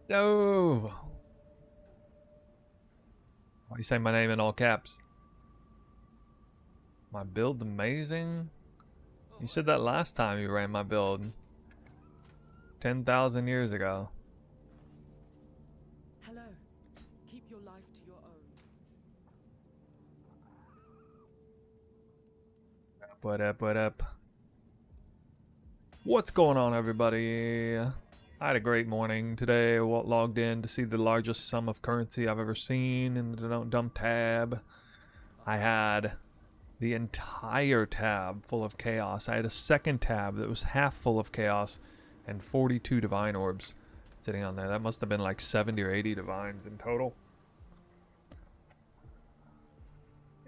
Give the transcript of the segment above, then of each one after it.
No. Why you say my name in all caps? My build's amazing. You said that last time you ran my build. 10,000 years ago. Hello. Keep your life to your own. What up, what up? What's going on, everybody? I had a great morning today. Logged in to see the largest sum of currency I've ever seen in the dump tab. I had the entire tab full of chaos. I had a second tab that was half full of chaos and 42 divine orbs sitting on there. That must have been like 70 or 80 divines in total.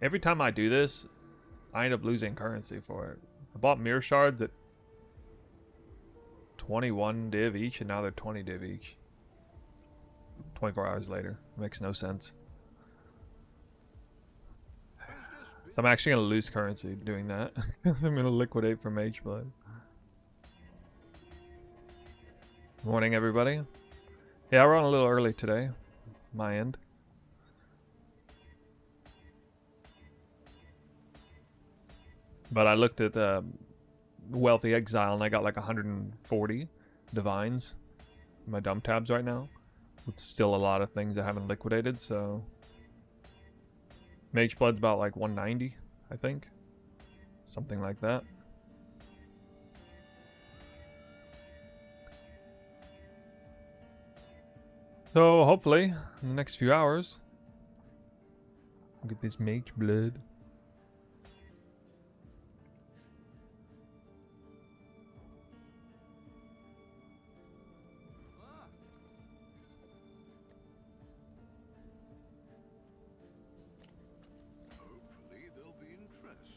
Every time I do this, I end up losing currency for it. I bought mirror shards at 21 div each, and now they're 20 div each. 24 hours later. Makes no sense. So I'm actually going to lose currency doing that. I'm going to liquidate for Mageblood. Morning, everybody. Yeah, we're on a little early today. My end. But I looked at Wealthy Exile and I got like 140 divines in my dump tabs right now. With still a lot of things I haven't liquidated, so... Mageblood's about like 190, I think. Something like that. So hopefully, in the next few hours, we'll get this Mageblood. Hopefully there'll be interest.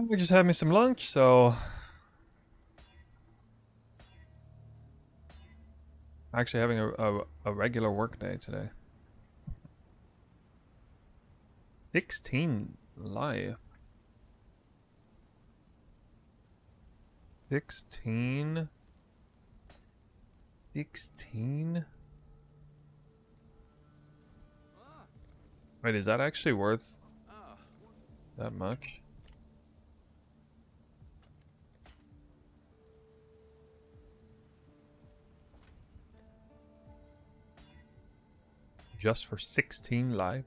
We just had me some lunch, so... Actually having a regular work day today. 16 life. 16? 16? Wait, is that actually worth that much? Just for 16 life?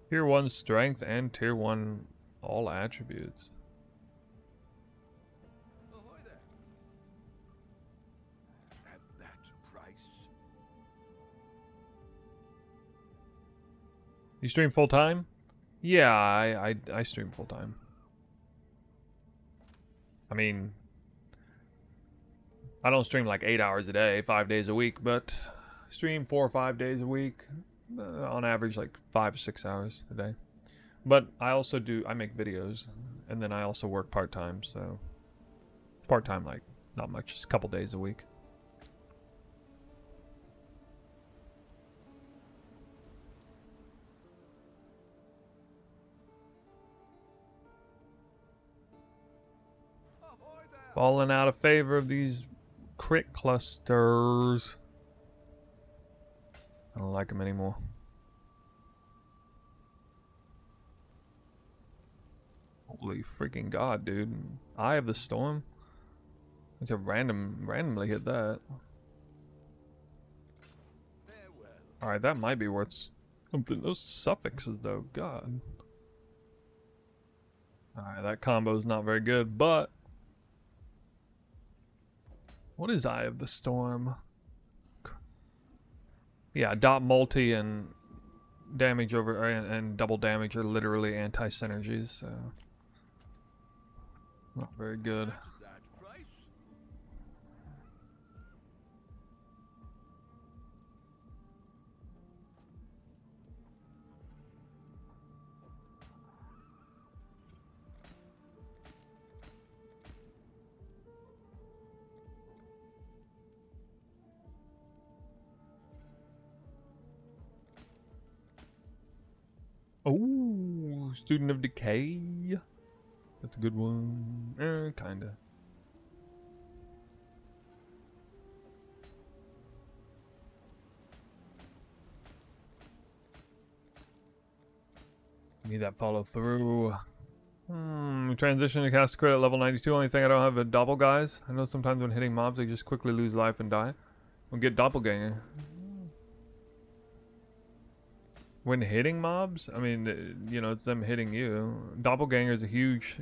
Tier 1 strength and tier 1 all attributes. Ahoy there. At that price? You stream full time? Yeah, I stream full time. I mean, I don't stream like 8 hours a day, 5 days a week, but stream 4 or 5 days a week. On average, like 5 or 6 hours a day. But I also I make videos, and then I also work part-time, so... Part-time, like, not much, just a couple days a week. Ahoy there. Falling out of favor of these crit clusters. I don't like them anymore. Holy freaking god, dude. Eye of the Storm? I just randomly hit that. Farewell. Alright, that might be worth something. Those suffixes, though, god. Alright, that combo's not very good, but... What is Eye of the Storm? Yeah, dot multi and damage over and double damage are literally anti-synergies, so not very good. That price? Student of Decay. That's a good one. Kinda. Need that follow through. Transition to cast crit at level 92. Only thing I don't have a doppel, guys. I know sometimes when hitting mobs, they just quickly lose life and die. We'll get doppelganger. When hitting mobs, I mean, you know, it's them hitting you. Doppelganger is a huge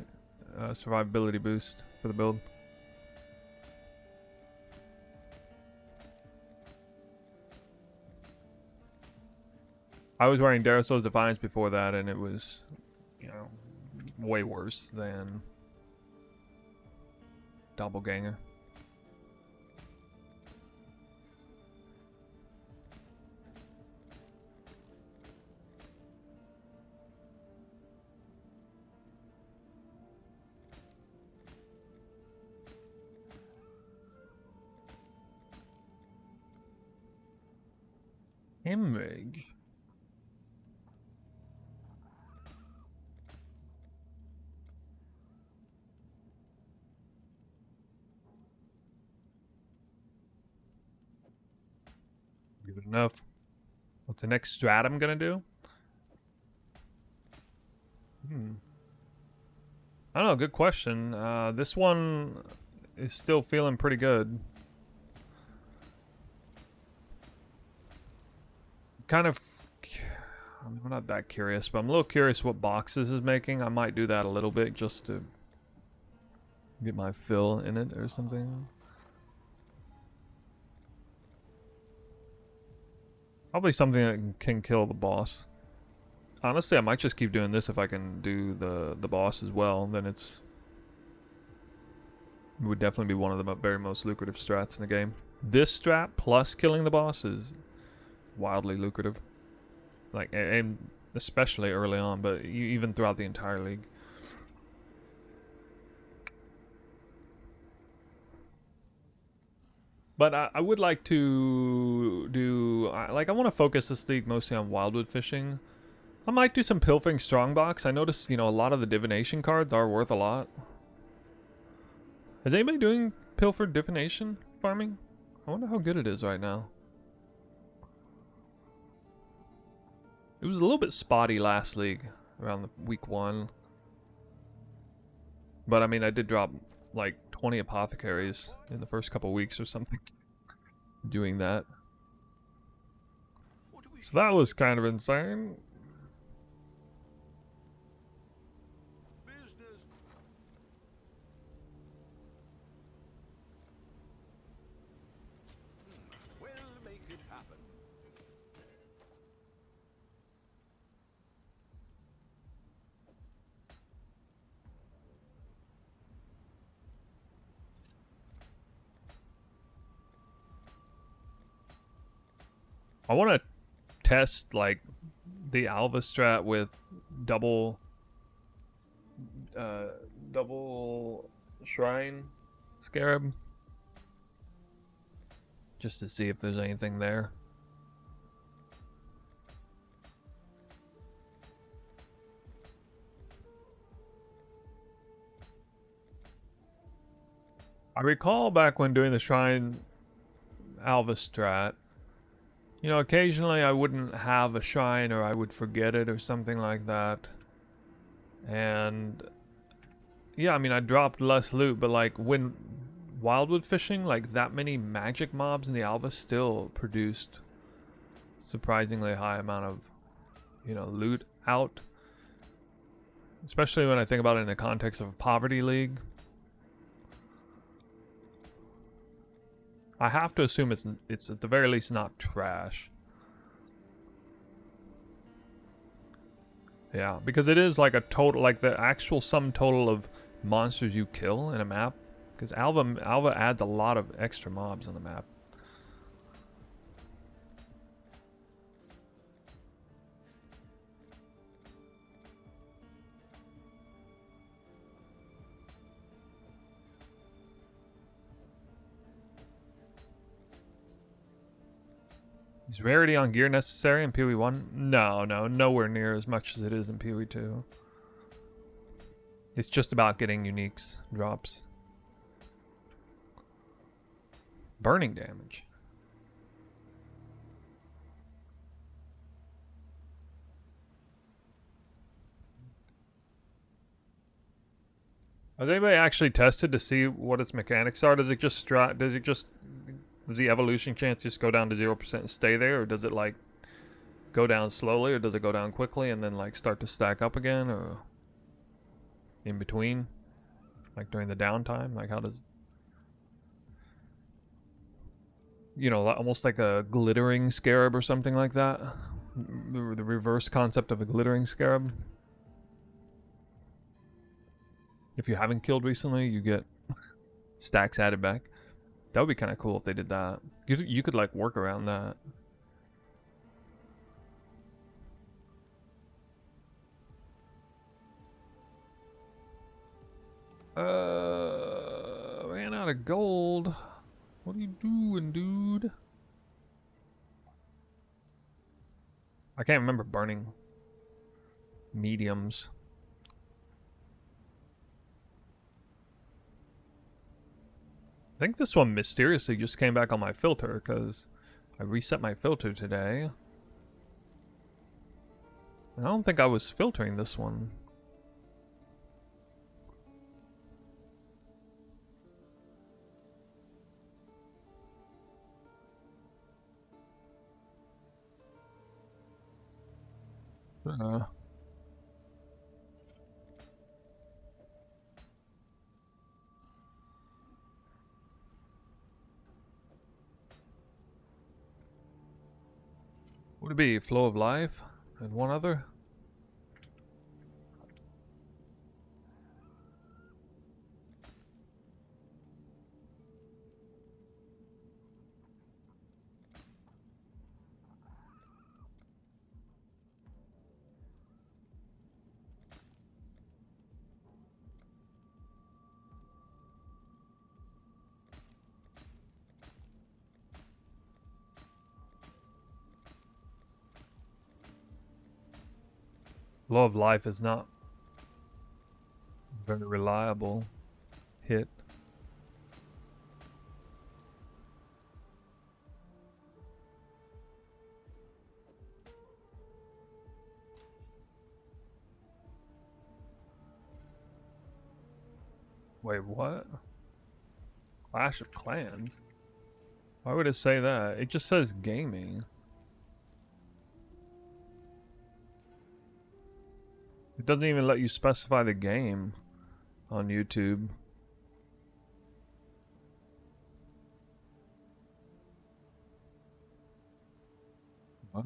survivability boost for the build. I was wearing Darasol's Defiance before that, and it was, you know, way worse than Doppelganger. Image. Good enough. What's the next strat I'm gonna do? I don't know, good question. This one is still feeling pretty good. Kind of, I'm not that curious, but I'm a little curious what Boxes is making. I might do that a little bit just to get my fill in it or something. Probably something that can kill the boss. Honestly, I might just keep doing this if I can do the boss as well. Then it would definitely be one of the very most lucrative strats in the game. This strat plus killing the boss is wildly lucrative. Like, and especially early on, but even throughout the entire league. But I would like to do, like, I want to focus this league mostly on wildwood fishing. I might do some pilfering strongbox. I noticed, you know, a lot of the divination cards are worth a lot. Is anybody doing pilfer divination farming? I wonder how good it is right now. It was a little bit spotty last league, around the week 1. But I mean, I did drop like 20 apothecaries in the first couple weeks or something doing that. So that was kind of insane. Business. We'll make it happen. I want to test like the Alva strat with double shrine scarab, just to see if there's anything there. I recall back when doing the shrine Alva strat, you know, occasionally I wouldn't have a shrine or I would forget it or something like that. And yeah, I mean, I dropped less loot, but like when wildwood fishing, like that many magic mobs in the Alva still produced surprisingly high amount of, you know, loot out. Especially when I think about it in the context of a poverty league. I have to assume it's at the very least not trash. Yeah, because it is like a total, like the actual sum total of monsters you kill in a map. Because Alva adds a lot of extra mobs on the map. Is rarity on gear necessary in PoE 1? No, nowhere near as much as it is in PoE 2. It's just about getting uniques drops. Burning damage. Has anybody actually tested to see what its mechanics are? Does the evolution chance just go down to 0% and stay there, or does it like go down slowly, or does it go down quickly and then like start to stack up again, or in between, like during the downtime? Like how does, you know, almost like a glittering scarab or something like that? The reverse concept of a glittering scarab. If you haven't killed recently, you get stacks added back. That would be kind of cool if they did that. You could like work around that. Ran out of gold. What are you doing, dude? I can't remember burning mediums. I think this one mysteriously just came back on my filter because I reset my filter today. And I don't think I was filtering this one. Would it be Flow of Life and one other? Flow of Life is not very reliable hit. Wait, what? Clash of Clans? Why would it say that? It just says gaming. It doesn't even let you specify the game on YouTube. What?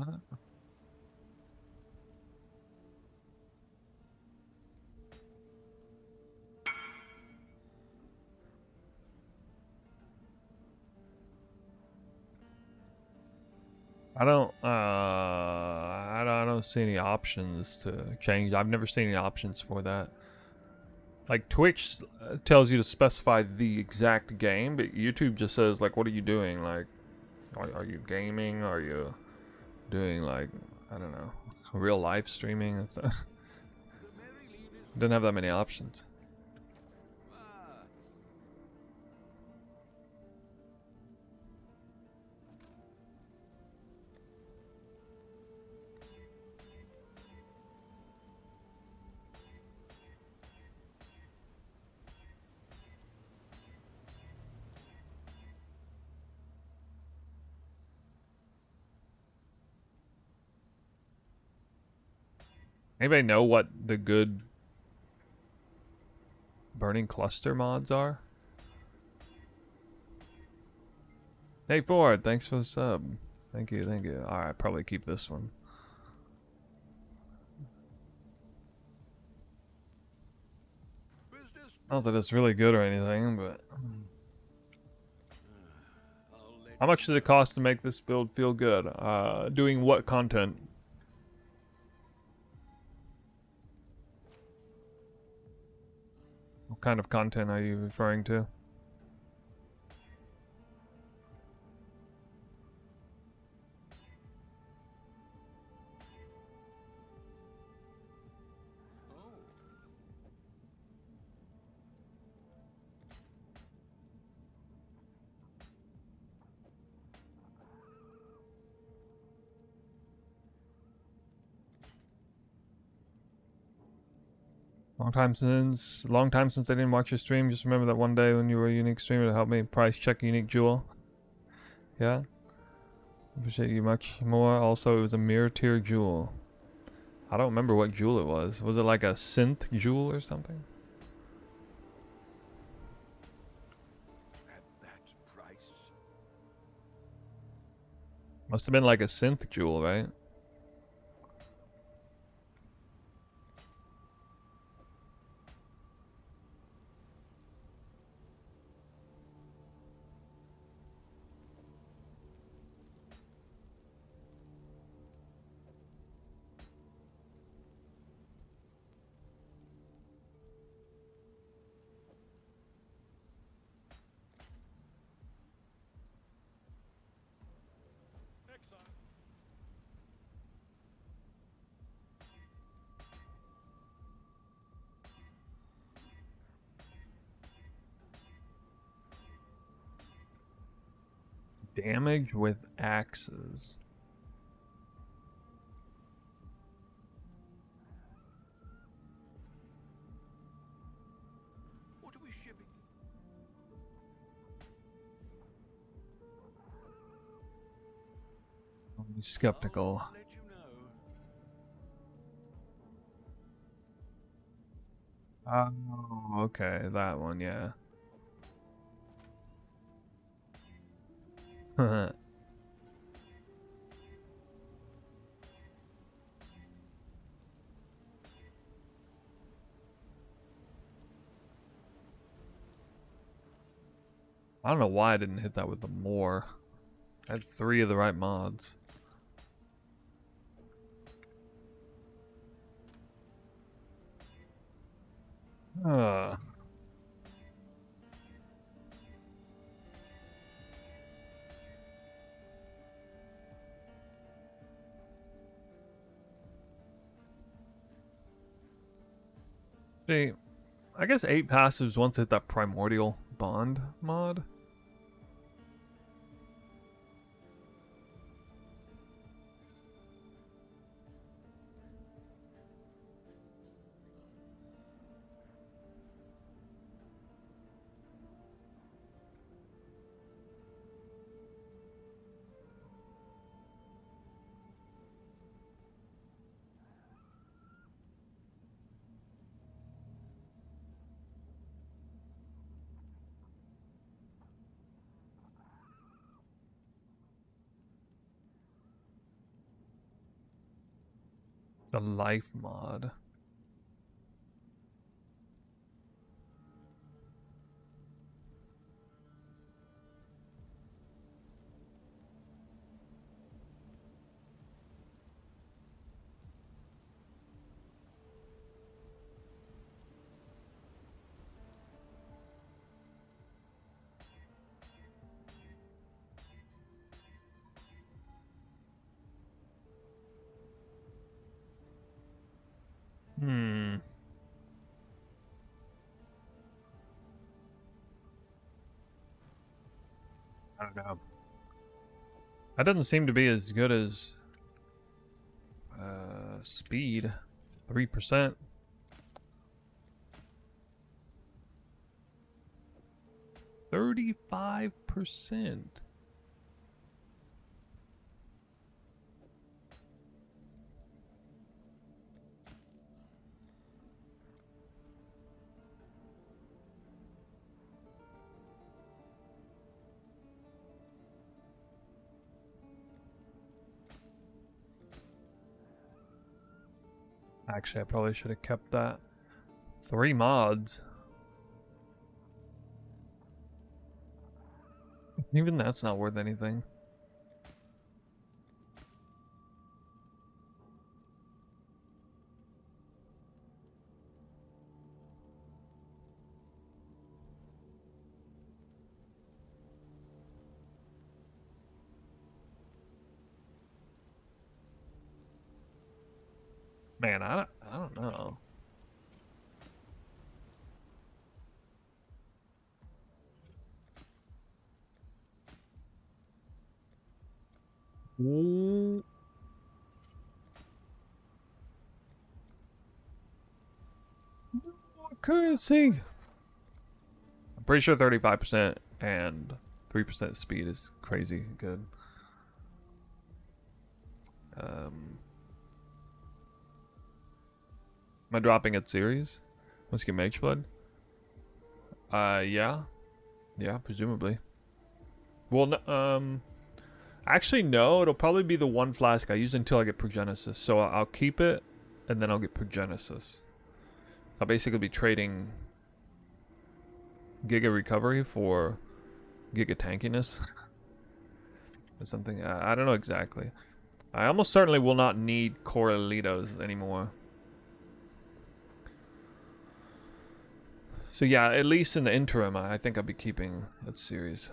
I don't see any options to change. I've never seen any options for that. Like Twitch tells you to specify the exact game, but YouTube just says like, what are you doing? Like, are you gaming? Are you doing like, I don't know, real life streaming and stuff? Didn't have that many options. Anybody know what the good burning cluster mods are? Hey Ford, thanks for the sub. Thank you, thank you. Alright, probably keep this one. Not that it's really good or anything, but... How much did it cost to make this build feel good? Doing what content? What kind of content are you referring to? Long time since I didn't watch your stream. Just remember that one day when you were a unique streamer to help me price check a unique jewel. Yeah. Appreciate you much more. Also, it was a mirror tier jewel. I don't remember what jewel it was. Was it like a synth jewel or something? At that price? Must have been like a synth jewel, right? Damage with axes. What are we shipping? I'm skeptical. I'll let you know. Oh, okay, that one, yeah. I don't know why I didn't hit that with the more. I had 3 of the right mods. Uh, see, I guess 8 passives once hit that primordial bond mod. The life mod. Hmm. I don't know. That doesn't seem to be as good as speed. 3%. 35%. Actually, I probably should have kept that. 3 mods. Even that's not worth anything. Man, I don't know. Ooh. currency. I'm pretty sure 35% and 3% speed is crazy good. Am I dropping it series? Once you get Mageblood? Yeah. Yeah, presumably. Well, no, actually, no. It'll probably be the one flask I use until I get Progenesis. So I'll keep it, and then I'll get Progenesis. I'll basically be trading Giga Recovery for Giga Tankiness. Or something. I don't know exactly. I almost certainly will not need Coralitos anymore. So yeah, at least in the interim, I think I'll be keeping that series.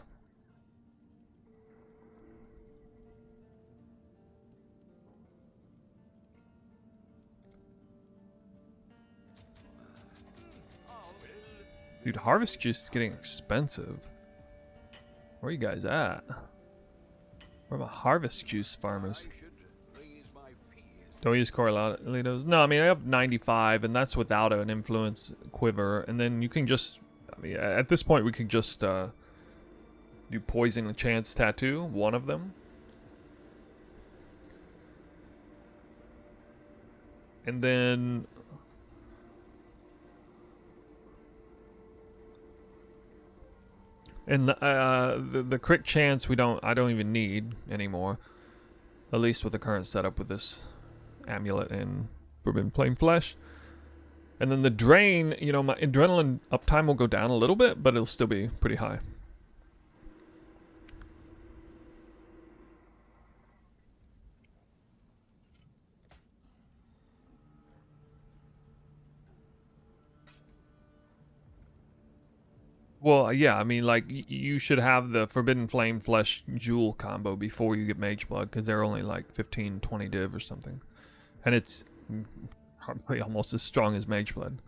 Dude, harvest juice is getting expensive. Where are you guys at? Where are my harvest juice farmers? Don't use Coralitos. No, I mean, I have 95, and that's without an influence quiver. And then you can just, I mean, at this point, we can just do Poison Chance Tattoo, one of them. And then and the crit chance I don't even need anymore. At least with the current setup with this amulet and Forbidden Flame Flesh. And then the drain, you know, my adrenaline uptime will go down a little bit, but it'll still be pretty high. Well, yeah, I mean, like, you should have the Forbidden Flame Flesh Jewel combo before you get Mageblood, because they're only like 15, 20 div or something. And it's probably almost as strong as Mageblood.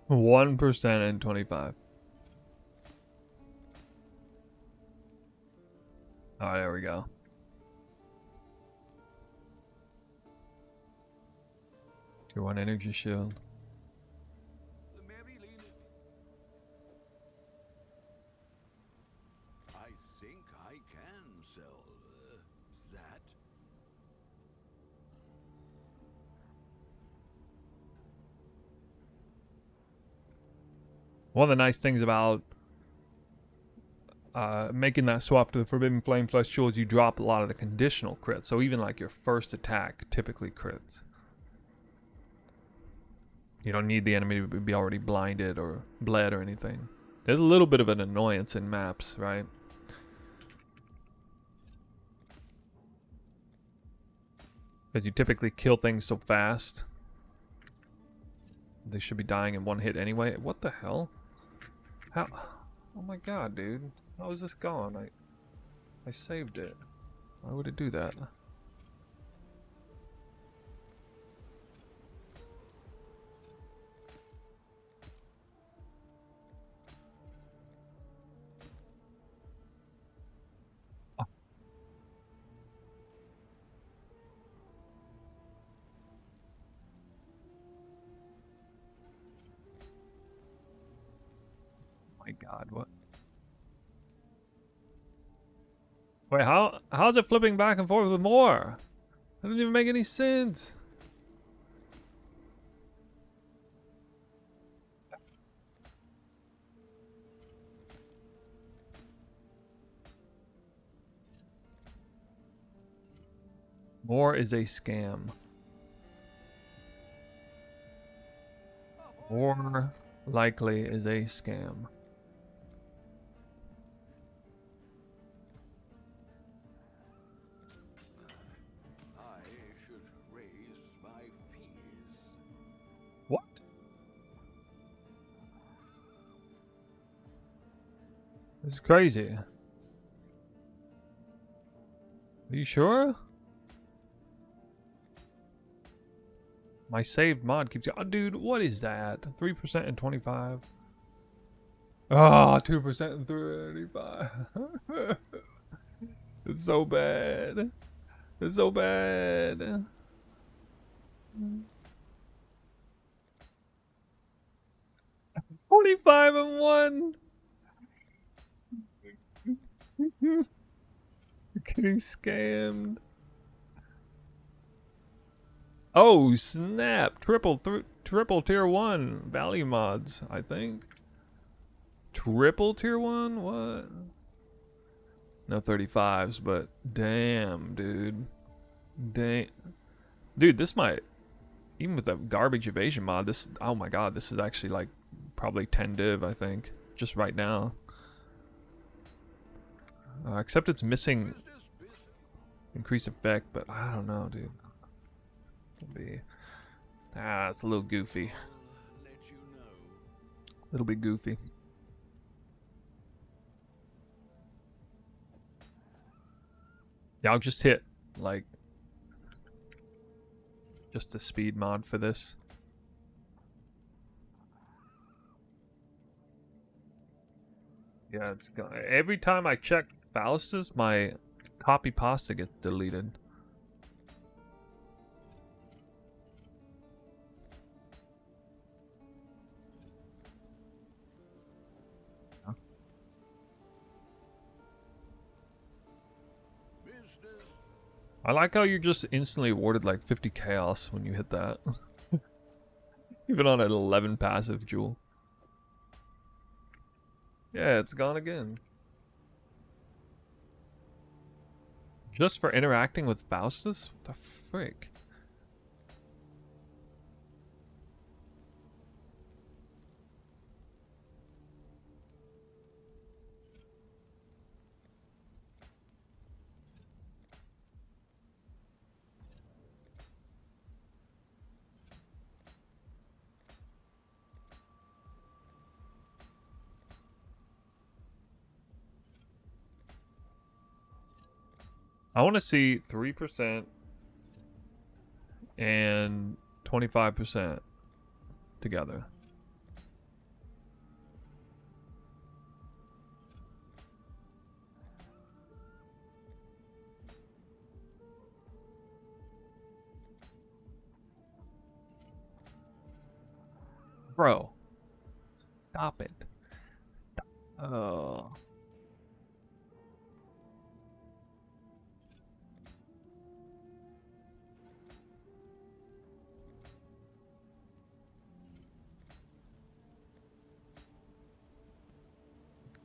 %, and 25. All right, there we go. Tier 1 energy shield. I think I can sell that. One of the nice things about making that swap to the Forbidden Flame Flesh Jewel is you drop a lot of the conditional crits. So even like your first attack typically crits. You don't need the enemy to be already blinded or bled or anything. There's a little bit of an annoyance in maps, right? Because you typically kill things so fast. They should be dying in one hit anyway. What the hell? How? Oh my god, dude. How is this gone? I saved it. Why would it do that? Oh my god, what? Wait, how's it flipping back and forth with more? That doesn't even make any sense. More is a scam. More likely is a scam. I should raise my fees. What? It's crazy. Are you sure? My saved mod keeps... Oh, dude, what is that? 3% and 25. Ah, 2% and 35. It's so bad. It's so bad. 25 and 1. You're getting scammed. Oh, snap. Triple tier 1 value mods, I think. Triple tier 1? What? No 35s, but damn, dude. Dang. Dude, this might, even with the garbage evasion mod, this, oh my god, this is actually like probably 10 div, I think. Just right now. Except it's missing increased effect, but I don't know, dude. It'll be, it's a little goofy. I'll let you know. A little bit goofy. Yeah, I'll just hit, like, just a speed mod for this. Yeah, it's gone. Every time I check Faustus, my copy pasta gets deleted. Business. I like how you're just instantly awarded like 50 chaos when you hit that. Even on an 11 passive jewel. Yeah, it's gone again. Just for interacting with Faustus? What the frick? I want to see 3% and 25% together. Bro, stop it. Oh.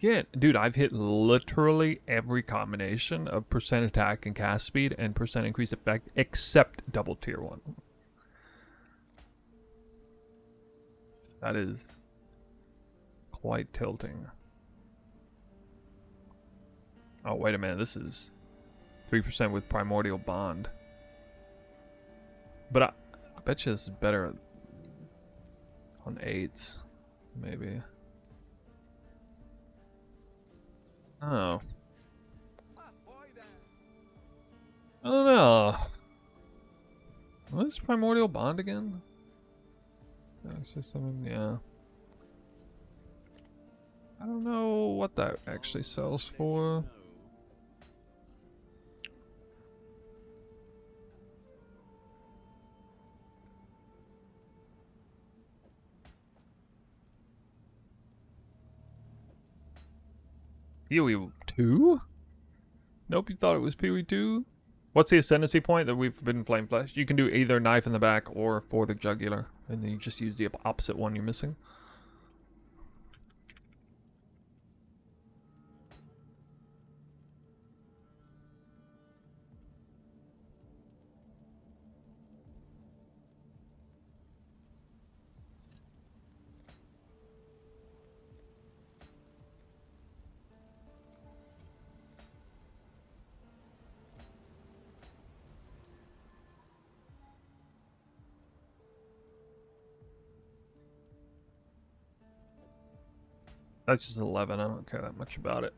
Yeah, dude, I've hit literally every combination of percent attack and cast speed and percent increase effect except double tier 1. That is quite tilting. Oh, wait a minute, this is 3% with Primordial Bond. But I bet you this is better on 8s, maybe. Oh. I don't know. What is Primordial Bond again? Yeah. I don't know what that actually sells for. Peewee 2? Nope, you thought it was Peewee 2? What's the ascendancy point that we've been flame flesh? You can do either knife in the back or for the jugular, and then you just use the opposite one you're missing. That's just 11. I don't care that much about it.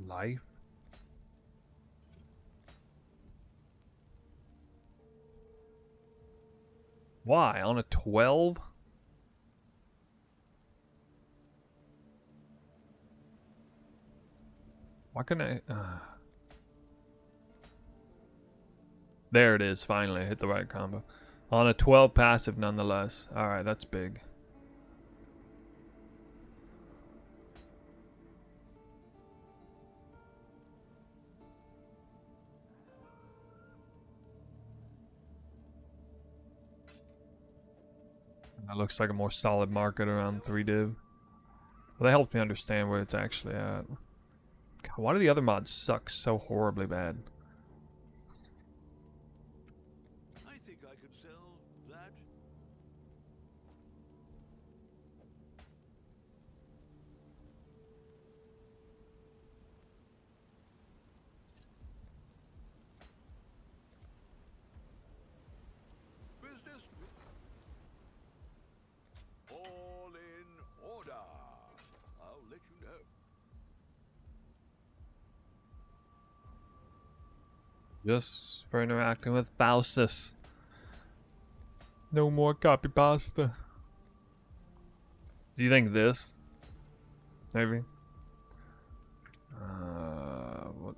Life. Why? On a 12? Why couldn't I? There it is, finally. I hit the right combo. On a 12 passive, nonetheless. Alright, that's big. That looks like a more solid market around 3 div. Well, that helps me understand where it's actually at. God, why do the other mods suck so horribly bad? I think I could sell that. Business. All in order. I'll let you know. Just for interacting with Faustus. No more copy pasta. Do you think this? Maybe? What?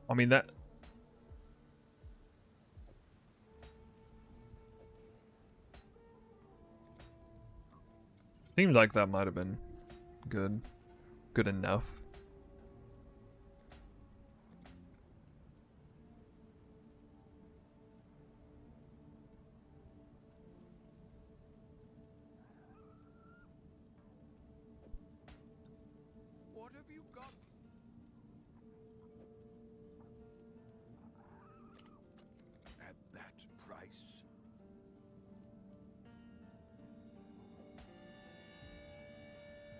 I mean, that... Seems like that might have been good. Good enough. What have you got? At that price?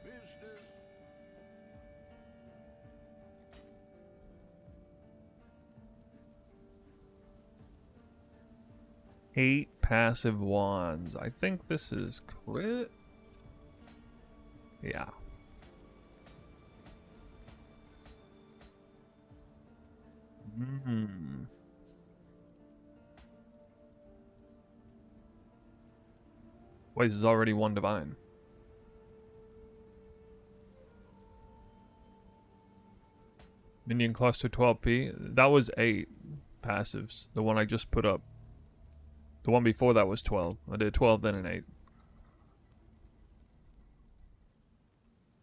Business. 8 passive wands. I think this is crit. Yeah. Wait, this is already 1 divine. Minion cluster 12p. That was 8 passives. The one I just put up. The one before that was 12. I did 12, then an 8.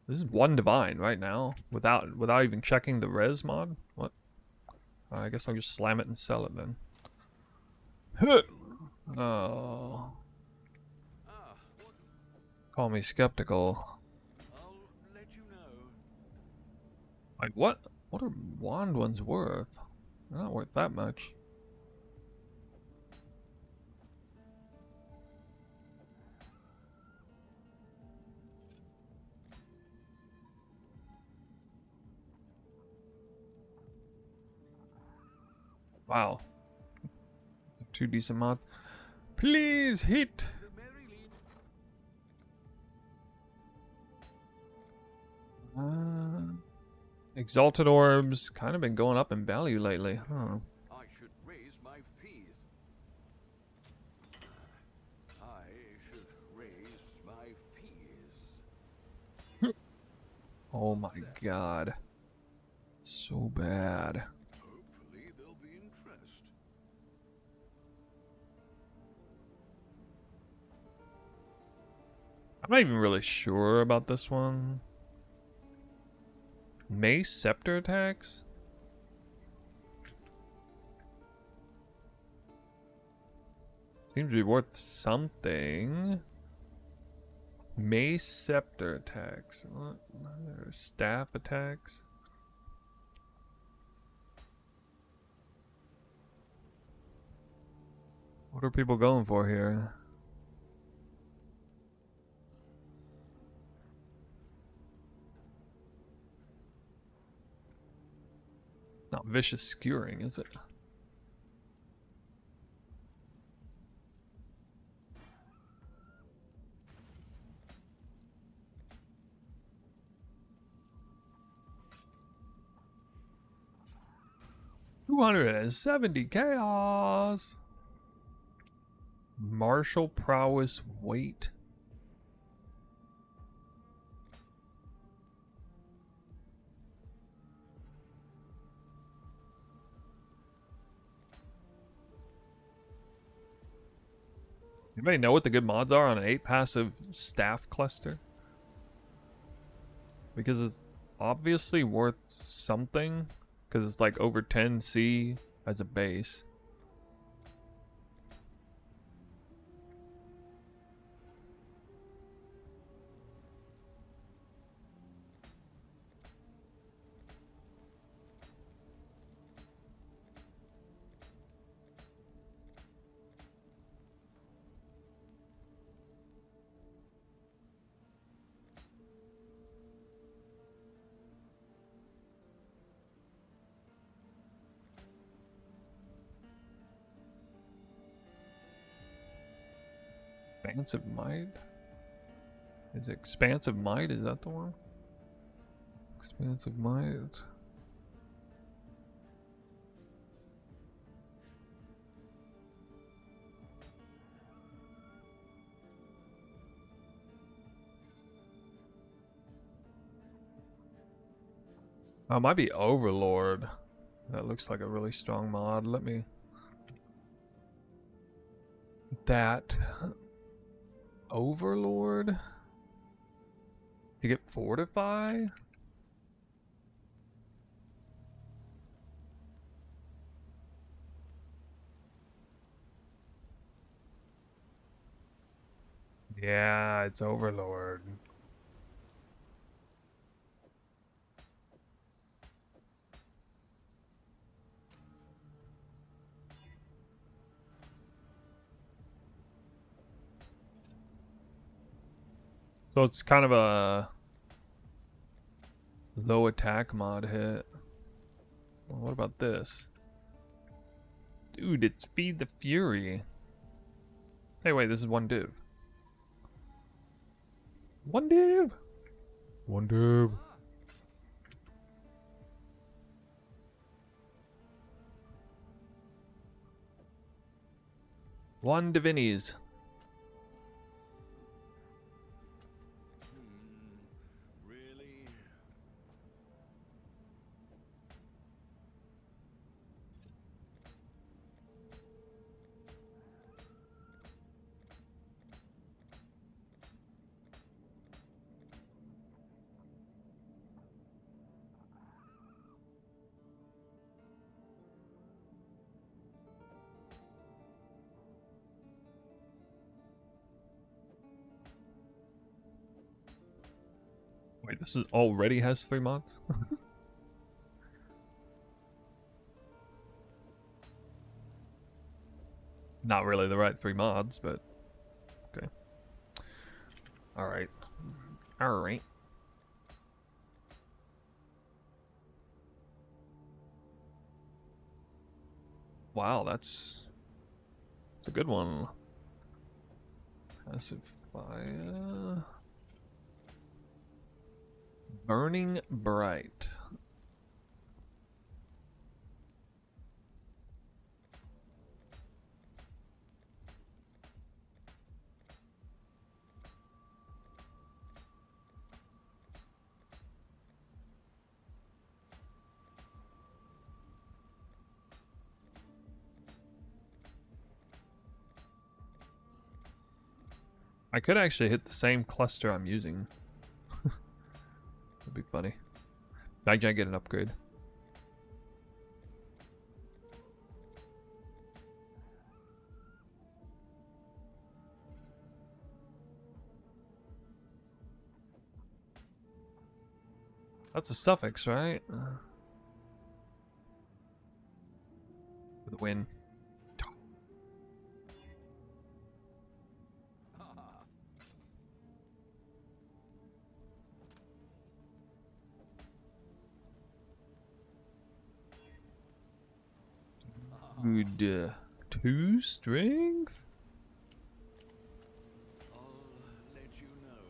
This is 1 divine right now, without even checking the res mod. What? I guess I'll just slam it and sell it then. Oh, Ah, what? call me skeptical. I'll let you know. Like what? What are wand ones worth? They're not worth that much. Wow. 2 decent mods. Please hit. The Mary Lead. Exalted orbs kind of been going up in value lately, huh? I should raise my fees. I should raise my fees. Oh my god. So bad. Hopefully there'll be interest. I'm not even really sure about this one. Mace Scepter attacks? Seems to be worth something. Mace Scepter attacks. What? Staff attacks? What are people going for here? Not vicious skewering, is it? $270 chaos. Martial prowess weight. Anybody know what the good mods are on an 8 passive staff cluster? Because it's obviously worth something. Because it's like over 10C as a base. Expansive Might? Is it Expansive Might? Is that the one? Expansive Might. Oh, it might be Overlord. That looks like a really strong mod. Let me... That... Overlord? To get Fortify? Yeah, it's Overlord. So it's kind of a low attack mod hit. Well, what about this? Dude, it's Feed the Fury. Hey, wait, this is one div. One div! One div. One divinis. Really? Wait, this is already has 3 mods? Not really the right 3 mods, but okay. Alright. Alright. Wow, that's a good one. Passive fire. Burning Bright. I could actually hit the same cluster I'm using. That'd be funny. I can't get an upgrade. That's a suffix, right? For the win. Mageblood. 2 strength? I'll let you know.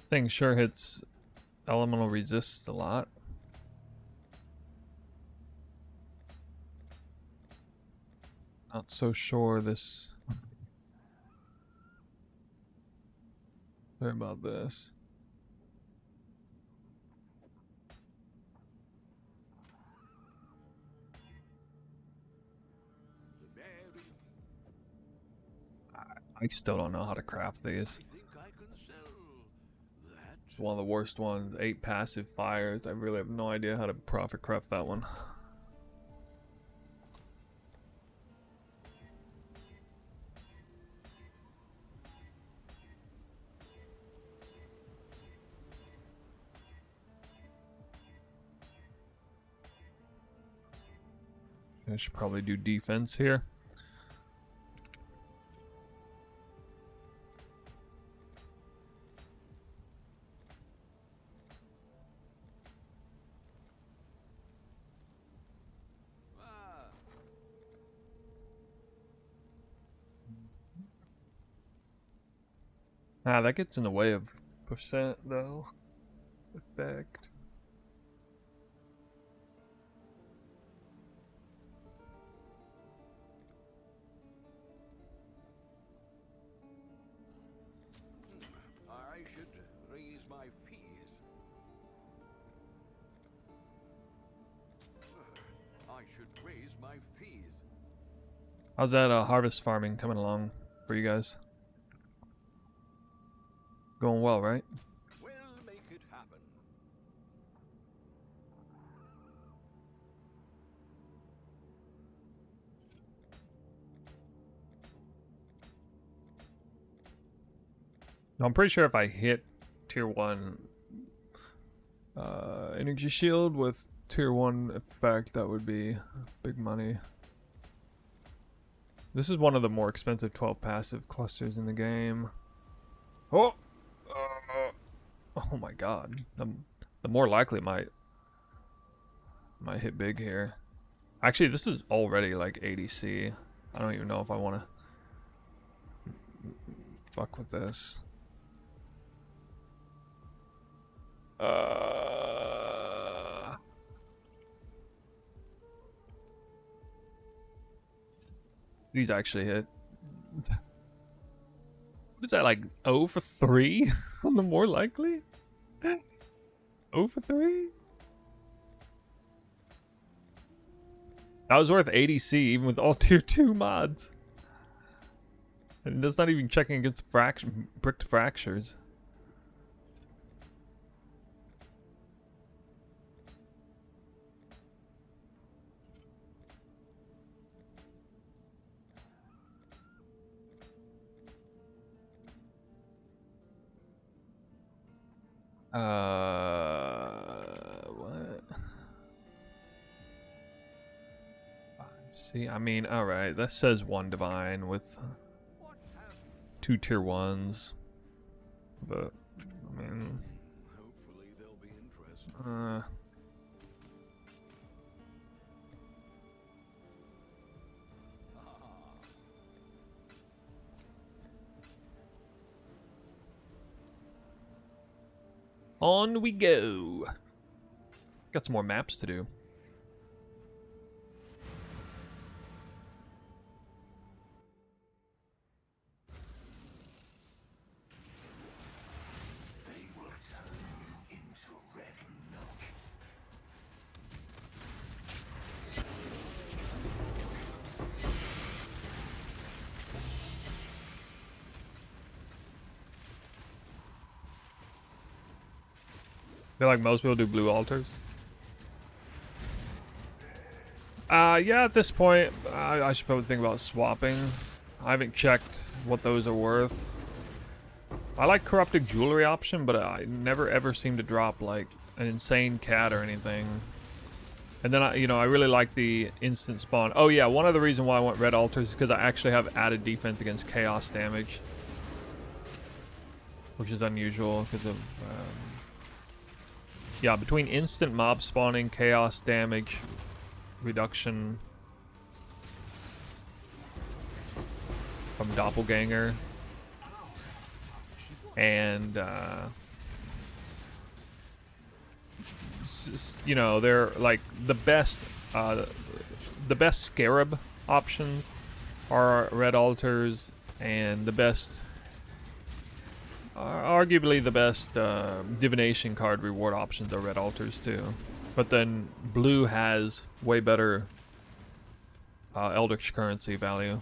Thing sure hits elemental resist a lot. Not so sure this. Sorry about this. The berry. I still don't know how to craft these. I think I can sell that. It's one of the worst ones. 8 passive fires. I really have no idea how to profit craft that one. I should probably do defense here. Ah, Ah, that gets in the way of percent though. Effect. I should raise my fees. I should raise my fees. How's that harvest farming coming along for you guys? Going well, right? We'll make it happen. I'm pretty sure if I hit tier 1 energy shield with tier 1 effect, that would be big money. This is one of the more expensive 12 passive clusters in the game. Oh! Oh my god. The more likely might hit big here. Actually, this is already like ADC. I don't even know if I want to fuck with this. These actually hit. What is that, like 0 for 3 on the more likely? 0 for 3? That was worth ADC even with all tier 2 mods. And that's not even checking against bricked fractures. What? See, I mean, alright, that says 1 divine with What have 2 tier 1s. But, I mean, hopefully they'll be interested. on we go. Got some more maps to do. They will turn you into red milk. feel like most people do blue altars. Yeah, at this point, I should probably think about swapping. I haven't checked what those are worth. I like corrupted jewelry option, but I never ever seem to drop like an insane cat or anything. And then I really like the instant spawn. Oh yeah, one other reason why I want red altars is because I actually have added defense against chaos damage, which is unusual because of yeah, between instant mob spawning, chaos damage reduction from doppelganger, and you know, they're like the best scarab options are red altars, and the best arguably the best divination card reward options are red altars too. But then blue has way better eldritch currency value.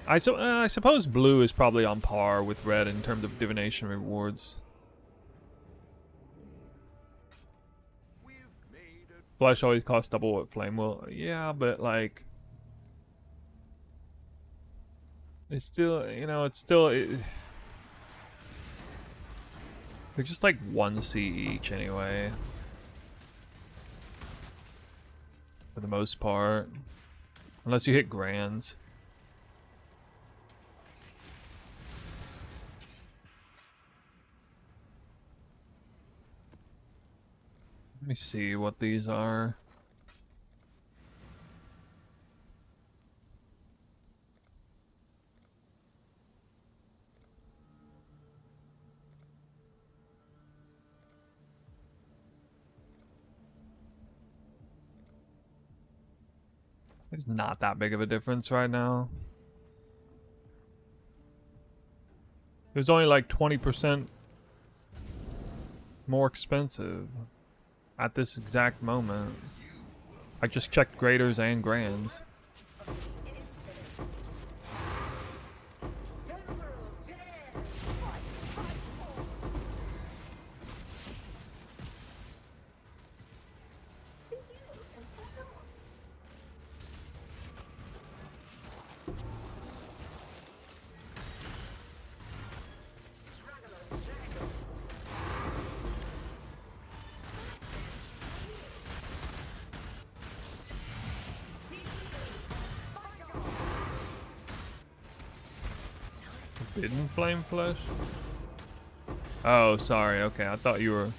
I suppose blue is probably on par with red in terms of divination rewards. Flesh always costs double what flame will. Yeah, but like, it's still, you know, they're just like 1C each anyway, for the most part, unless you hit grands. Let me see what these are. There's not that big of a difference right now. It was only like 20% more expensive at this exact moment. I just checked graders and grands. Didn't flame flesh? Oh, sorry. Okay, I thought you were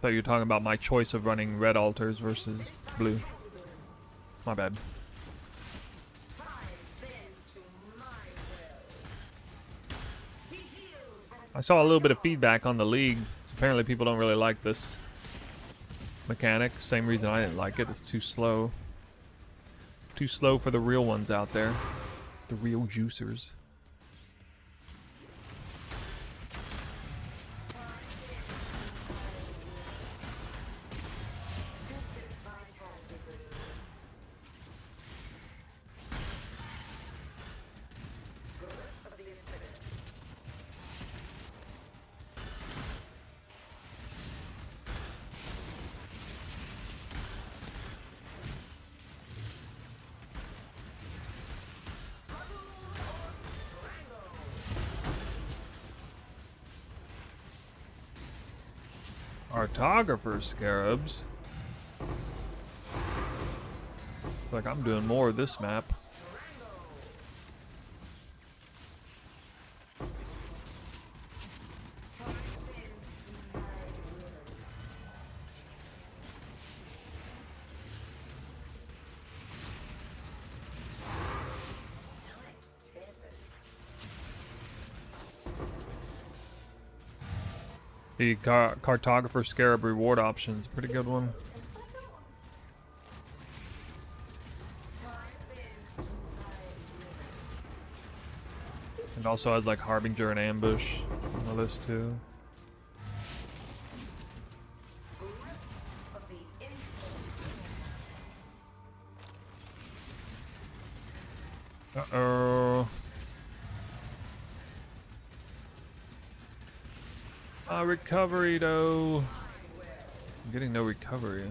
talking about my choice of running red altars versus blue. My bad. I saw a little bit of feedback on the league. Apparently people don't really like this mechanic. Same reason I didn't like it. It's too slow. Too slow for the real ones out there. The real juicers. Cartographer scarabs. Like I'm doing more of this map. The Cartographer Scarab reward option is a pretty good one. It also has like Harbinger and Ambush on the list too. Uh-oh. Recovery though. I'm getting no recovery.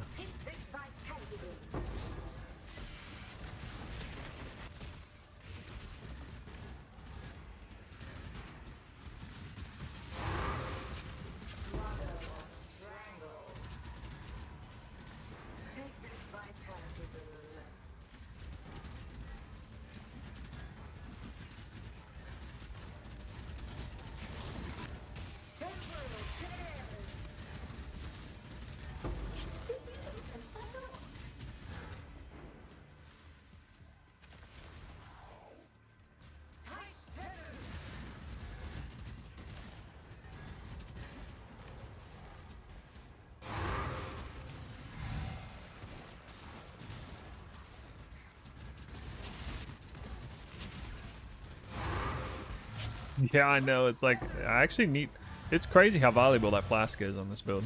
Yeah, I know. It's like, I actually need... It's crazy how valuable that flask is on this build.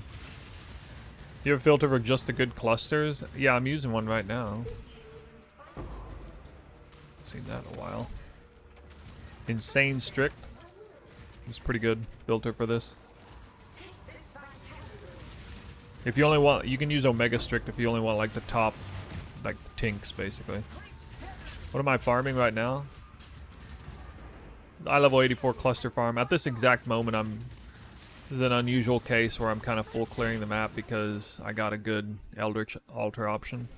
You ever filter for just the good clusters? Yeah, I'm using one right now. Seen that in a while. Insane Strict. It's pretty good filter for this. If you only want... You can use Omega Strict if you only want like the top... Like the tinks, basically. What am I farming right now? I level 84 cluster farm. At this exact moment, this is an unusual case where I'm kind of full clearing the map because I got a good Eldritch Altar option.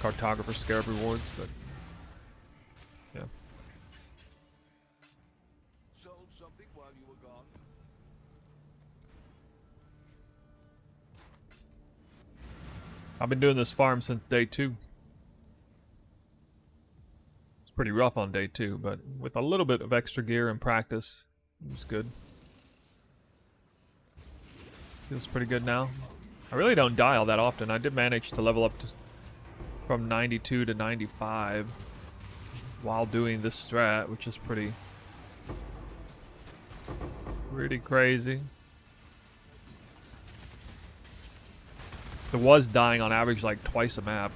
Cartographer Scarab rewards, but yeah. Sold something while you were gone. I've been doing this farm since day 2. Pretty rough on day 2, but with a little bit of extra gear and practice, it was good. Feels pretty good now. I really don't die all that often. I did manage to level up from 92 to 95 while doing this strat, which is pretty crazy. So it was dying on average like twice a map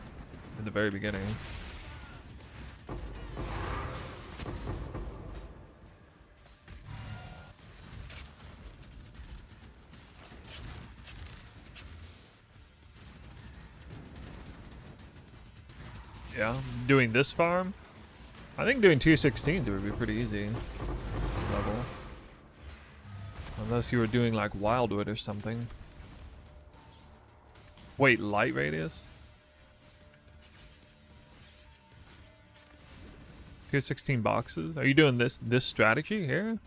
in the very beginning. Yeah, doing this farm, I think doing 216s would be pretty easy level. Unless you were doing like Wildwood or something. Wait, light radius? 216 boxes? Are you doing this strategy here?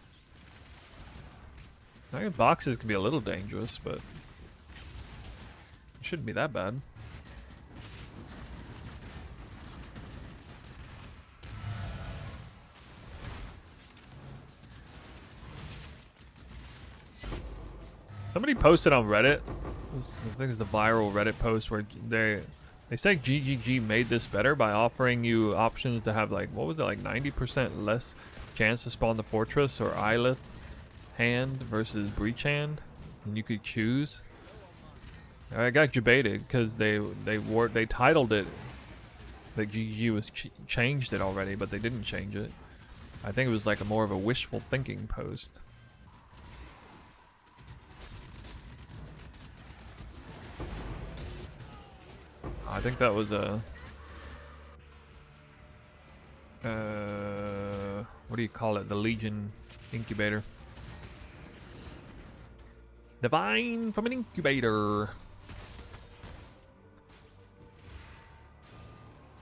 I think boxes can be a little dangerous, but it shouldn't be that bad. Somebody posted on Reddit. I think it's the viral Reddit post where they say GGG made this better by offering you options to have like, what was it, like 90% less chance to spawn the fortress or Eyelith hand versus breach hand, and you could choose. I got debated because they titled it that GGG was changed it already, but they didn't change it. I think it was like a more of a wishful thinking post. I think that was a... what do you call it? The Legion incubator. Divine from an incubator.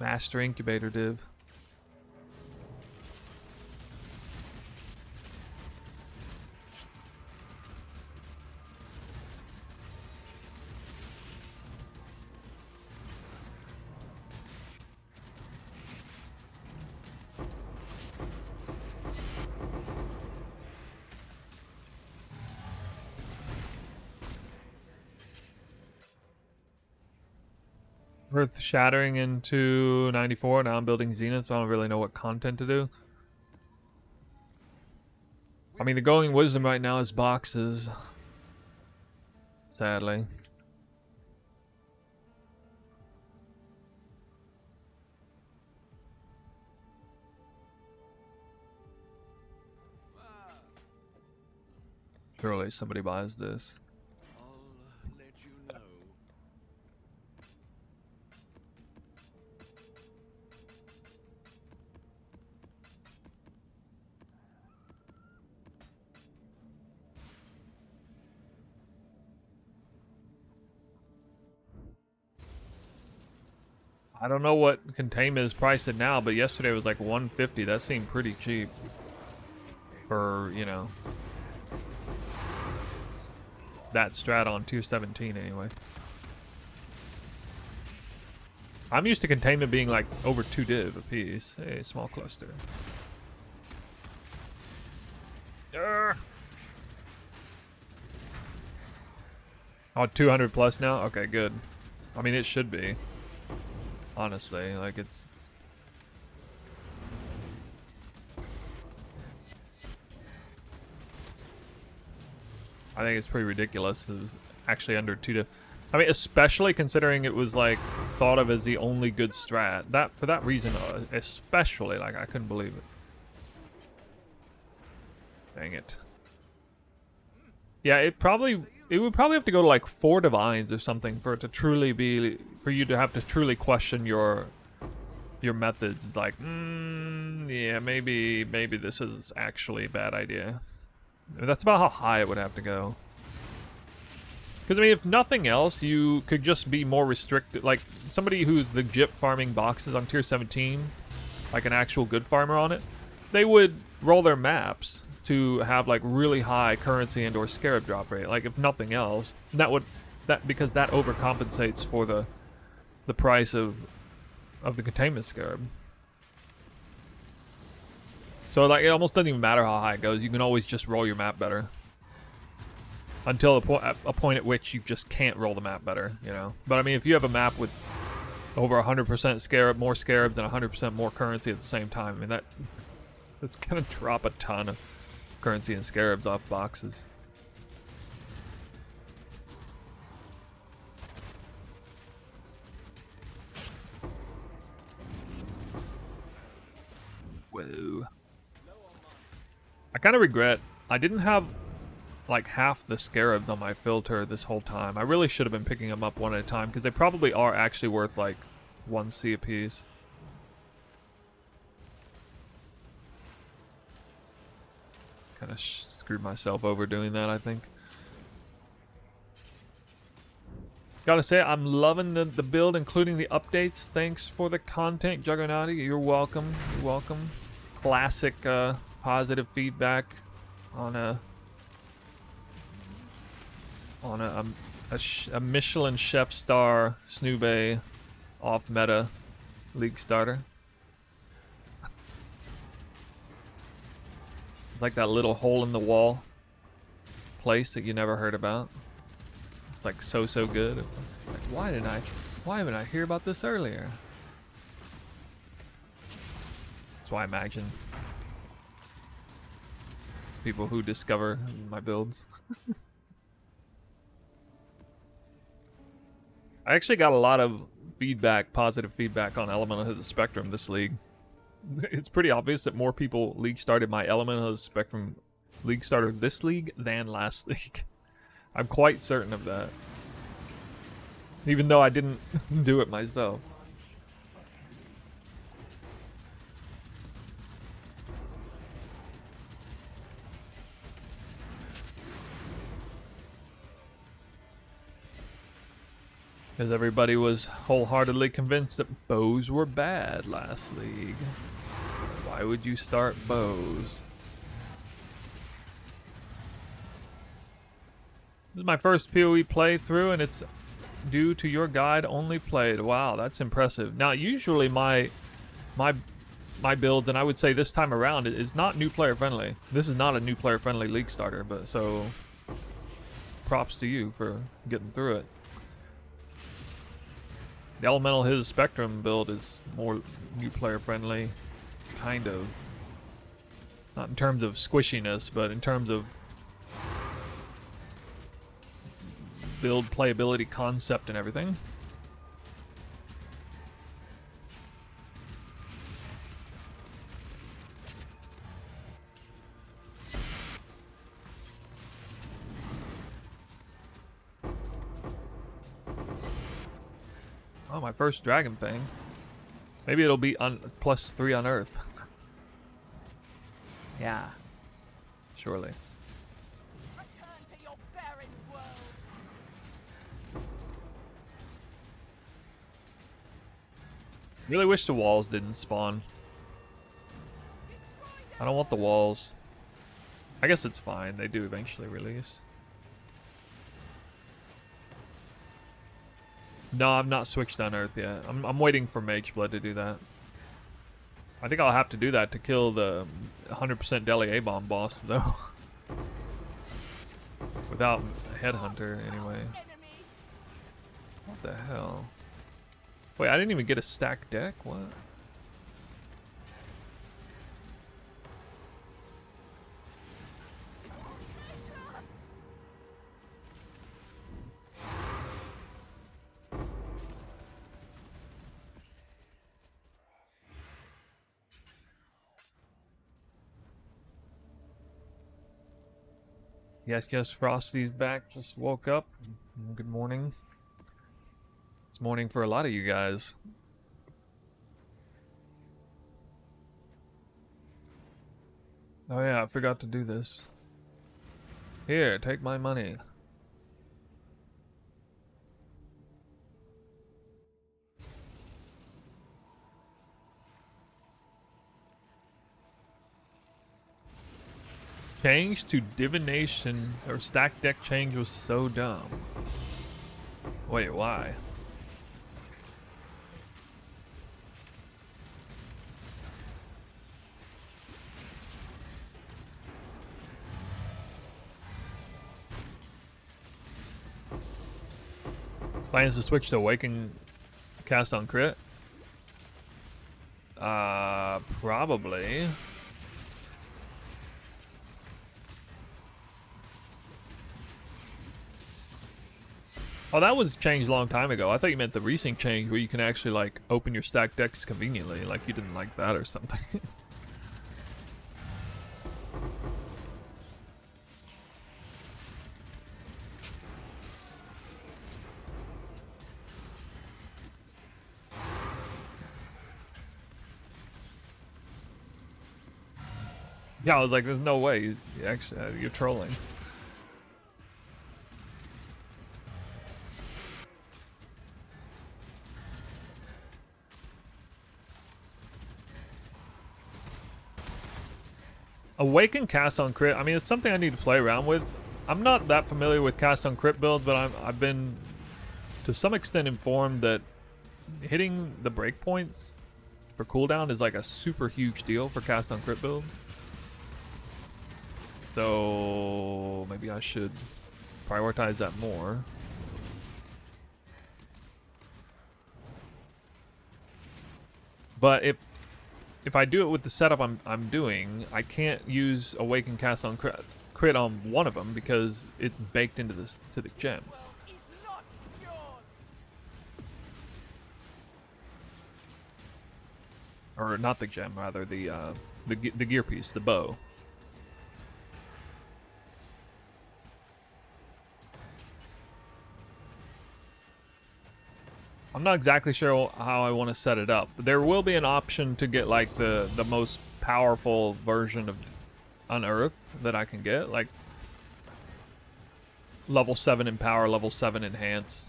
Master incubator div. Earth shattering into 94. Now I'm building Zenith, so I don't really know what content to do. I mean, the going wisdom right now is boxes. Sadly. Surely somebody buys this. I'll let you know. I don't know what containment is priced at now, but yesterday it was like 150. That seemed pretty cheap for, you know, that strat on 217 anyway. I'm used to containment being like over 2 div a piece. Hey, small cluster. Oh, 200 plus now? Okay, good. I mean, it should be. Honestly, like it's I think it's pretty ridiculous. It was actually under 2 div. I mean, especially considering it was like thought of as the only good strat. That for that reason, especially, like I couldn't believe it. Dang it. Yeah, it would probably have to go to like 4 divines or something for it to truly be, for you to have to truly question your methods. It's like, yeah, maybe this is actually a bad idea. I mean, that's about how high it would have to go. Because, I mean, if nothing else, you could just be more restricted. Like, somebody who's legit farming boxes on tier 17, like an actual good farmer on it, they would roll their maps to have, like, really high currency and or scarab drop rate. Like, if nothing else, because that overcompensates for the price of the containment scarab. So, like, it almost doesn't even matter how high it goes. You can always just roll your map better. Until a point at which you just can't roll the map better, you know? But, I mean, if you have a map with over 100% scarab, more scarabs, and 100% more currency at the same time, I mean, that's gonna drop a ton of currency and scarabs off boxes. Whoa. I kind of regret I didn't have like half the scarabs on my filter this whole time. I really should have been picking them up one at a time because they probably are actually worth like 1C a piece. Kind of screwed myself over doing that, I think. Gotta say, I'm loving the build, including the updates. Thanks for the content, Juggernauty. You're welcome. You're welcome. Classic positive feedback on a Michelin chef star Snoobe off meta league starter. Like that little hole in the wall place that you never heard about. It's like so good. Like, why haven't I heard about this earlier? That's why I imagine people who discover my builds. I actually got a lot of feedback, positive feedback on Elemental of the Spectrum this league. It's pretty obvious that more people league started my Elemental of the Spectrum league starter this league than last league. I'm quite certain of that. Even though I didn't do it myself. Because everybody was wholeheartedly convinced that bows were bad last league. Why would you start bows? This is my first PoE playthrough, and it's due to your guide only played. Wow, that's impressive. Now, usually my builds, and I would say this time around, is not new player friendly. This is not a new player friendly league starter, but so props to you for getting through it. The Elemental His Spectrum build is more new player friendly, kind of. Not in terms of squishiness, but in terms of build playability concept and everything. Oh, my first Dragon Fang. Maybe it'll be on +3 on Earth. Yeah. Surely. Return to your barren world. Really wish the walls didn't spawn. I don't want the walls. I guess it's fine. They do eventually release. No, I've not switched on Earth yet. I'm waiting for Mageblood to do that. I think I'll have to do that to kill the 100% Deli A-bomb boss, though. Without Headhunter, anyway. Enemy. What the hell? Wait, I didn't even get a stacked deck? What? Yes, Frosty's back. Just woke up. Good morning. It's morning for a lot of you guys. Oh yeah, I forgot to do this. Here, take my money. Change to divination or stack deck change was so dumb. Wait, why? Plans to switch to Awaken cast on crit? Probably. Oh, that was changed a long time ago. I thought you meant the recent change where you can actually, like, open your stack decks conveniently. Like, you didn't like that or something. Yeah, I was like, there's no way. You actually, you're trolling. Awaken cast on crit. I mean, it's something I need to play around with. I'm not that familiar with cast on crit build, but I've been to some extent informed that hitting the breakpoints for cooldown is like a super huge deal for cast on crit build. So maybe I should prioritize that more. But if I do it with the setup I'm doing, I can't use Awaken cast on crit on one of them because it's baked into this to the gem. World is not yours. Or not the gem, rather the gear piece, the bow. I'm not exactly sure how I want to set it up. There will be an option to get like the most powerful version of Unearth that I can get, like level 7 in power, level 7 enhance,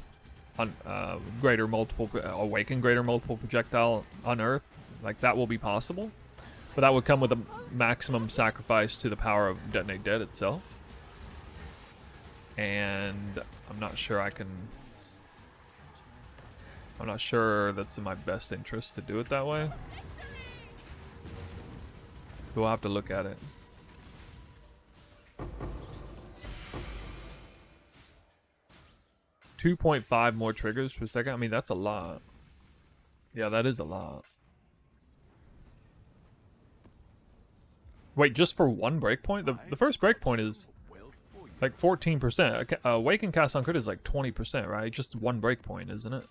greater multiple awaken greater multiple projectile Unearth. Like that will be possible, but that would come with a maximum sacrifice to the power of Detonate Dead itself. And I'm not sure I'm not sure that's in my best interest to do it that way. We'll have to look at it. .5 more triggers per second. I mean, that's a lot. Yeah, that is a lot. Wait, just for one breakpoint? The first breakpoint is like 14%. Awaken cast on crit is like 20%, right? Just one breakpoint, isn't it?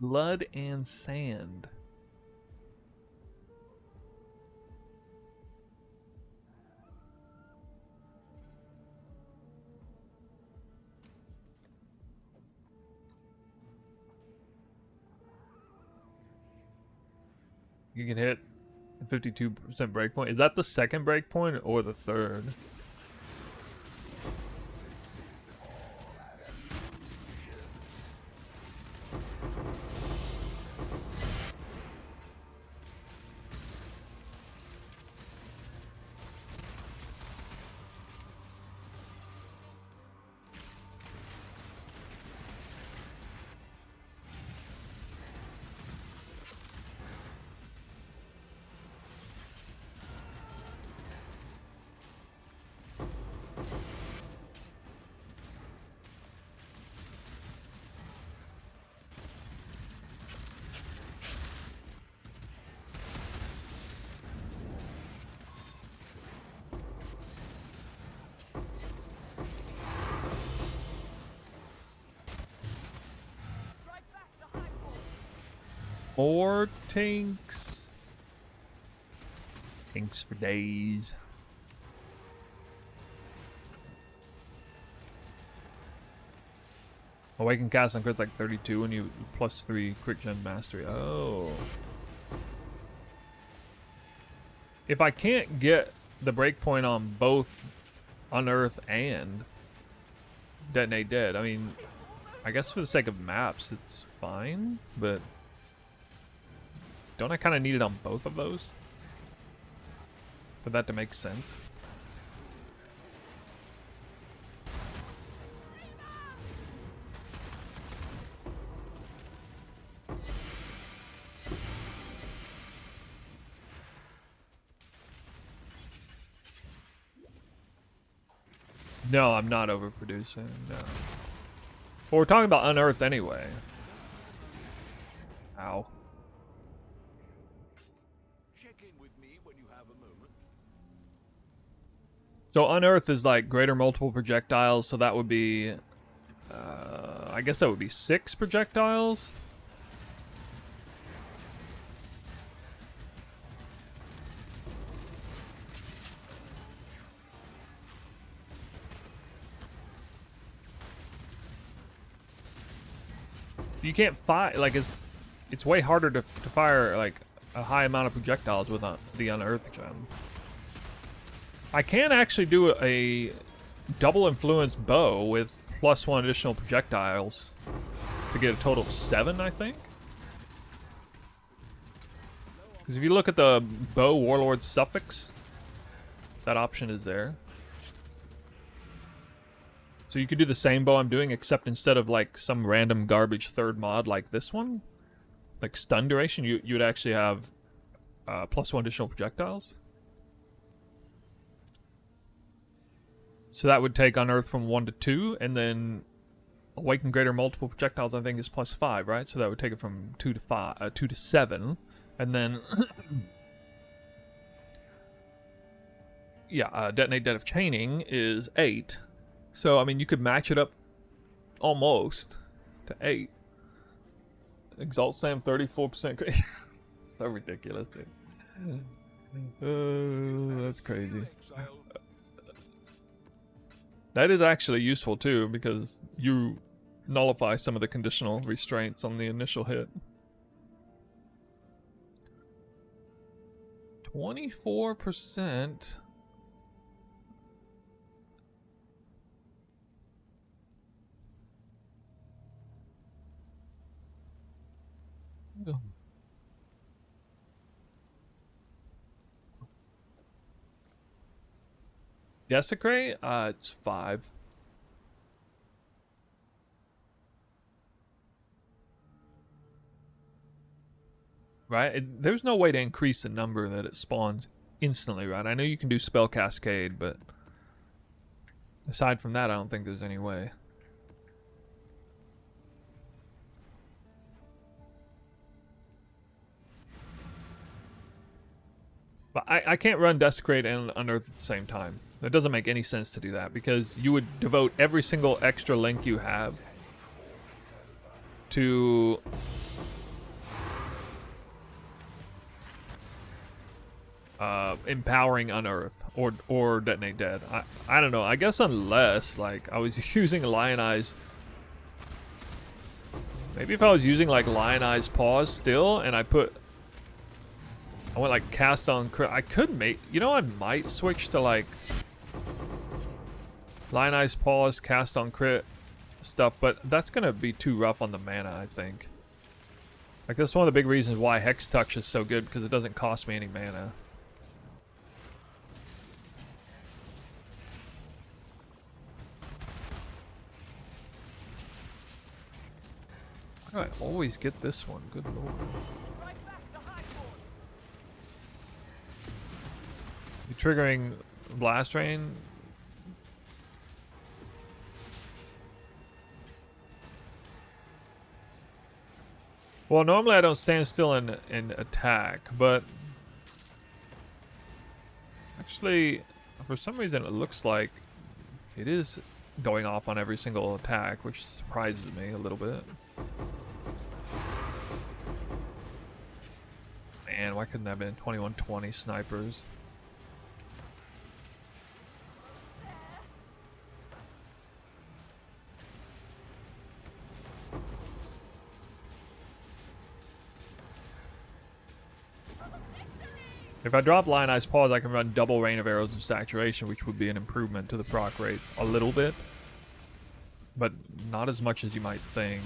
Blood and sand. You can hit a 52% breakpoint. Is that the second breakpoint or the third? Drive back the high wall. More tinks. Tinks for days. Awaken cast on crits like 32 when you +3 crit gen mastery. Oh. If I can't get the breakpoint on both Unearth and Detonate Dead, I mean, I guess for the sake of maps, it's fine, but don't I kind of need it on both of those for that to make sense? No, I'm not overproducing, no. Well, we're talking about Unearth anyway. Ow. Check in with me when you have a moment. So Unearth is like greater multiple projectiles, so that would be... I guess that would be 6 projectiles? You can't fire, like, it's way harder to fire, like, a high amount of projectiles with the Unearth gem. I can actually do a double influence bow with +1 additional projectiles to get a total of 7, I think. Because if you look at the bow warlord suffix, that option is there. So you could do the same bow I'm doing, except instead of like some random garbage third mod like this one, like stun duration, you would actually have +1 additional projectiles. So that would take Unearth from 1 to 2, and then Awaken Greater Multiple Projectiles I think is +5, right? So that would take it from 2 to 5, 2 to 7, and then yeah, Detonate Dead of Chaining is 8. So I mean, you could match it up almost to 8. Exalt Sam 34%. So ridiculous, dude. That's crazy. That is actually useful too, because you nullify some of the conditional restraints on the initial hit. 24%. Desecrate? It's 5. Right? There's no way to increase the number that it spawns instantly, right? I know you can do Spell Cascade, but aside from that, I don't think there's any way. But I can't run Desecrate and Unearth at the same time. It doesn't make any sense to do that, because you would devote every single extra link you have to empowering unearth or detonate dead. I don't know. I guess unless like I was using lionized. Maybe if I was using like lionized paws still, and I went like cast on crit, I could make. You know, I might switch to like lionized paws, cast on crit stuff, but that's gonna be too rough on the mana, I think. Like that's one of the big reasons why Hex Touch is so good, because it doesn't cost me any mana. Why do I always get this one? Good lord. Strike back the high board. You triggering Blast Rain? Well, normally I don't stand still in attack, but actually, for some reason it looks like it is going off on every single attack, which surprises me a little bit. Man, why couldn't that have been 2120 snipers? If I drop Lionized Paws, I can run double Rain of Arrows of Saturation, which would be an improvement to the proc rates a little bit, but not as much as you might think.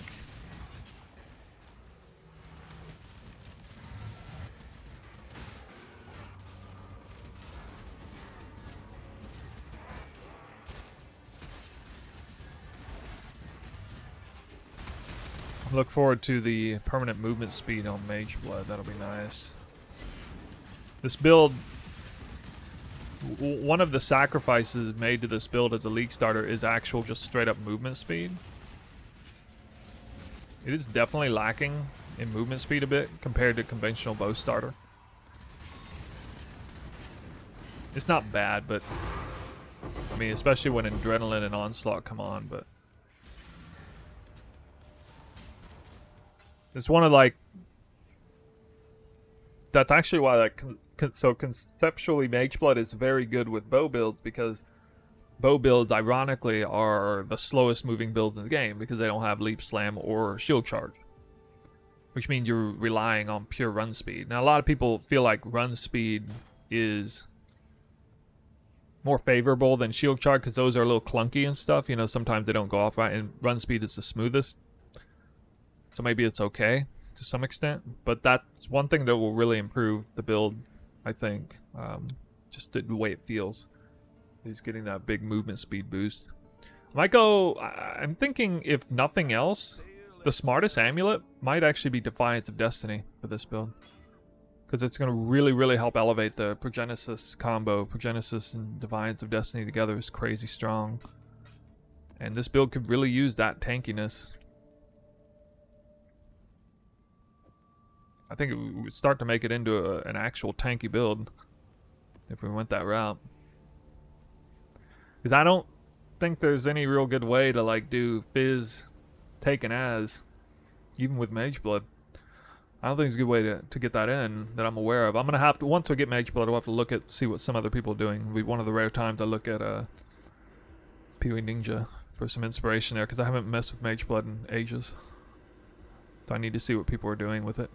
Look forward to the permanent movement speed on Mageblood. That'll be nice. This build, one of the sacrifices made to this build as a League starter is actual just straight up movement speed. It is definitely lacking in movement speed a bit compared to conventional bow starter. It's not bad, but I mean, especially when Adrenaline and Onslaught come on, but it's one of like, that's actually why like so conceptually Mageblood is very good with bow builds, because bow builds ironically are the slowest moving builds in the game because they don't have leap slam or shield charge, which means you're relying on pure run speed. Now a lot of people feel like run speed is more favorable than shield charge because those are a little clunky and stuff, you know, sometimes they don't go off right, and run speed is the smoothest, so maybe it's okay to some extent, but that's one thing that will really improve the build, I think. Just the way it feels is getting that big movement speed boost. I might go, I'm thinking if nothing else, the smartest amulet might actually be Defiance of Destiny for this build, because it's going to really help elevate the Progenesis combo. Progenesis and Defiance of Destiny together is crazy strong, and this build could really use that tankiness. I think it would start to make it into an actual tanky build if we went that route. Because I don't think there's any real good way to like do Fizz taken as, even with Mageblood. I don't think there's a good way to get that in that I'm aware of. I'm going to have to, once I get Mageblood, I'll have to look at, see what some other people are doing. It'll be one of the rare times I look at Pee-wee Ninja for some inspiration there, because I haven't messed with Mageblood in ages. So I need to see what people are doing with it.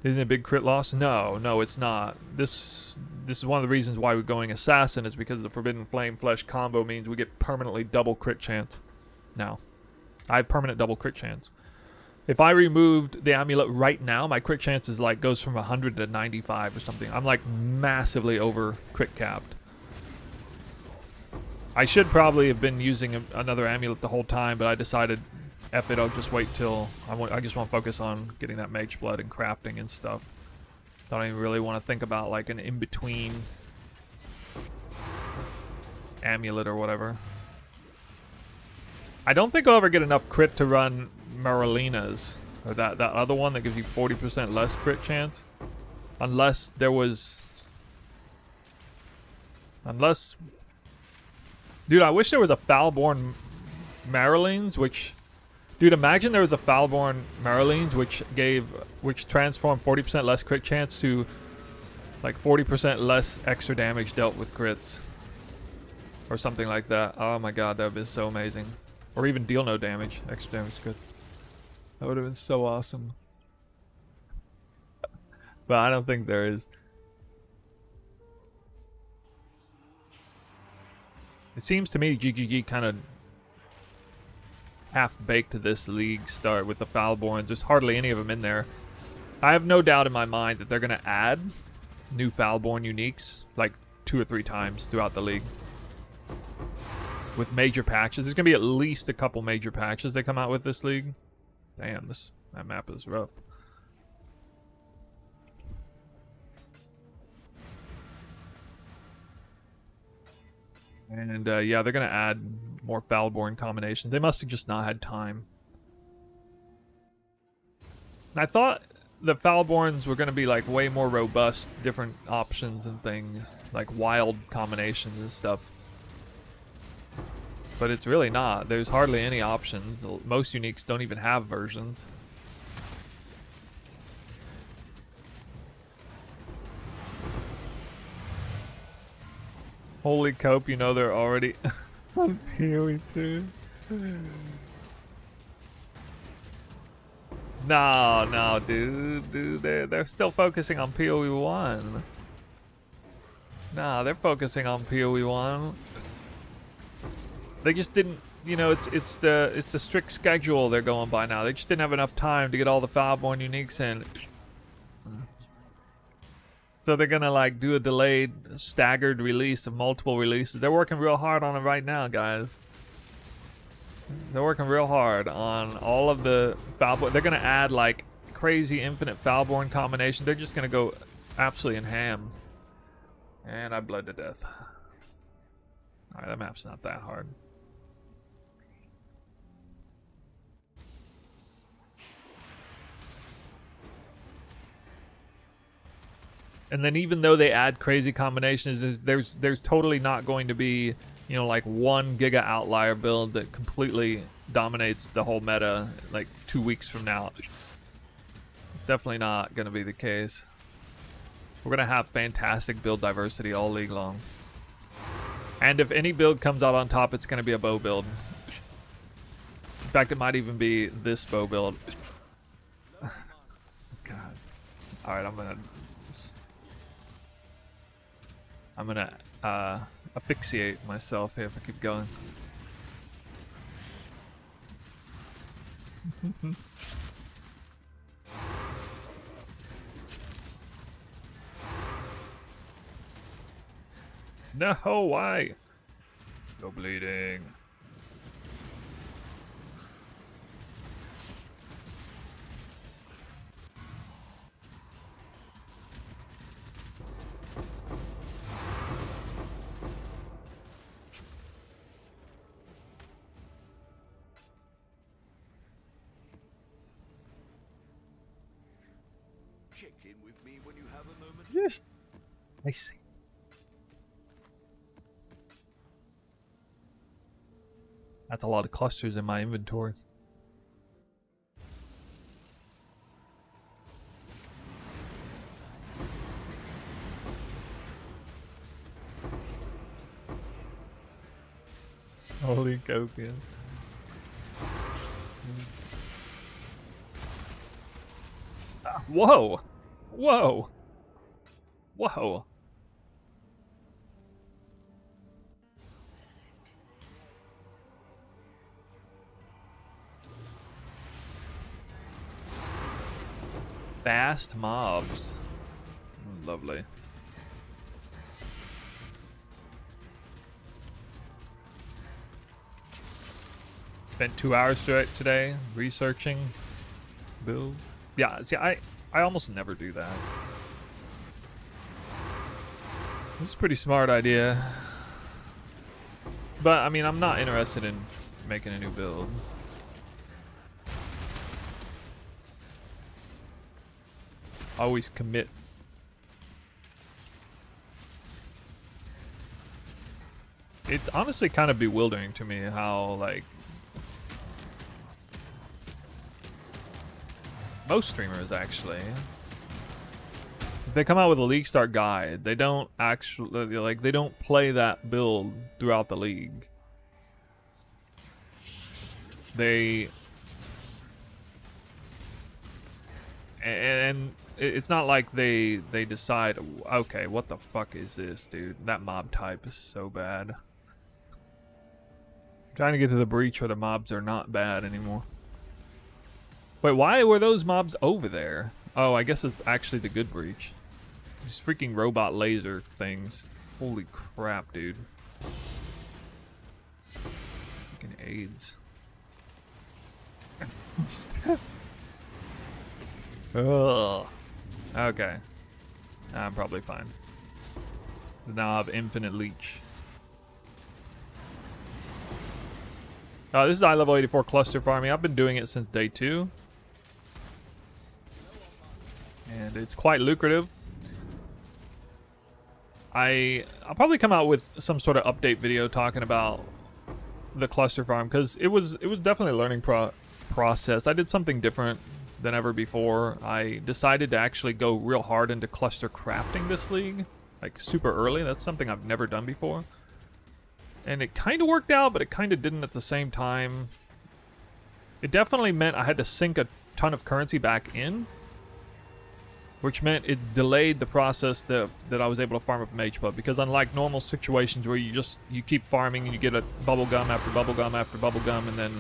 Isn't it a big crit loss? No, it's not. This is one of the reasons why we're going Assassin, is because the Forbidden Flame Flesh combo means we get permanently double crit chance. Now, I have permanent double crit chance. If I removed the amulet right now, my crit chance is like goes from 100 to 95 or something. I'm like massively over crit capped. I should probably have been using another amulet the whole time, but I decided, F it, I'll just wait till I just want to focus on getting that Mageblood and crafting and stuff. I don't even really want to think about like an in-between amulet or whatever. I don't think I'll ever get enough crit to run Marlina's, or that other one that gives you 40% less crit chance, unless there was, dude, I wish there was a Foulborn Marlines, which Dude, imagine there was a Foulborn Marlines which transformed 40% less crit chance to like 40% less extra damage dealt with crits. Or something like that. Oh my god, that would be so amazing. Or even deal no damage, extra damage crits. That would have been so awesome. But I don't think there is. It seems to me GGG kind of half-baked this league start with the Foulborns. There's hardly any of them in there. I have no doubt in my mind that they're going to add new Foulborn uniques like 2 or 3 times throughout the league. With major patches. There's going to be at least a couple major patches they come out with this league. Damn, that map is rough. And yeah, they're going to add more Foulborn combinations. They must have just not had time. I thought the Foulborns were going to be like way more robust, different options and things. Like wild combinations and stuff. But it's really not. There's hardly any options. Most uniques don't even have versions. Holy cope, you know they're already on PoE 2. No, dude, they're still focusing on PoE 1. Nah, they're focusing on PoE 1. They just didn't, you know, it's the strict schedule they're going by now. They just didn't have enough time to get all the Foulborn uniques in. So they're gonna like do a delayed, staggered release of multiple releases. They're working real hard on it right now, guys. They're working real hard on all of the Foulborn. They're gonna add like crazy infinite Foulborn combination. They're just gonna go absolutely in ham. And I bled to death. Alright, that map's not that hard. And then even though they add crazy combinations, there's totally not going to be, you know, like 1 giga outlier build that completely dominates the whole meta like 2 weeks from now. Definitely not going to be the case. We're going to have fantastic build diversity all league long. And if any build comes out on top, it's going to be a bow build. In fact, it might even be this bow build. God. Alright, I'm gonna asphyxiate myself here if I keep going. No, why? Go bleeding. Check in with me when you have a moment. Yes. I see. That's a lot of clusters in my inventory. Holy copium. Whoa! Whoa! Whoa! Fast mobs. Lovely. Spent 2 hours today researching build. Yeah, see, I almost never do that. This is a pretty smart idea. But, I mean, I'm not interested in making a new build. Always commit. It's honestly kind of bewildering to me how, like, Most streamers, actually. If they come out with a league start guide, they don't actually, like, they don't play that build throughout the league. They... And it's not like they decide, okay, what the fuck is this, dude? That mob type is so bad. I'm trying to get to the breach where the mobs are not bad anymore. Wait, why were those mobs over there? Oh, I guess it's actually the good breach. These freaking robot laser things. Holy crap, dude. Freaking AIDS. Ugh. Okay. I'm probably fine. Now I have infinite leech. This is level 84 cluster farming. I've been doing it since day 2. And it's quite lucrative. I'll probably come out with some sort of update video talking about the cluster farm, because it was definitely a learning process. I did something different than ever before. I decided to actually go real hard into cluster crafting this league, like super early. That's something I've never done before. And it kind of worked out, but it kind of didn't at the same time. It definitely meant I had to sink a ton of currency back in, which meant it delayed the process that I was able to farm up Mageblood, because unlike normal situations where you keep farming and you get a bubblegum after bubblegum after bubblegum, and then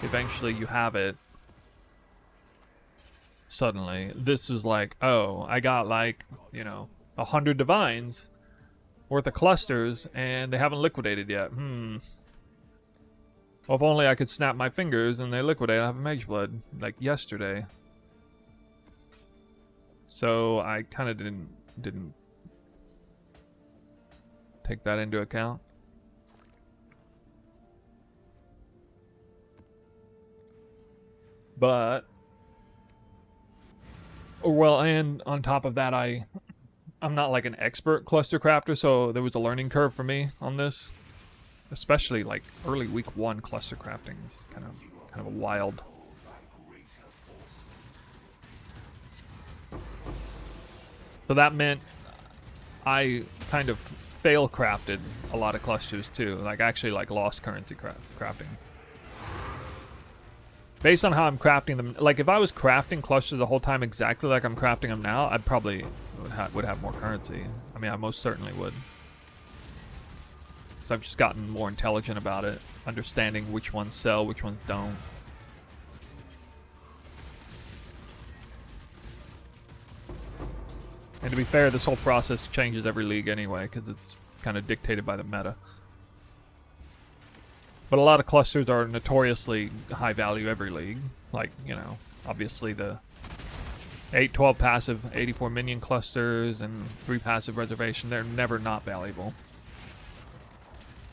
eventually you have it, suddenly this was like, oh, I got like, 100 divines worth of clusters and they haven't liquidated yet. Well, if only I could snap my fingers and they liquidate. I have a Mageblood like yesterday. So I kind of didn't take that into account. But well, and on top of that, I'm not like an expert cluster crafter, so there was a learning curve for me on this. Especially like early week 1 cluster crafting is kind of a wild. So that meant I kind of fail crafted a lot of clusters too, like actually like lost currency crafting. Based on how I'm crafting them, like if I was crafting clusters the whole time exactly like I'm crafting them now, I'd probably would have more currency. I mean, I most certainly would. So I've just gotten more intelligent about it, understanding which ones sell, which ones don't. And to be fair, this whole process changes every league anyway, because it's kind of dictated by the meta. But a lot of clusters are notoriously high value every league. Like, obviously the 8-12 passive 84 minion clusters and 3 passive reservation, they're never not valuable.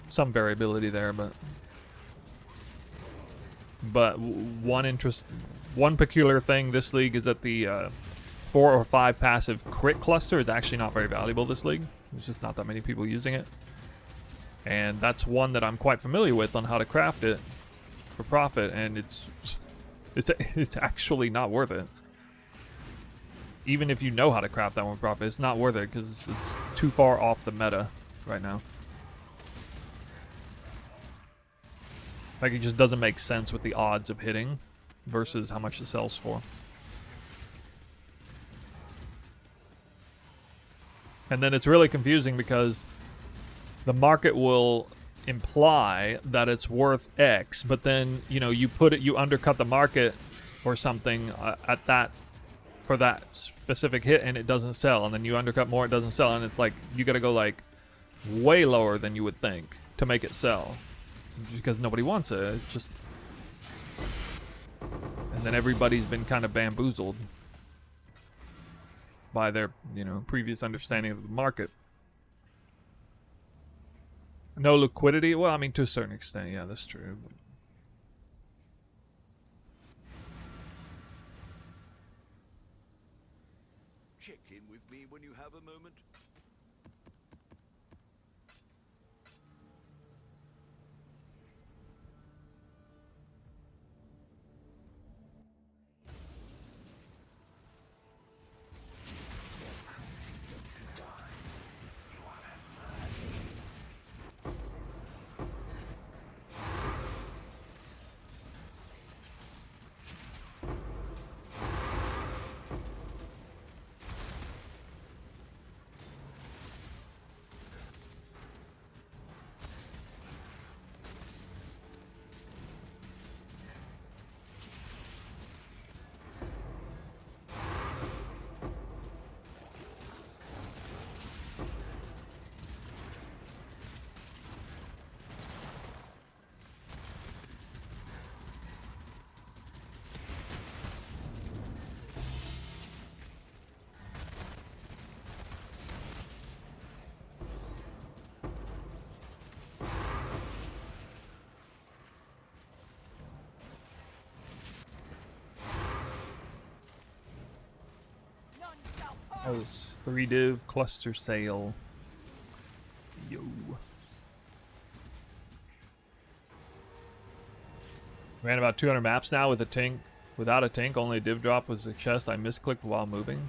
Some variability there, but one peculiar thing this league is that the 4 or 5 passive crit cluster is actually not very valuable this league. There's just not that many people using it. And that's one that I'm quite familiar with on how to craft it for profit, and it's actually not worth it. Even if you know how to craft that one for profit, it's not worth it because it's too far off the meta right now. Like, it just doesn't make sense with the odds of hitting versus how much it sells for. And then it's really confusing because the market will imply that it's worth X, but then, you undercut the market or something at that, for that specific hit, and it doesn't sell, and then you undercut more, it doesn't sell, and it's like, you gotta go like way lower than you would think to make it sell. Because nobody wants it. It's just... And then everybody's been kind of bamboozled by their, previous understanding of the market. No liquidity? Well, I mean, to a certain extent, yeah, that's true. But... Check in with me when you have a moment. Oh, this 3-div cluster sail. Yo. Ran about 200 maps now with a tank. Without a tank, only a div drop was a chest I misclicked while moving.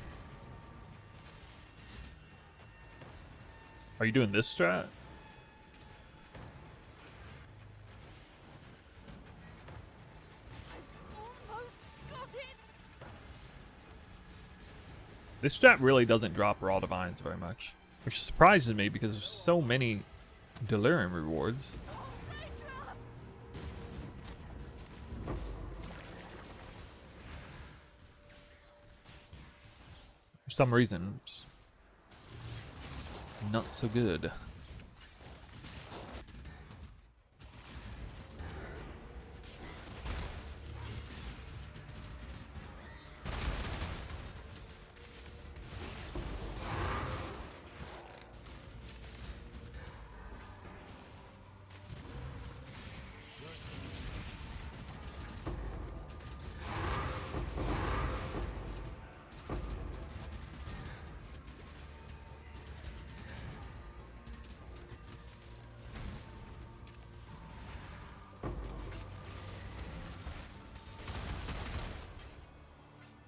Are you doing this strat? Almost got it. This strat really doesn't drop raw divines very much, which surprises me because there's so many delirium rewards. For some reason, it's not so good.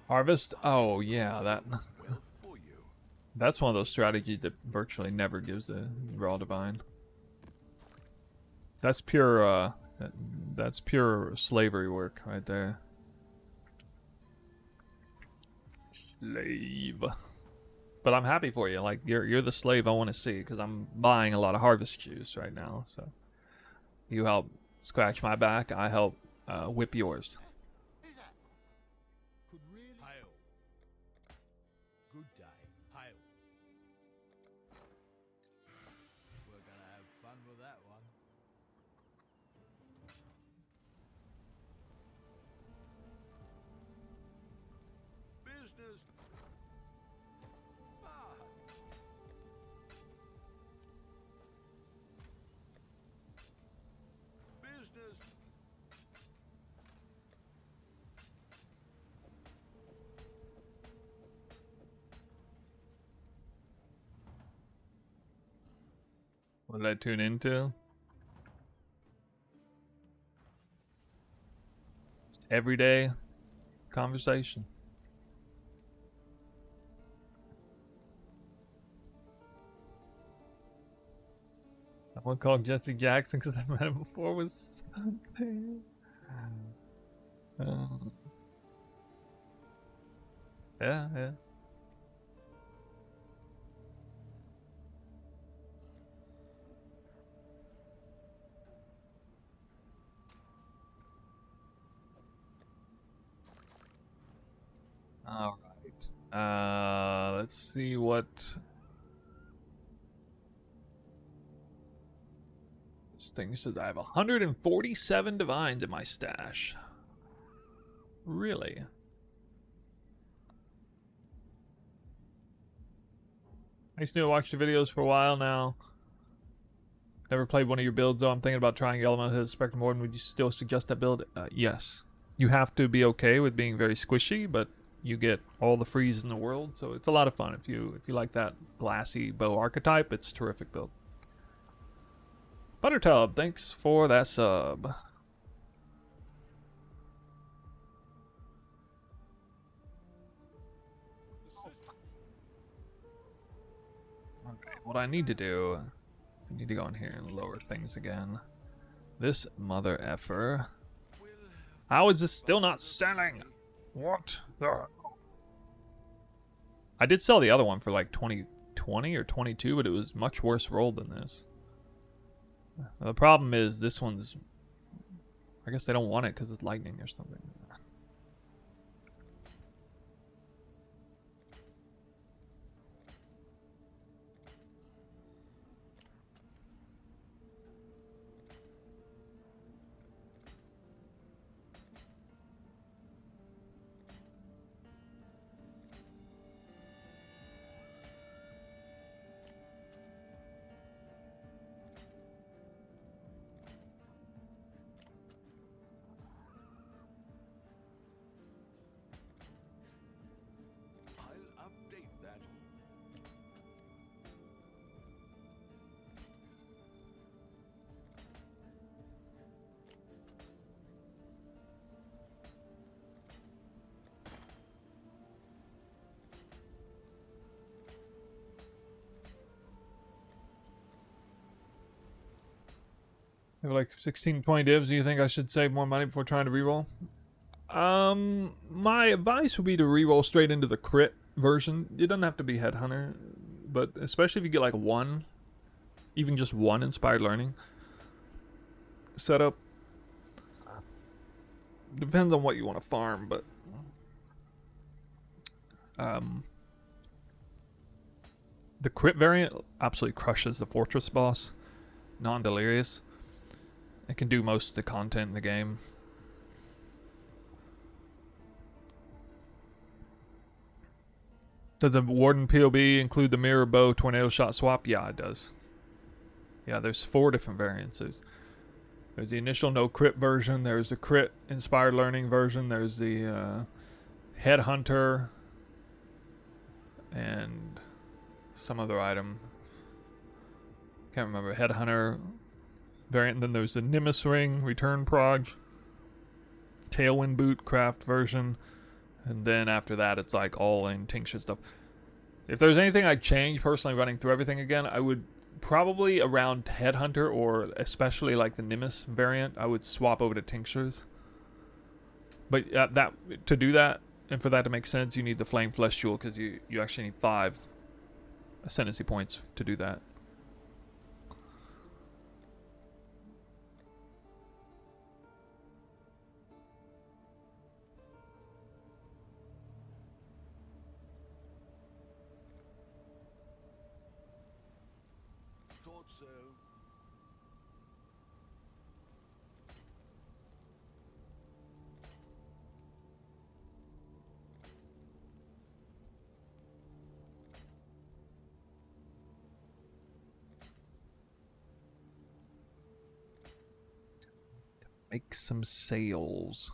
Harvest? Oh yeah, For you. that's one of those strategies that virtually never gives a raw divine. That's pure that's pure slavery work right there. Slave. But I'm happy for you. Like you're the slave I want to see because I'm buying a lot of harvest juice right now. So you help scratch my back, I help whip yours. Who's that? Could really hail. Good day. Hail. We're gonna have fun with that one. Business. Ah. Business. What did I tune into? Just everyday conversation. Someone called Jesse Jackson because I met him before was something. Yeah, yeah. All right. Let's see what this thing says. I have 147 divines in my stash. Really? I used to watch your videos for a while now. Never played one of your builds though. I'm thinking about trying Element Hit Spectrum Warden. Would you still suggest that build? Yes. You have to be okay with being very squishy, but you get all the freeze in the world, so it's a lot of fun. If you like that glassy bow archetype, it's a terrific build. Buttertub, thanks for that sub. Okay, what I need to do is I need to go in here and lower things again. This mother effer. How is this still not selling? What? I did sell the other one for like 20 or 22, but it was much worse rolled than this. The problem is this one's... I guess they don't want it because it's lightning or something. They have like 16 to 20 divs. Do you think I should save more money before trying to reroll? My advice would be to reroll straight into the crit version. It doesn't have to be Headhunter, but especially if you get like one, even just one Inspired Learning setup. Depends on what you want to farm, but the crit variant absolutely crushes the Fortress boss, non-delirious. It can do most of the content in the game. Does the Warden POB include the Mirror Bow Tornado Shot swap? Yeah, it does. Yeah, there's 4 different variants. There's the initial no crit version, there's the crit Inspired Learning version, there's the Headhunter, and some other item. Can't remember. Headhunter variant. And then there's the Nimbus Ring Return Prog, Tailwind Boot Craft version, and then after that it's like all in tincture stuff. If there's anything I'd change personally running through everything again, I would probably around Headhunter, or especially like the Nimbus variant, I would swap over to tinctures. But that to do that, and for that to make sense, you need the Flame Flesh Jewel, because you actually need 5 ascendancy points to do that. Thought so. Make some sales.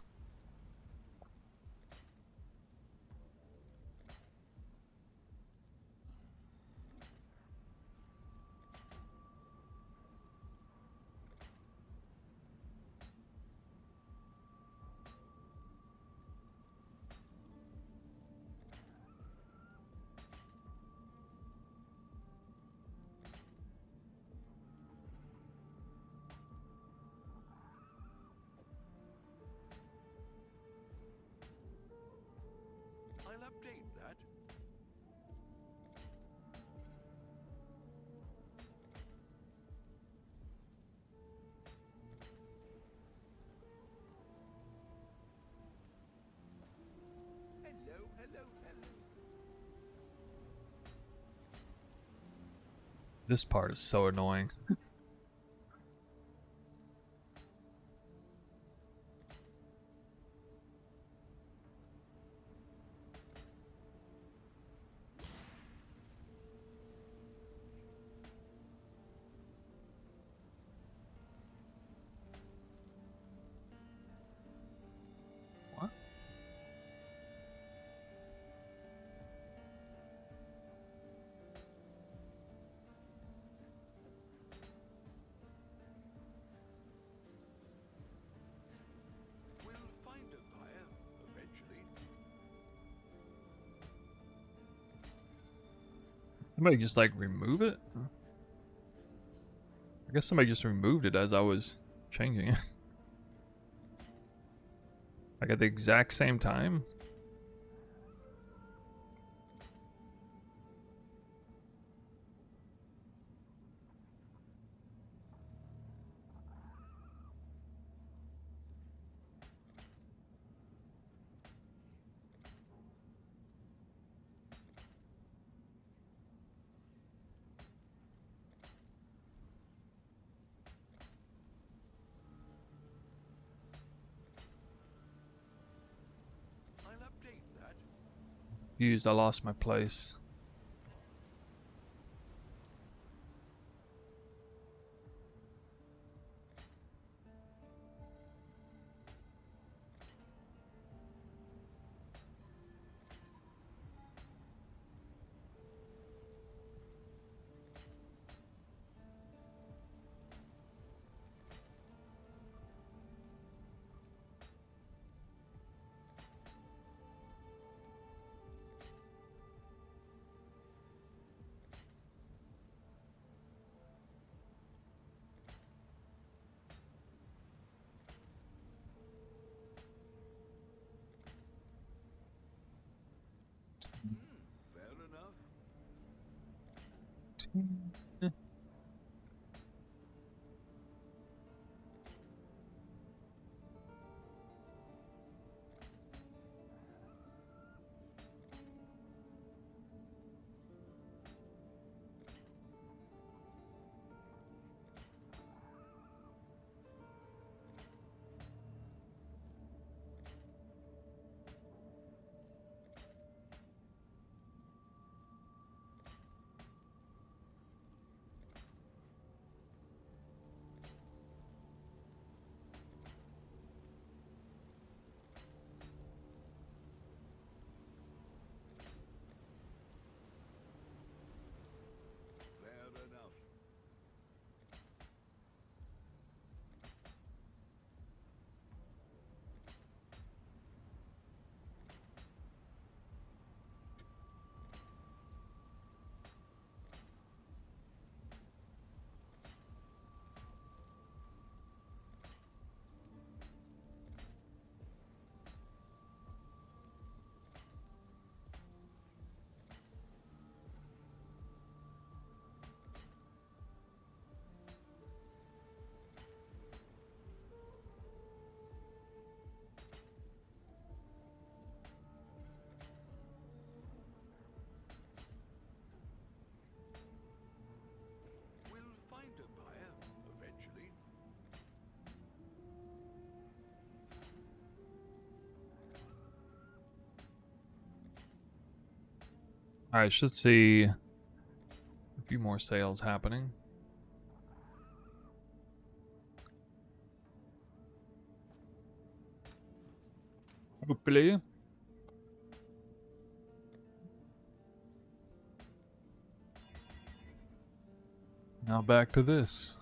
I'll update that. Hello, hello, hello. This part is so annoying. What? We'll find a buyer eventually. Somebody just like remove it? I guess somebody just removed it as I was changing it. Like at the exact same time? I'll update that. Used, I lost my place. 15. Fair enough. We'll find a buyer eventually. Alright, should see a few more sales happening. Hopefully. Now back to this.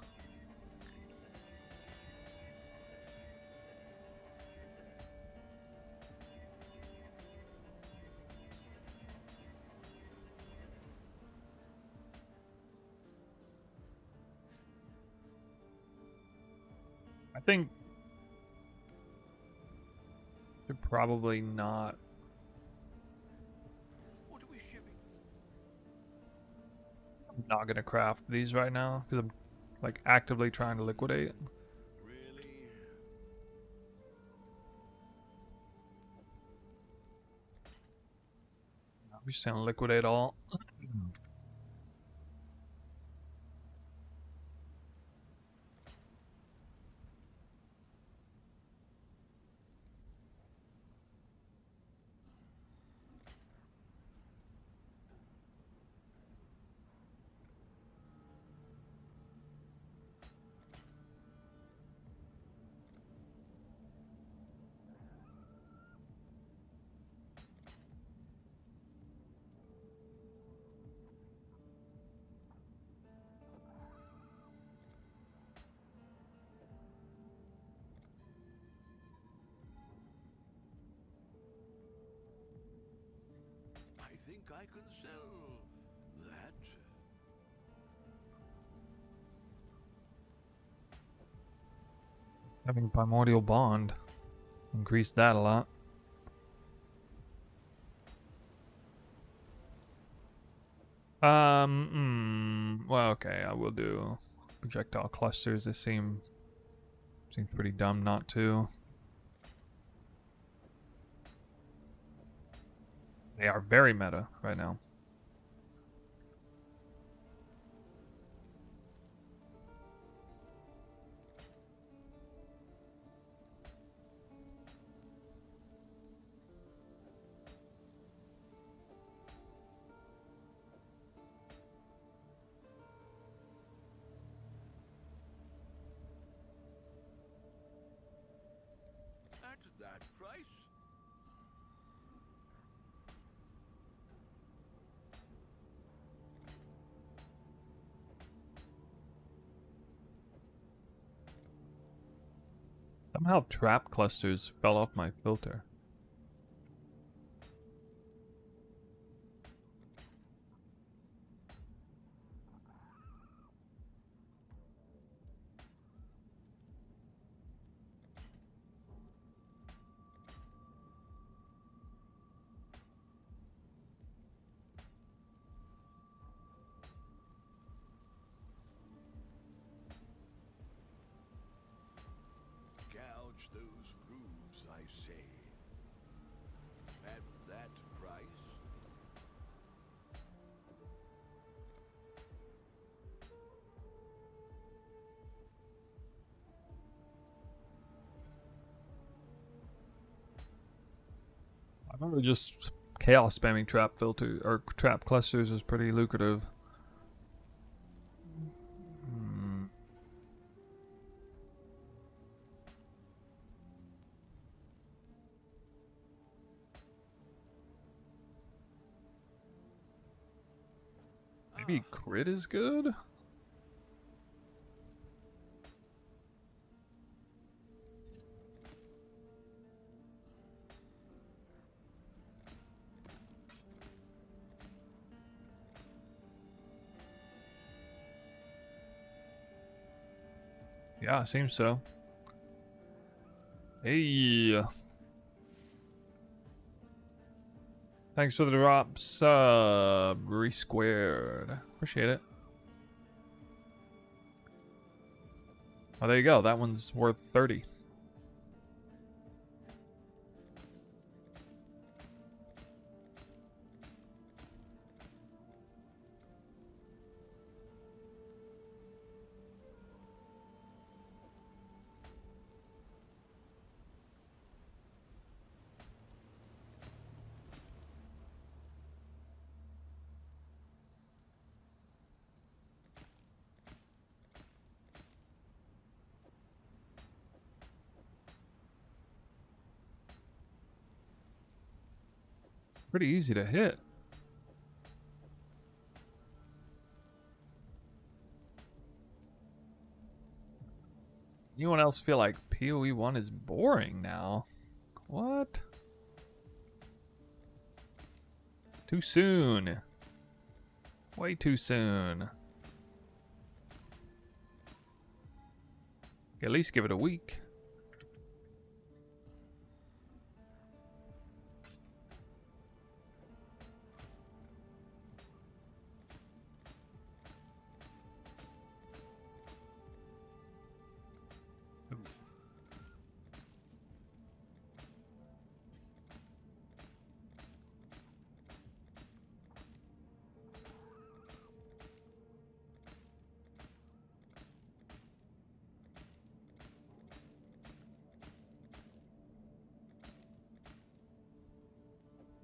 I think should probably not. What are we shipping? I'm not gonna craft these right now because I'm like actively trying to liquidate. Really? I'm just gonna liquidate all. I think I can sell that. Having primordial bond increased that a lot. Well, okay, I will do projectile clusters. They seems pretty dumb not to. They are very meta right now. At that price? Somehow trap clusters fell off my filter. remember just chaos spamming trap filter or trap clusters was pretty lucrative. Hmm. Maybe crit is good? Yeah, seems so. Hey. Thanks for the drop sub, re-squared. Appreciate it. Oh, there you go. That one's worth 30. Pretty easy to hit. Anyone else feel like PoE 1 is boring now? What? Too soon. Way too soon. At least give it a week.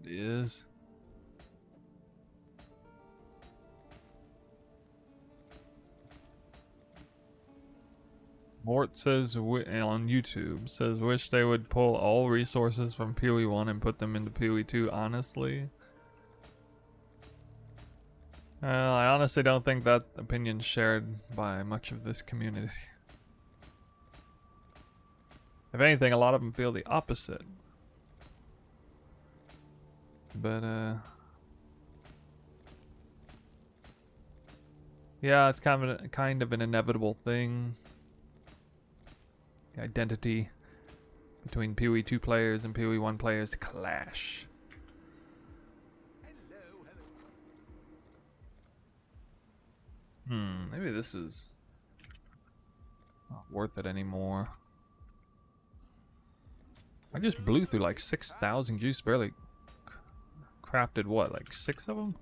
It is. Mort says on YouTube says wish they would pull all resources from PoE 1 and put them into PoE 2. Honestly, I honestly don't think that opinion's shared by much of this community. If anything, a lot of them feel the opposite. But yeah, it's kind of an inevitable thing. The identity between PoE 2 players and PoE 1 players clash. Maybe this is not worth it anymore. I just blew through like 6,000 juice, barely crafted what, like 6 of them?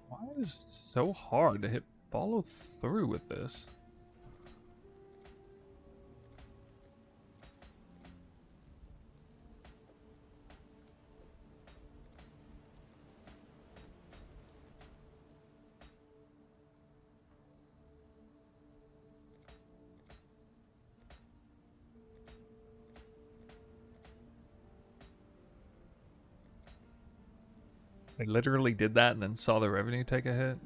Why is it so hard to hit follow through with this? They literally did that and then saw the revenue take a hit.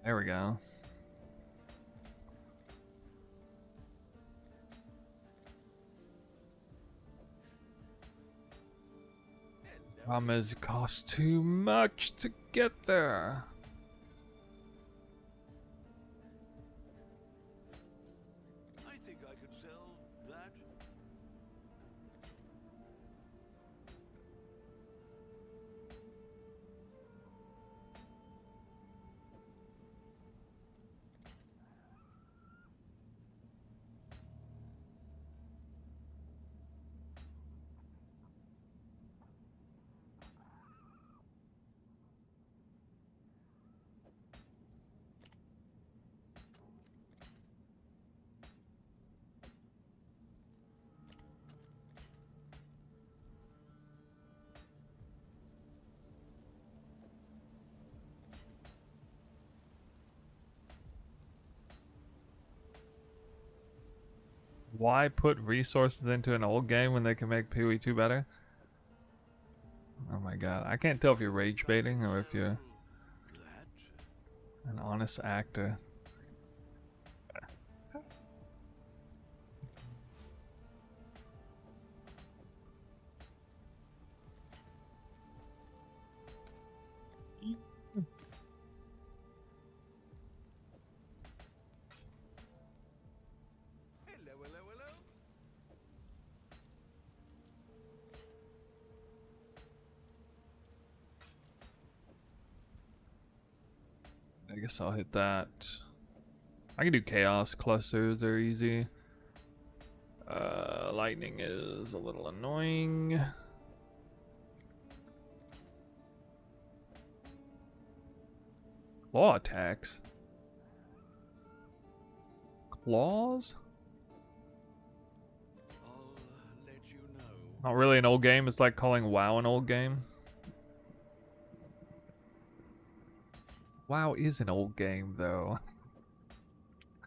There we go. Problem is, it costs too much to get there. I think I could sell that. Why put resources into an old game when they can make PoE 2 better? Oh my god. I can't tell if you're rage baiting or if you're an honest actor. Hello, hello, hello. I guess I'll hit that. I can do chaos clusters, they're easy. Lightning is a little annoying. Claw attacks. Claws? I'll let you know. Not really an old game, it's like calling WoW an old game. WoW is an old game, though.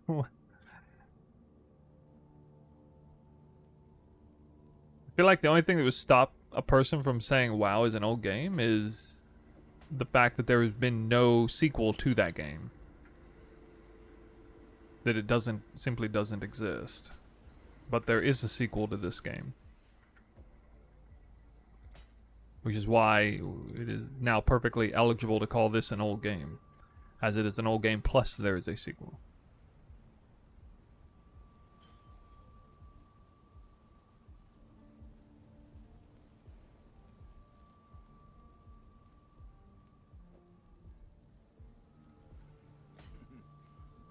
I feel like the only thing that would stop a person from saying WoW is an old game is the fact that there has been no sequel to that game. That it simply doesn't exist. But there is a sequel to this game. Which is why it is now perfectly eligible to call this an old game. As it is an old game plus there is a sequel.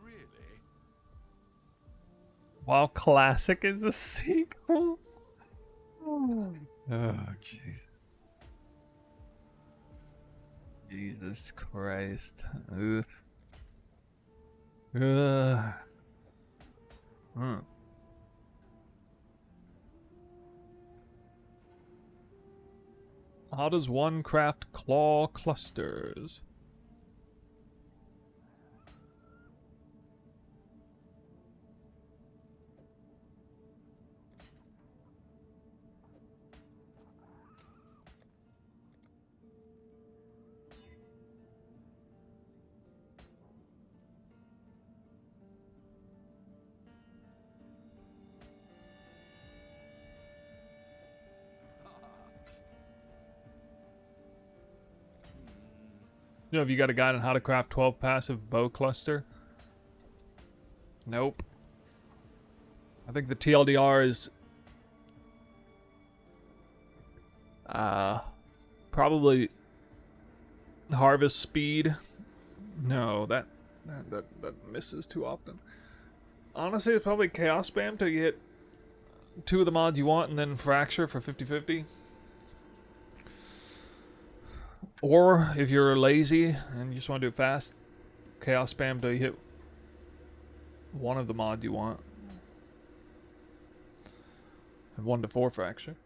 Really? WoW Classic is a sequel? Oh, jeez. Jesus Christ. Oof. Ugh. How does one craft claw clusters? You know, have you got a guide on how to craft 12 passive bow cluster? Nope. I think the TLDR is probably harvest speed. No, that misses too often. Honestly, it's probably chaos spam till you hit 2 of the mods you want and then fracture for 50-50. Or if you're lazy and you just want to do it fast, chaos spam till you hit 1 of the mods you want. And 1 to 4 fracture.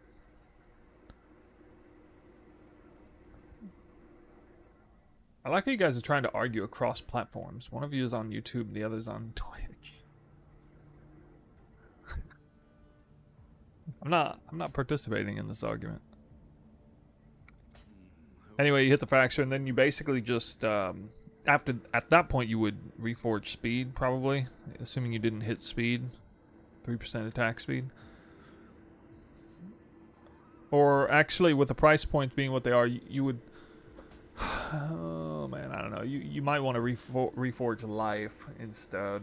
I like how you guys are trying to argue across platforms. One of you is on YouTube, the other's on Twitch. I'm not participating in this argument. Anyway, you hit the fracture, and then you basically just at that point you would reforge speed, probably, assuming you didn't hit speed, 3% attack speed. Or actually, with the price points being what they are, you would. Oh man, I don't know. You might want to reforge life instead.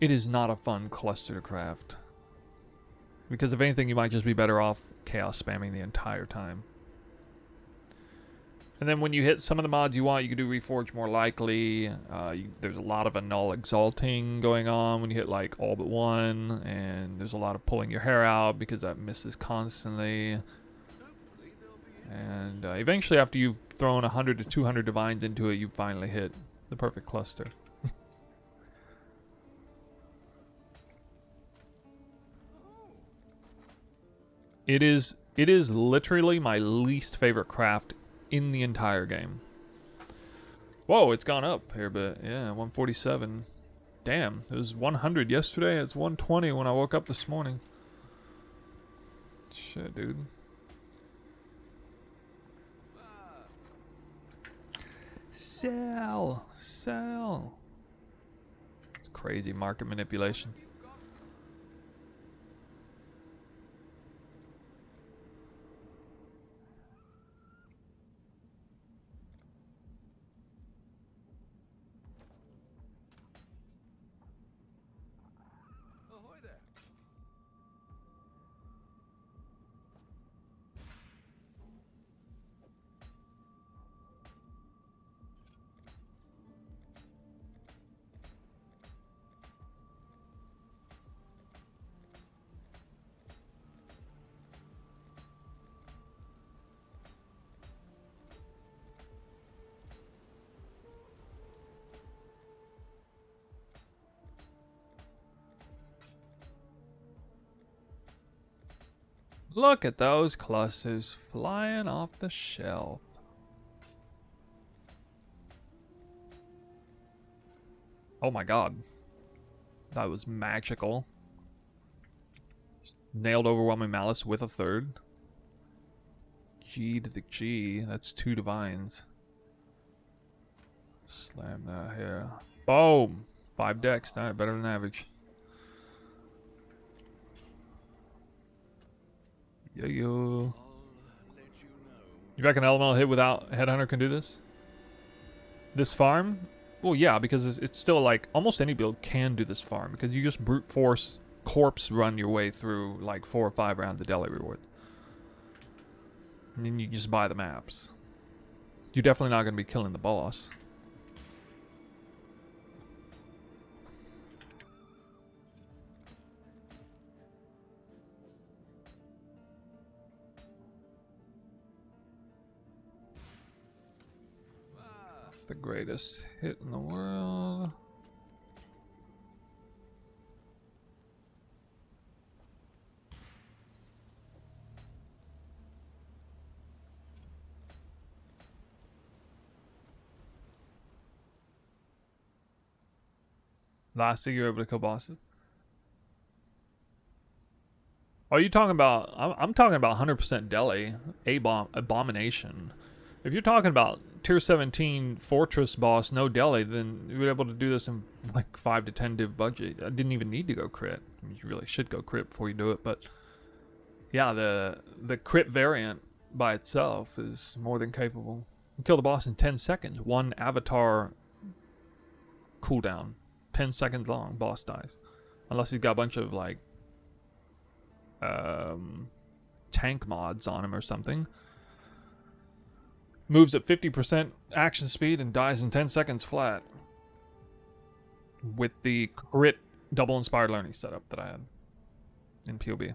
It is not a fun cluster to craft. Because if anything, you might just be better off chaos spamming the entire time. And then when you hit some of the mods you want, you can do reforge more likely. There's a lot of annul exalting going on when you hit like all but 1. And there's a lot of pulling your hair out because that misses constantly. And eventually after you've thrown 100 to 200 divines into it, you finally hit the perfect cluster. It is literally my least favorite craft in the entire game. Whoa, it's gone up here, but yeah, 147. Damn, it was 100 yesterday. It's 120 when I woke up this morning. Shit, dude. Sell. Sell. It's crazy market manipulation. Ahoy there. Look at those clusters flying off the shelf. Oh my god. That was magical. Nailed Overwhelming Malice with a third. G to the G. That's 2 divines. Slam that here. Boom! 5 decks. Alright, better than average. Yo yo. I'll let you know. You reckon Elemental Hit without Headhunter can do this? This farm? Well, yeah, because it's still like almost any build can do this farm because you just brute force corpse run your way through like 4 or 5 rounds of Deli reward. And then you just buy the maps. You're definitely not going to be killing the boss. The greatest hit in the world. Last thing you're able to kill bosses. Are you talking about? I'm talking about 100% Deli, Abomination. If you're talking about tier 17 Fortress boss, no Deli, then you were able to do this in like 5 to 10 div budget. I didn't even need to go crit. I mean, you really should go crit before you do it, but yeah, the crit variant by itself is more than capable. You kill the boss in 10 seconds. 1 avatar cooldown. 10 seconds long, boss dies. Unless he's got a bunch of like tank mods on him or something. Moves at 50% action speed and dies in 10 seconds flat. With the crit double inspired learning setup that I had in POB.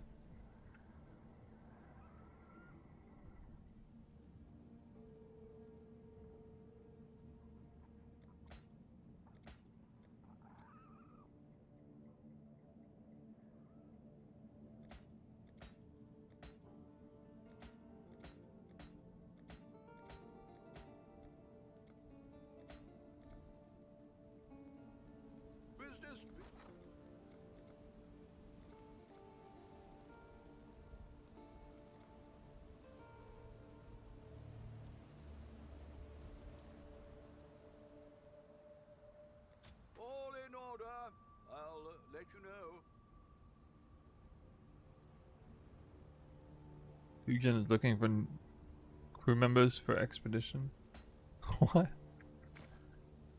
Business. All in order. I'll let you know. Fusion is looking for crew members for expedition. What?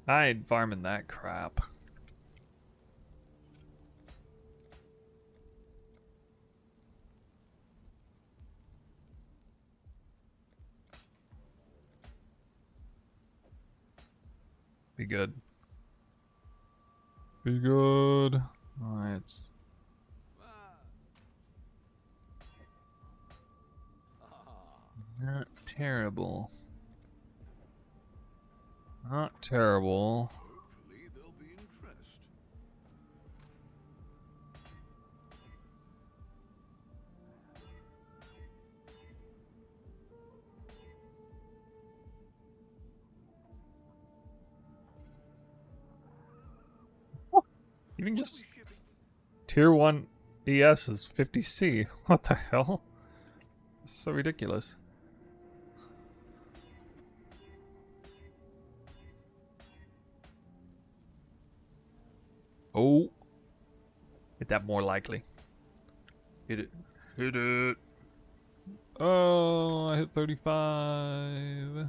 I ain't farming that crap. Be good. Be good. Alright. Not terrible. Not terrible. Hopefully there'll be interest. Even just tier 1 ES is 50C. What the hell? It's so ridiculous. Oh. Hit that more likely. Hit it. Hit it. Oh, I hit 35.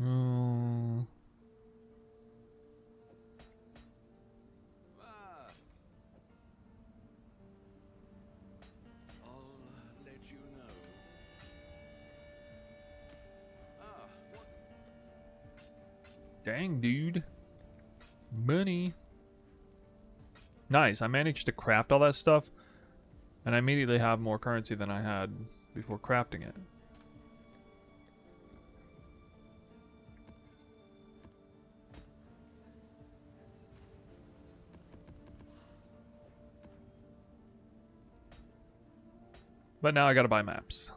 Oh. Ah. I'll let you know. Ah, what? Dang, dude. Money. Nice. I managed to craft all that stuff, and I immediately have more currency than I had before crafting it. But now I gotta buy maps.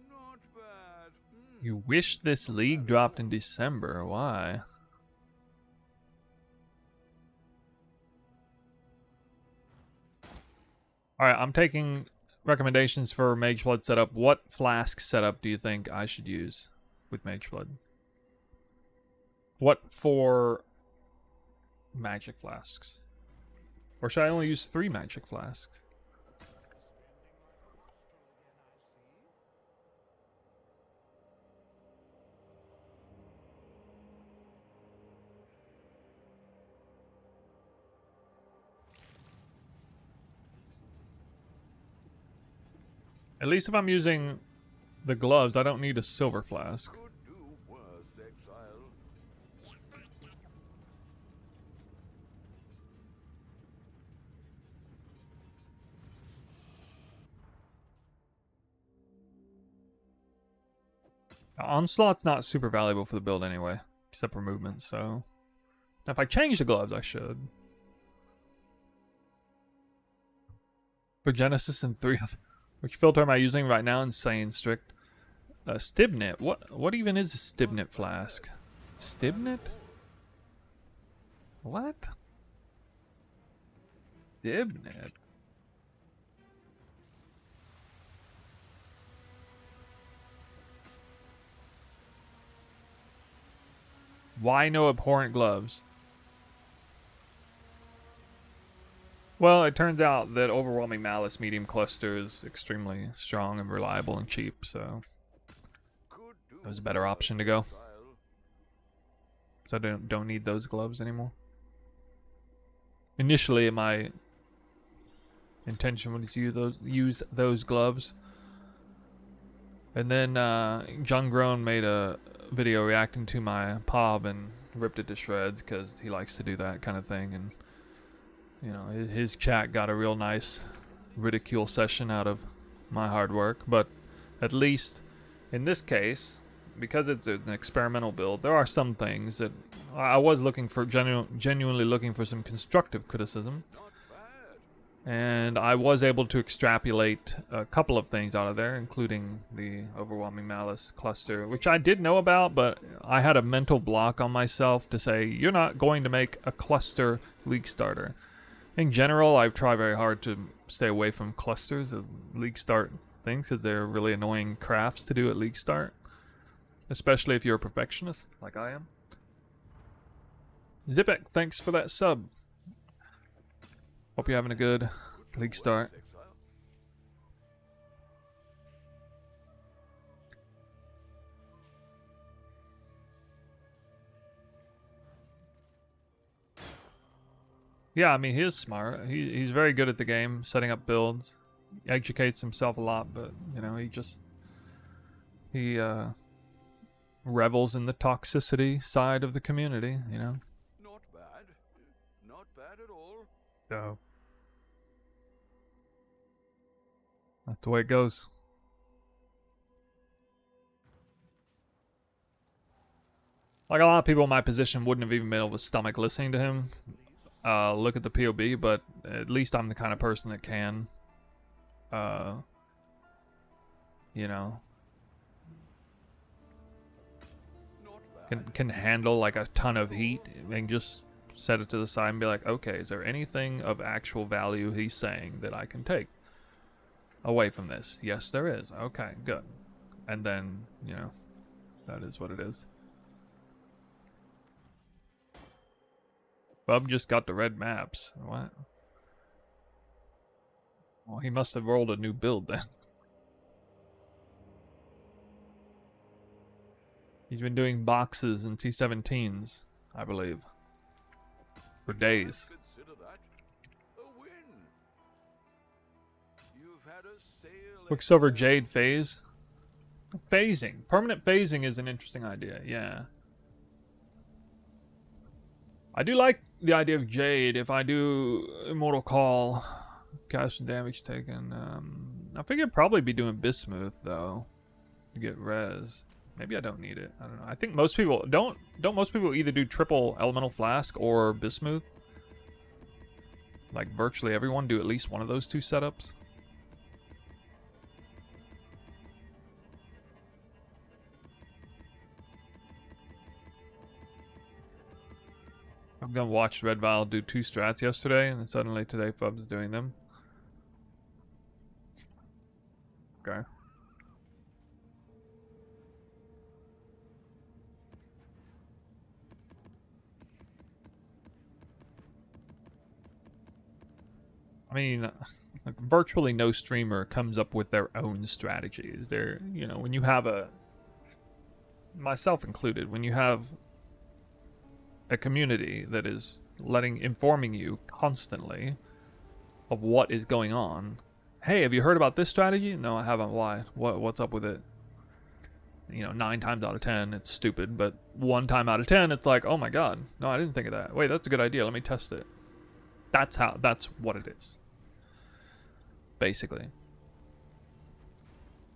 Not bad. You wish this league dropped in December. Why? Alright, I'm taking recommendations for Mageblood setup. What flask setup do you think I should use with Mageblood? What for magic flasks? Or should I only use 3 magic flasks? At least if I'm using the gloves, I don't need a silver flask. Could do worse, exile. Onslaught's not super valuable for the build anyway, except for movement, so... Now if I change the gloves, I should. For Genesis and 3 of... Which filter am I using right now? Insane strict. Stibnit. What even is a Stibnit flask? Stibnit? What? Stibnit? Why no abhorrent gloves? Well, it turns out that Overwhelming Malice medium cluster is extremely strong and reliable and cheap, so Could do that was a better worse, option to go. exile. So I don't need those gloves anymore. Initially, my intention was to use those gloves. And then Jungrown made a video reacting to my POB and ripped it to shreds because he likes to do that kind of thing. And, you know, his chat got a real nice ridicule session out of my hard work. But at least in this case, because it's an experimental build, there are some things that I was looking for, genuinely looking for some constructive criticism. Not bad. And I was able to extrapolate a couple of things out of there, including the Overwhelming Malice cluster, which I did know about, but I had a mental block on myself to say, you're not going to make a cluster League starter. In general, I've tried very hard to stay away from clusters of League start things, because they're really annoying crafts to do at League start. Especially if you're a perfectionist, like I am. Zipek, thanks for that sub. Hope you're having a good Could do League worse, start. exile. Yeah, I mean, he is smart. He's very good at the game, setting up builds. He educates himself a lot, but, you know, he revels in the toxicity side of the community, you know? Not bad. Not bad at all. So that's the way it goes. Like, a lot of people in my position wouldn't have even been able to stomach listening to him look at the POB, but at least I'm the kind of person that can, you know, can handle like a ton of heat and just set it to the side and be like, okay, is there anything of actual value he's saying that I can take away from this? Yes, there is. Okay, good. And then, you know, that is what it is. Bub just got the red maps. What? Well, he must have rolled a new build then. He's been doing boxes and T17s, I believe, for days. Consider that a win. You've had a sail. Quicksilver Jade phase. Phasing. Permanent phasing is an interesting idea, yeah. I do like the idea of Jade. If I do Immortal Call, cast and damage taken. I figure I'd probably be doing Bismuth, though, to get res. Maybe I don't need it. I don't know. I think most people don't most people either do triple elemental flask or Bismuth? Like virtually everyone do at least one of those two setups. I'm gonna watch Red Vial do 2 strats yesterday, and then suddenly today Fub's doing them. Okay. I mean, like, virtually no streamer comes up with their own strategies. They're, you know, when you have a, myself included, when you have a community that is informing you constantly of what is going on. Hey, have you heard about this strategy? No, I haven't. Why? What's up with it? You know, 9 times out of 10, it's stupid, but 1 time out of 10, it's like, oh my god, no, I didn't think of that. Wait, that's a good idea. Let me test it. That's what it is. Basically.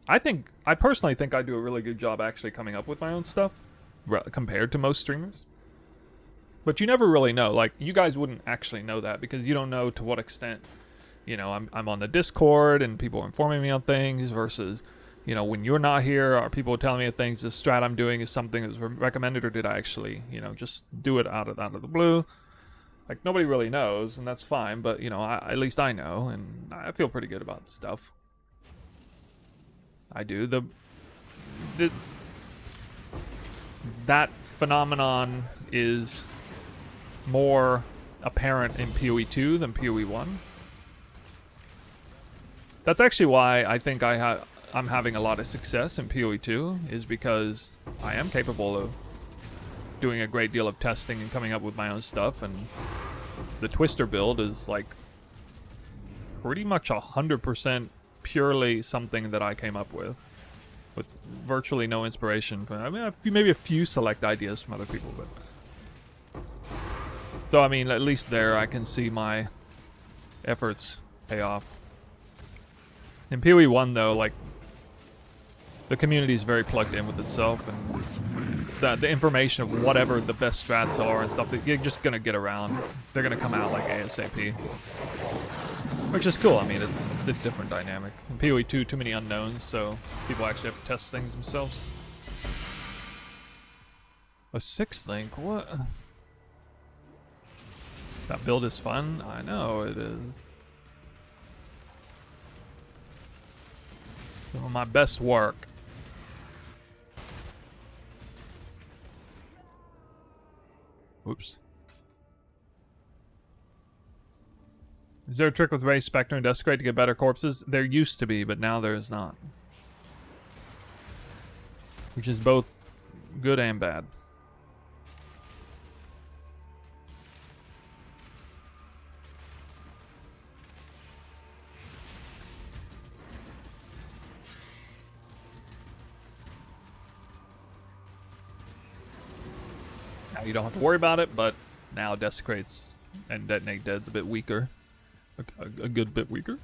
I personally think I do a really good job actually coming up with my own stuff compared to most streamers. But you never really know. Like, you guys wouldn't actually know that because you don't know to what extent, you know, I'm on the Discord and people are informing me on things versus, you know, when you're not here, are people telling me things, the strat I'm doing is something that was recommended, or did I actually, you know, just do it out of the blue? Like, nobody really knows, and that's fine, but, you know, at least I know, and I feel pretty good about stuff. I do. That phenomenon is more apparent in PoE 2 than PoE 1. That's actually why I think I'm having a lot of success in PoE 2, is because I am capable of doing a great deal of testing and coming up with my own stuff, and the Twister build is like pretty much 100% purely something that I came up with virtually no inspiration from, I mean, maybe a few select ideas from other people, but so I mean, at least there I can see my efforts pay off. In PoE 1 though, like, the community is very plugged in with itself, and the information of whatever the best strats are and stuff, you're just gonna get around. They're gonna come out like ASAP, which is cool. I mean, it's a different dynamic. In PoE 2, too many unknowns, so people actually have to test things themselves. A 6th link? What? That build is fun? I know it is. Some of my best work. Oops. Is there a trick with Ray, Spectre, and Desecrate to get better corpses? There used to be, but now there is not. Which is both good and bad. Now you don't have to worry about it, but now Desecrates and Detonate Dead's a bit weaker. A good bit weaker.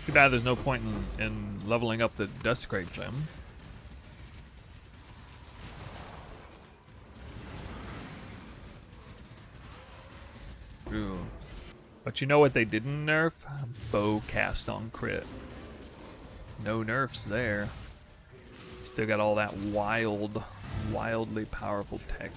Too bad there's no point in leveling up the Desecrate gem. Ooh. But you know what they didn't nerf? Bow cast on crit. No nerfs there. Still got all that wildly powerful tech.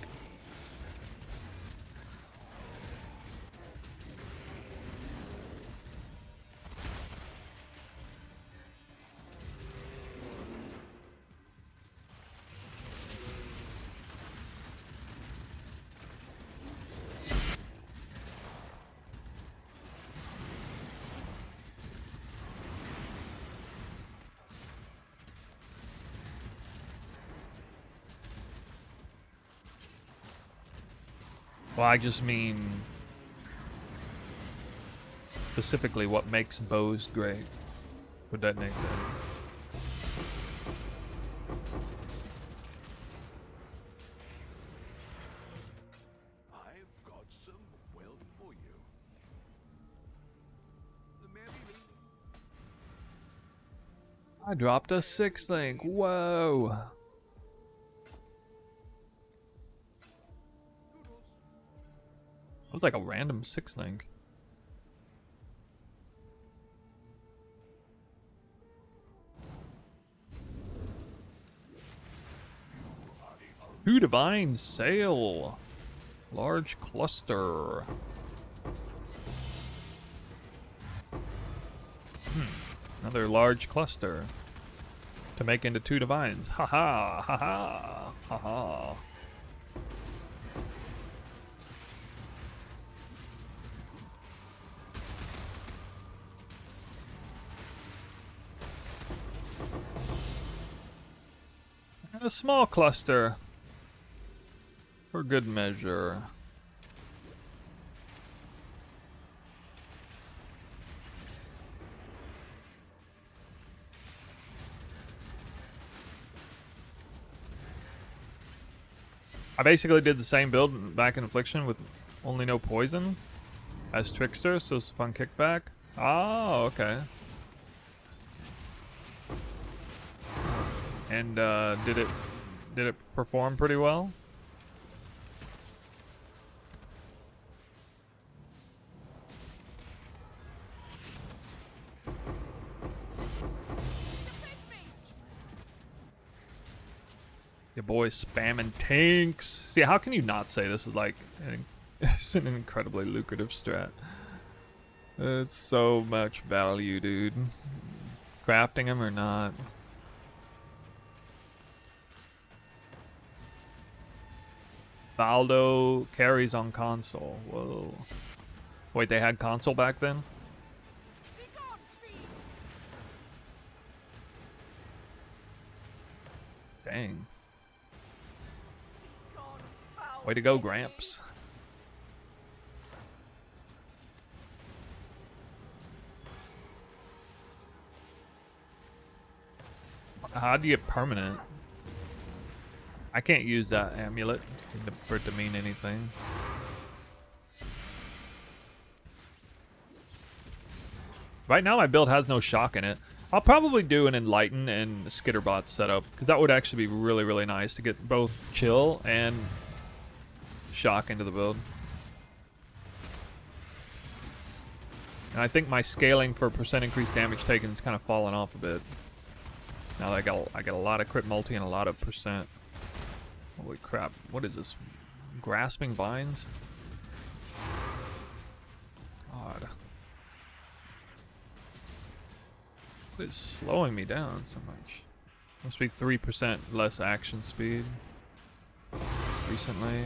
Well, I just mean specifically what makes bows great. Would detonate that. I've got some wealth for you. The Mageblood. I dropped a 6 link. Whoa. That was like a random 6 link. Two divine sail. Large cluster. Another large cluster. To make into 2 divines. Ha ha ha ha ha ha. A small cluster. For good measure. I basically did the same build back in Affliction with only no poison as Trickster, so it's a fun kickback. Oh, okay. And did it perform pretty well? Your boy spamming tanks. See, how can you not say this is like it's an incredibly lucrative strat? It's so much value, dude. Crafting him or not. Baldo carries on console. Whoa. Wait, they had console back then? Be gone, fiend! Dang. Be gone, foul Way to go, enemy! Gramps. How do you get permanent? I can't use that amulet for it to mean anything. Right now my build has no shock in it. I'll probably do an Enlighten and Skitterbot setup, because that would actually be really, really nice to get both chill and shock into the build. And I think my scaling for percent increased damage taken is kind of fallen off a bit. Now that I got a lot of crit multi and a lot of percent. Holy crap, what is this? Grasping Vines? God. What is slowing me down so much? Must be 3% less action speed recently.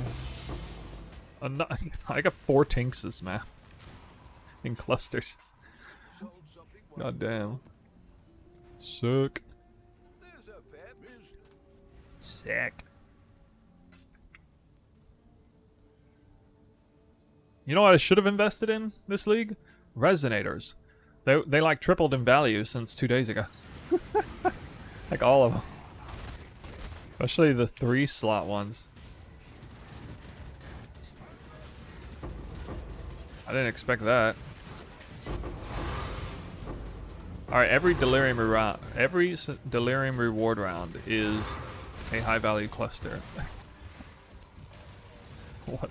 I got 4 tinks this map. In clusters. Sold something God damn. Sick. There's a fair business. Sick. You know what I should have invested in this league? Resonators. They like tripled in value since 2 days ago. Like all of them. Especially the 3 slot ones. I didn't expect that. All right, every delirium reward round is a high value cluster. What?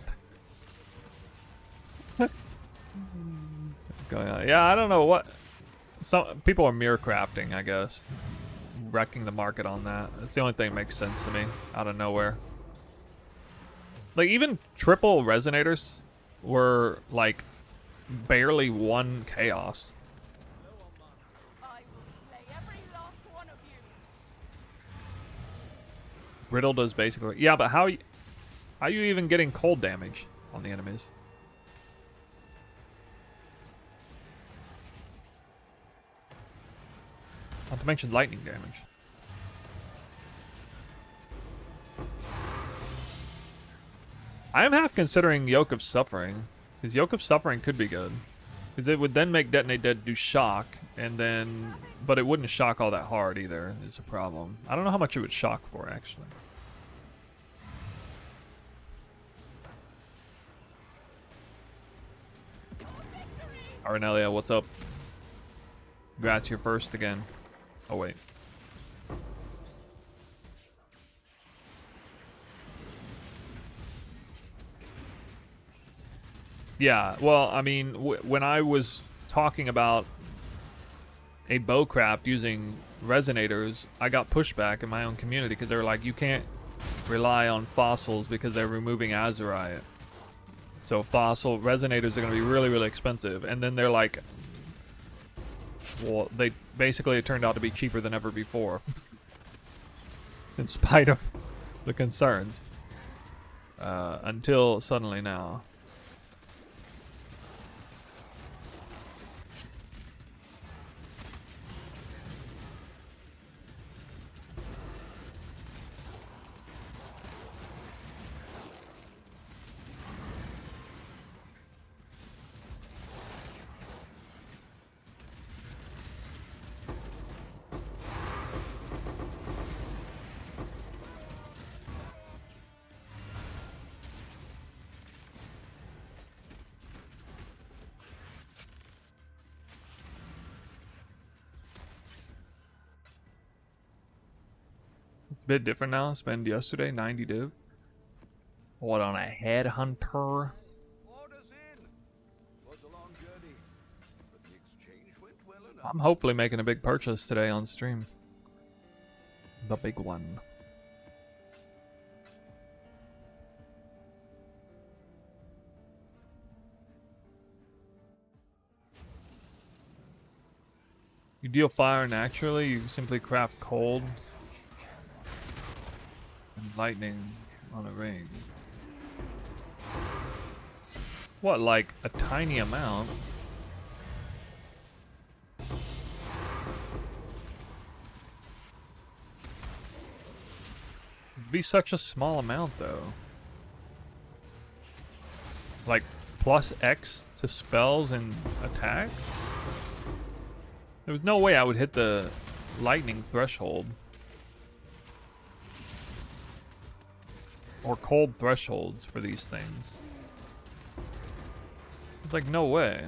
Going on? Yeah, I don't know what. Some people are mirror crafting, I guess, wrecking the market on that. That's the only thing that makes sense to me out of nowhere. Like even triple resonators were like barely one chaos. I will slay every last one of you. Riddle does basically. Yeah, but how are you even getting cold damage on the enemies? Not to mention lightning damage. I am half considering Yoke of Suffering, because Yoke of Suffering could be good. Because it would then make Detonate Dead do shock, and then... But it wouldn't shock all that hard either, is a problem. I don't know how much it would shock for, actually. Arnelia, what's up? Congrats, you're first again. Oh, wait. Yeah, well, I mean, when I was talking about a bowcraft using resonators, I got pushback in my own community because they were like, you can't rely on fossils because they're removing azurite. So fossil resonators are going to be really, really expensive. And then they're like, well, they basically it turned out to be cheaper than ever before. In spite of the concerns. Until suddenly now. A bit different now. Spend yesterday 90 div. What on a headhunter? Orders in. Was a long journey, but the exchange went well enough. I'm hopefully making a big purchase today on stream. The big one. You deal fire naturally, you simply craft cold and lightning on a ring. What, like a tiny amount? It'd be such a small amount though. Like plus X to spells and attacks? There was no way I would hit the lightning threshold. Or cold thresholds for these things. It's like, no way.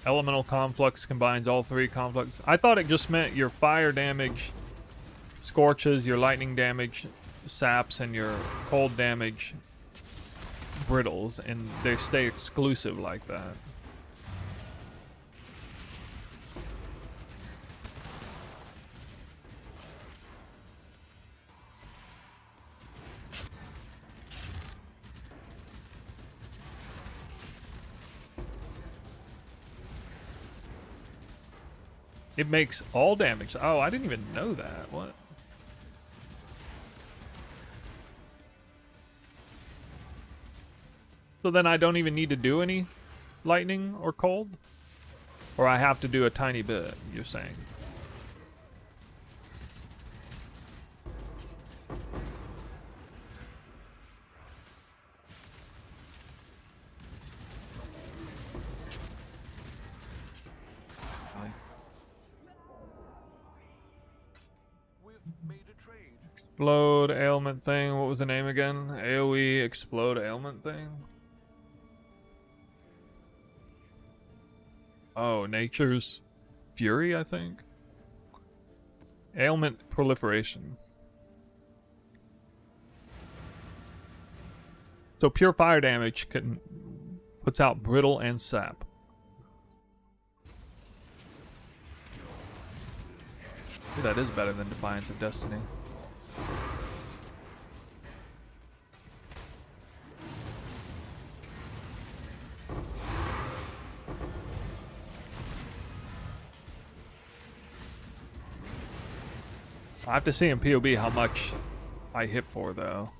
Elemental Conflux combines all three conflux. I thought it just meant your fire damage scorches, your lightning damage saps, and your cold damage brittles, and they stay exclusive like that. It makes all damage. Oh, I didn't even know that. What? So then I don't even need to do any lightning or cold? Or I have to do a tiny bit, you're saying? made a trade. Explode ailment thing. What was the name again? AoE explode ailment thing? Oh, nature's fury, I think. Ailment proliferation. So pure fire damage puts out brittle and sap. Ooh, that is better than Defiance of Destiny. I have to see in POB how much I hit for, though.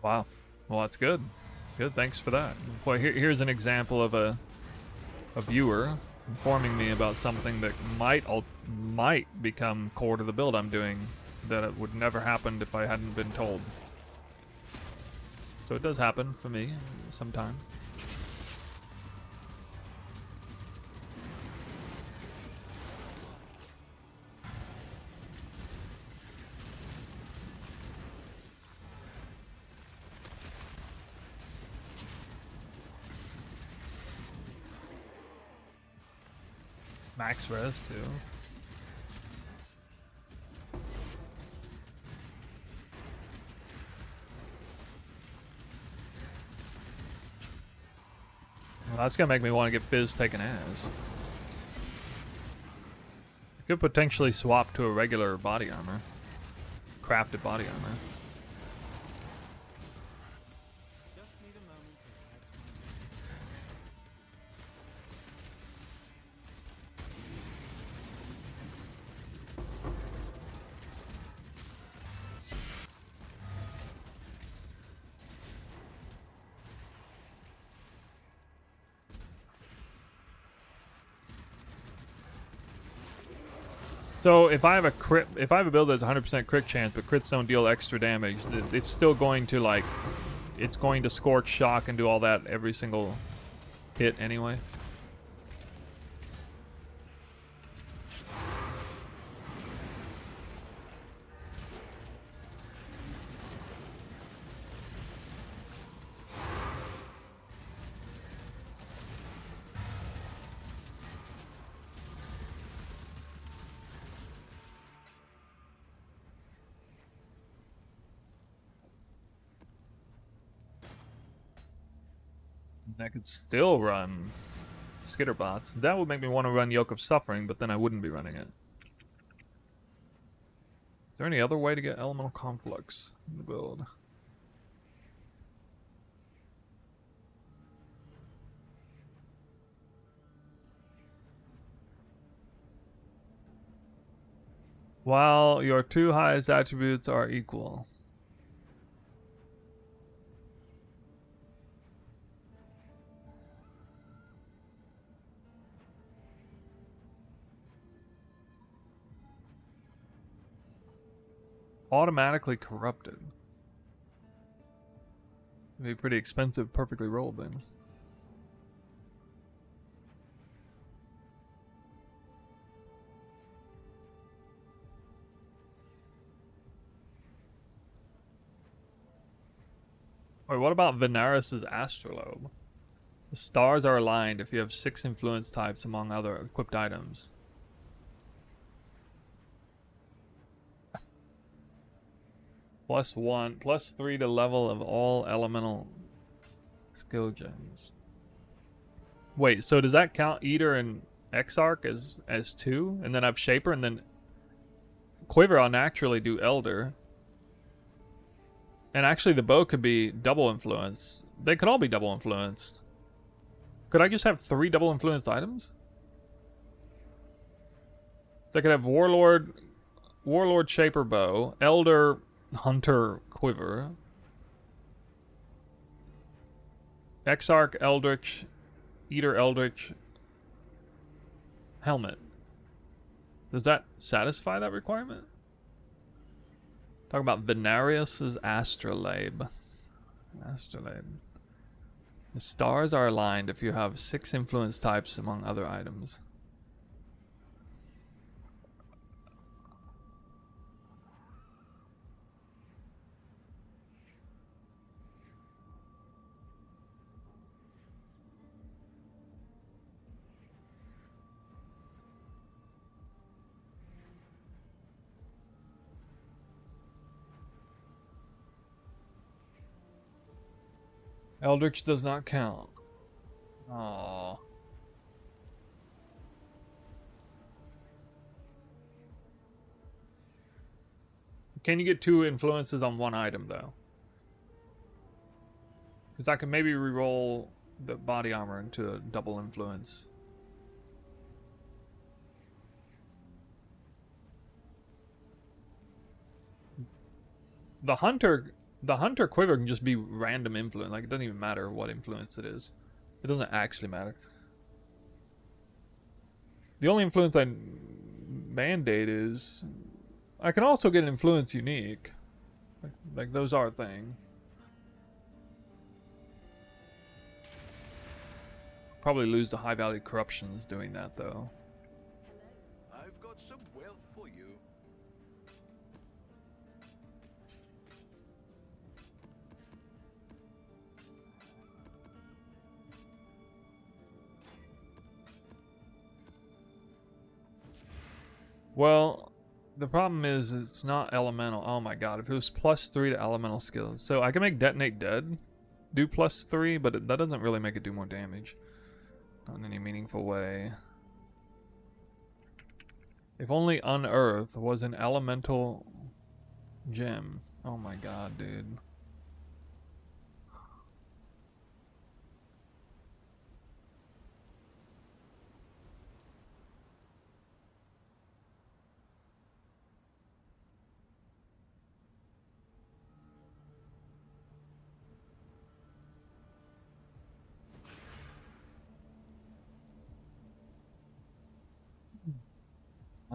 Wow. Well, that's good. Good, thanks for that. Well, here's an example of a viewer informing me about something that might become core to the build I'm doing that it would never happen if I hadn't been told. So it does happen for me sometime. Max res too. Well, that's gonna make me want to get Fizz taken as. I could potentially swap to a regular body armor. Crafted body armor. Just need a moment to catch So if I have a build that's 100% crit chance, but crits don't deal extra damage, it's still going to it's going to scorch, shock, and do all that every single hit anyway. I could still run Skitterbots. That would make me want to run Yoke of Suffering, but then I wouldn't be running it. Is there any other way to get Elemental Conflux in the build? While your two highest attributes are equal. Automatically corrupted. It'd be pretty expensive, perfectly rolled then. Wait, what about Venaris' Astrolabe? The stars are aligned if you have 6 influence types among other equipped items. +1, +3 to level of all elemental skill gems. Wait, so does that count Eater and Exarch as 2? And then I have Shaper, and then Quiver I'll naturally do Elder. And actually the bow could be double influence. They could all be double influenced. Could I just have 3 double influenced items? So I could have Warlord Shaper Bow, Elder Hunter Quiver, Exarch Eldritch, Eater Eldritch Helmet. Does that satisfy that requirement? Talk about Venarius's Astrolabe. Astrolabe. The stars are aligned if you have 6 influence types among other items. Eldritch does not count. Aww. Can you get 2 influences on 1 item, though? Because I can maybe reroll the body armor into a double influence. The hunter quiver can just be random influence. Like, it doesn't even matter what influence it is. It doesn't actually matter. The only influence I mandate is I can also get an influence unique. Like those are a thing. Probably lose the high value corruptions doing that though. I've got some wealth for you. Well, the problem is it's not elemental. Oh my god, if it was +3 to elemental skills. So I can make Detonate Dead do +3, but that doesn't really make it do more damage. Not in any meaningful way. If only Unearth was an elemental gem. Oh my god, dude.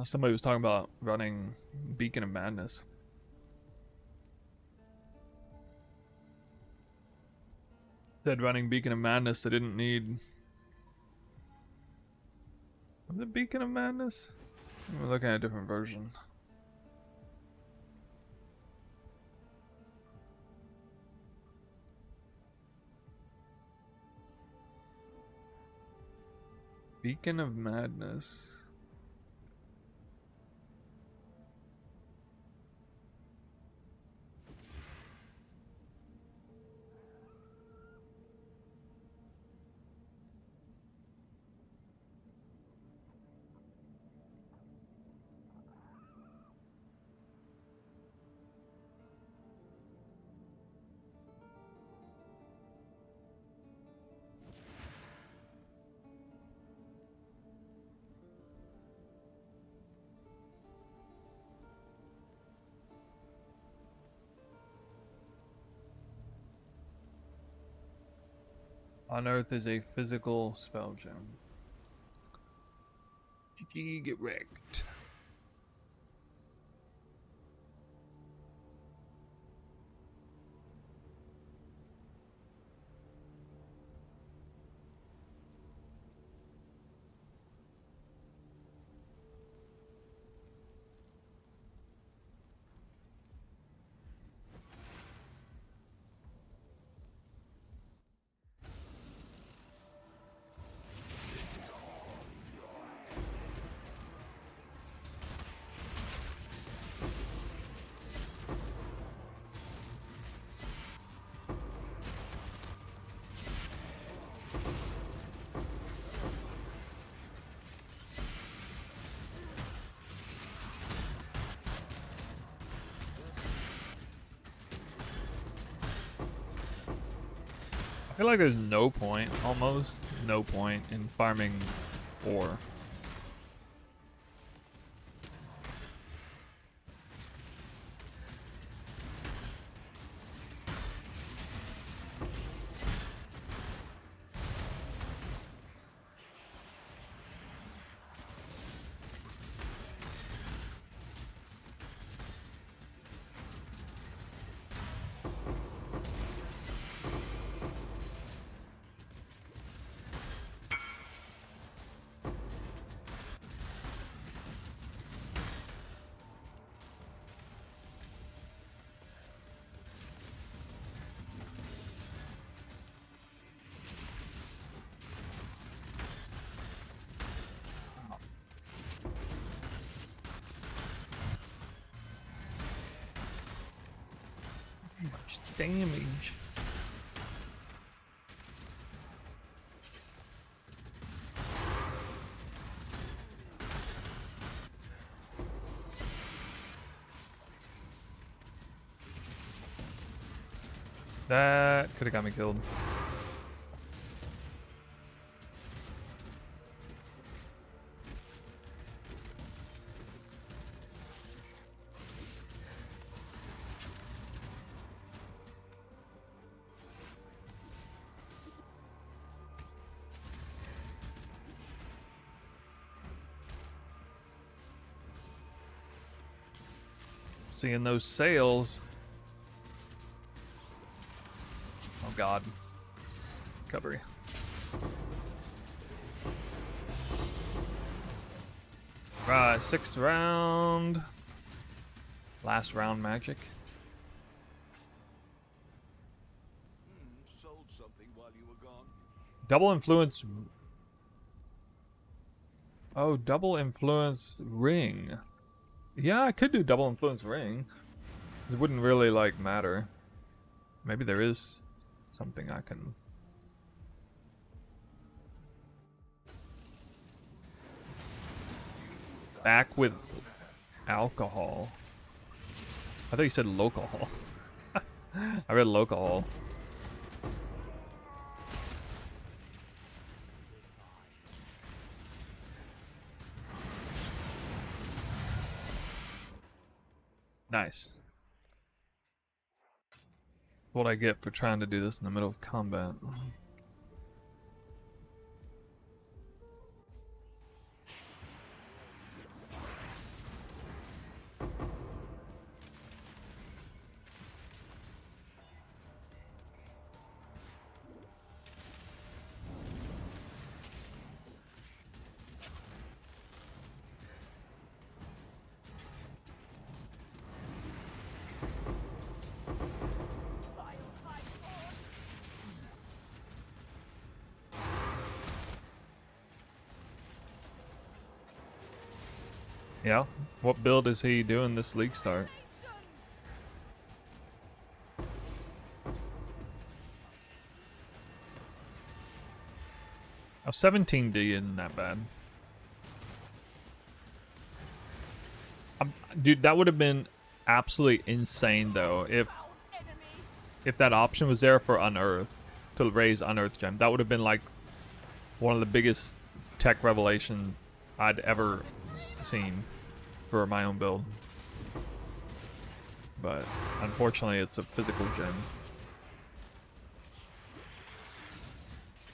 Somebody was talking about running Beacon of Madness. Said running Beacon of Madness, they didn't need... Was it Beacon of Madness? I'm looking at a different version. Beacon of Madness. Unearth is a physical spell gem. GG, get wrecked. feel like there's no point, almost no point, in farming ore. Much damage. That could have got me killed. Seeing those sails. Oh god. Recovery. Right, 6th round. Last round magic. Sold something while you were gone. Double influence. Oh, double influence ring. Yeah, I could do double influence ring. It wouldn't really like matter. Maybe there is something I can. Back with alcohol. I thought you said local. I read local. Nice. What I get for trying to do this in the middle of combat. Yeah? What build is he doing this league start? Oh, 17D isn't that bad. Dude, that would have been absolutely insane though if that option was there for Unearth, to raise Unearth Gem. That would have been like one of the biggest tech revelations I'd ever seen for my own build. But unfortunately it's a physical gem.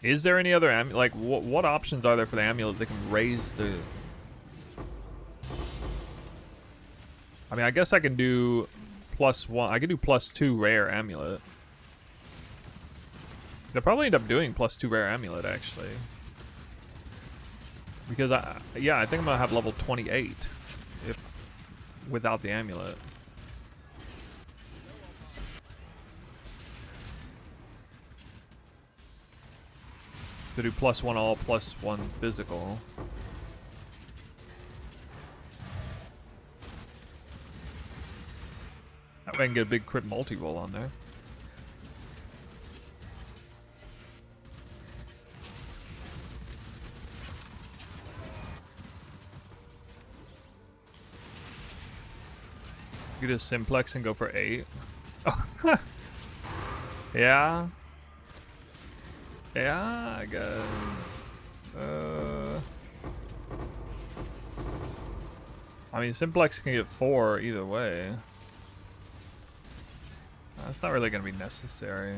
Is there any other like what options are there for the amulet that can raise the... I mean, I guess I can do +1. I can do +2 rare amulet. They'll probably end up doing +2 rare amulet actually. Because yeah, I think I'm gonna have level 28 if without the amulet. To do +1 all, +1 physical. That way I can get a big crit multi-roll on there. You could just simplex and go for 8. Yeah. Yeah, I guess. I mean, Simplex can get 4 either way. That's not really going to be necessary.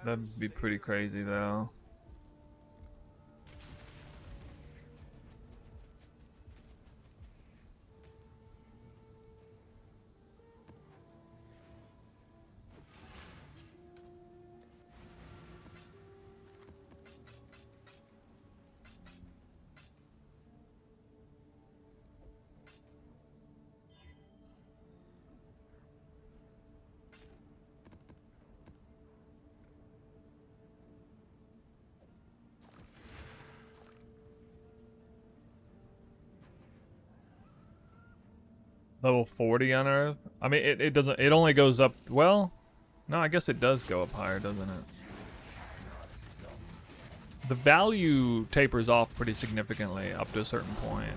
That'd be pretty crazy, though. Level 40 on Earth? I mean, it doesn't, it only goes up, well, no, I guess it does go up higher, doesn't it? The value tapers off pretty significantly up to a certain point.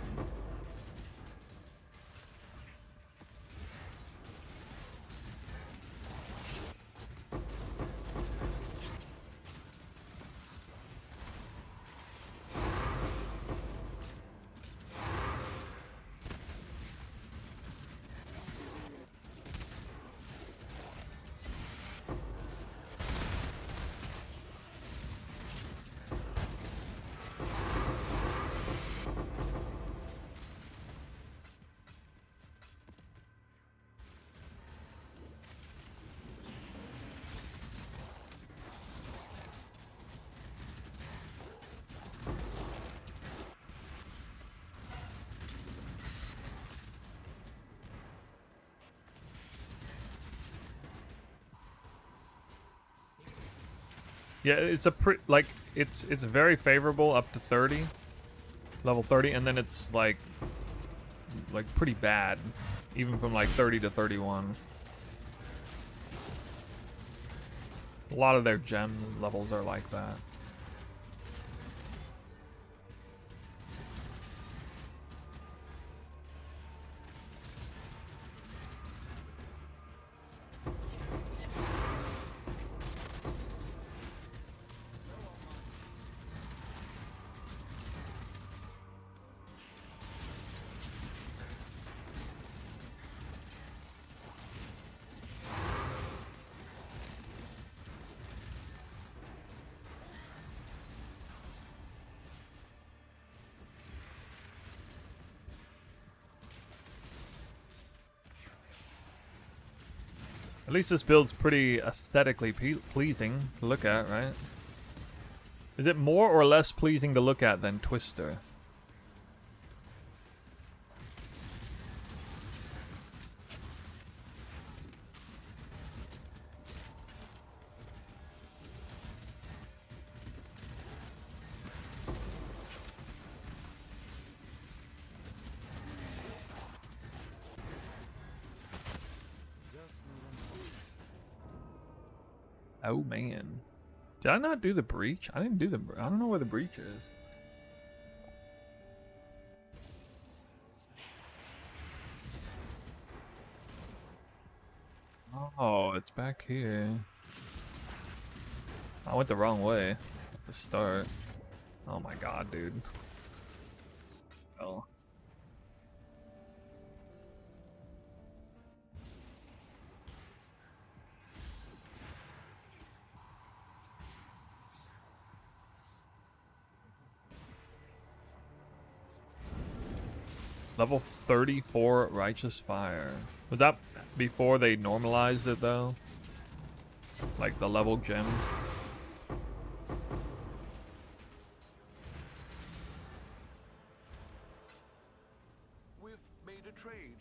Yeah, it's a like it's very favorable up to 30, level 30, and then it's like pretty bad, even from like 30 to 31. A lot of their gem levels are like that. At least this build's pretty aesthetically pleasing to look at, right? Is it more or less pleasing to look at than Twister? Oh man. Did I not do the breach? I didn't do the, I don't know where the breach is. Oh, it's back here. I went the wrong way at the start. Oh my god, dude. Oh. Level 34 Righteous Fire. Was that before they normalized it though? Like the level gems? We've made a trade.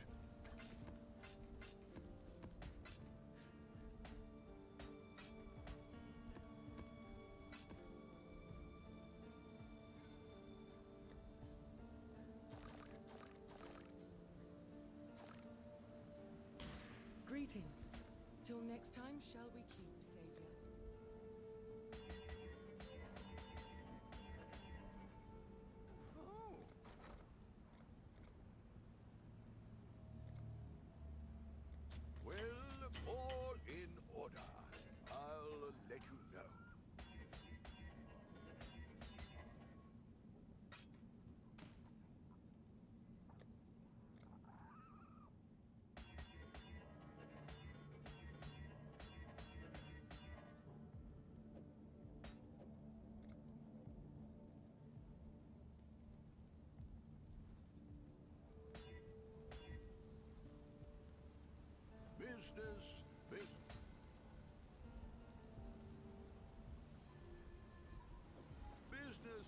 Greetings. Till next time, shall we keep, Savior? Oh. let you know. Business, business. Business.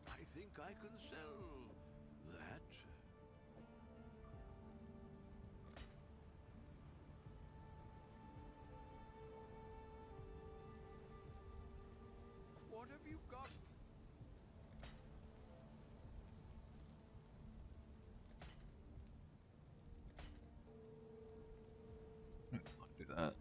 I think I can sell that. What have you got? I'll do that.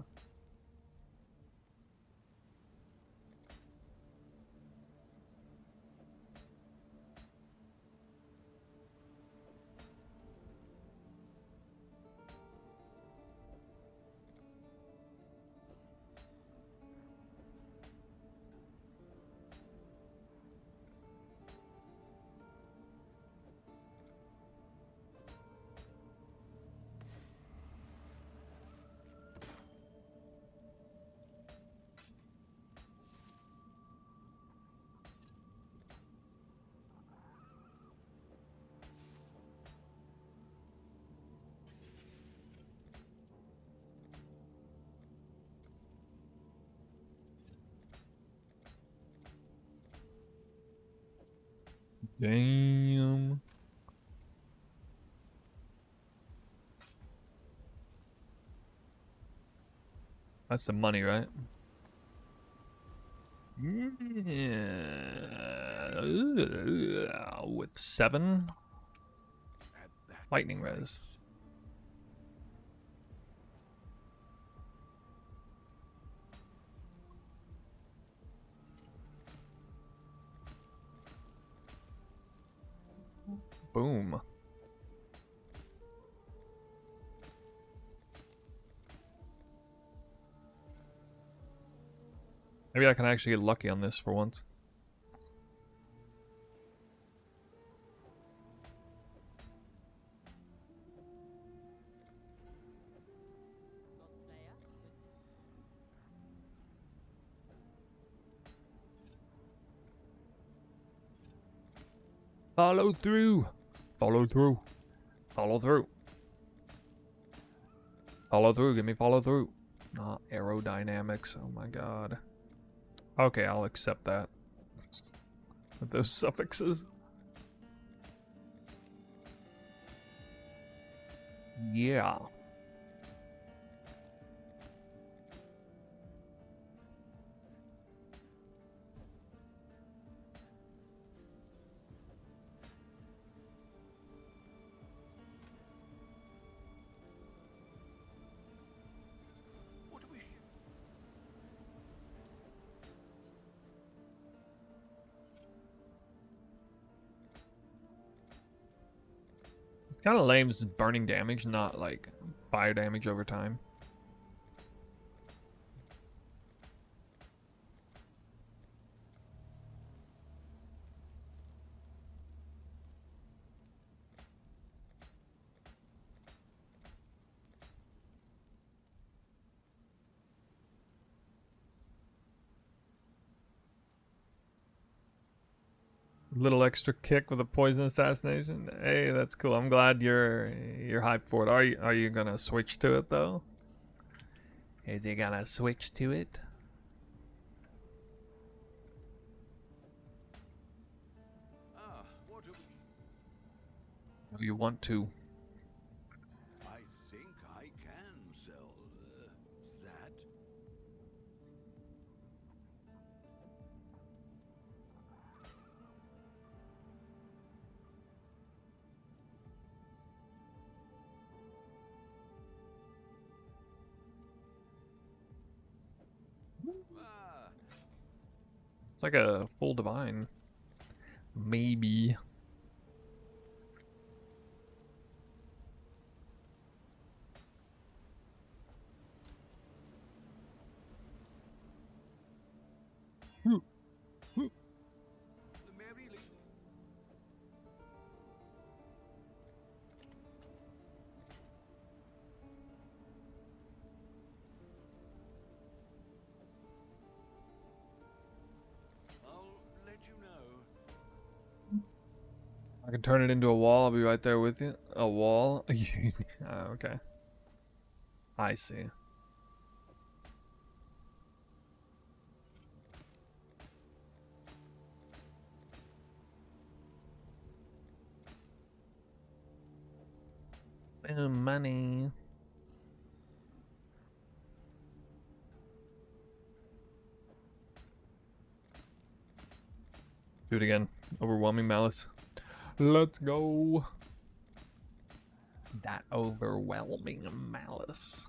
Damn. That's the money, right? Yeah. With 7 At that lightning price. res. Boom. Maybe I can actually get lucky on this for once. Godslayer. Follow through. Follow through. Follow through. Follow through. Give me follow through. Not aerodynamics. Oh my god. Okay, I'll accept that. With those suffixes. Yeah. What do we ship? It's kind of lame. It's burning damage, not like fire damage over time. Little extra kick with a poison assassination. Hey, that's cool. I'm glad you're hyped for it. Are you gonna switch to it though? Is he gonna switch to it? What do we? Or you want to? I think I can sell that. Ah, It's like a full divine. Maybe. I can turn it into a wall. I'll be right there with you. A wall? Okay. I see. Money. Do it again. Overwhelming malice. Let's go. That overwhelming malice.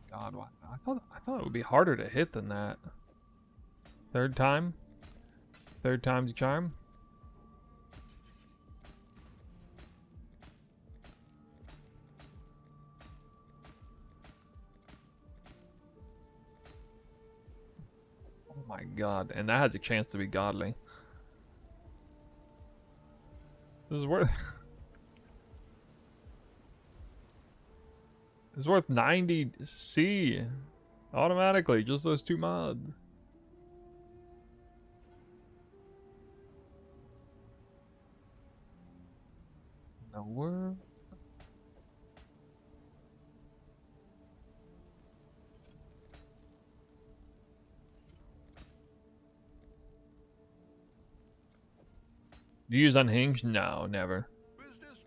God, what? I thought it would be harder to hit than that. Third time? Third time's a charm? Oh my god, and that has a chance to be godly. This is worth... It's worth 90 C automatically, just those 2 mods. Nowhere. Do you use Unhinged? No, never. Business.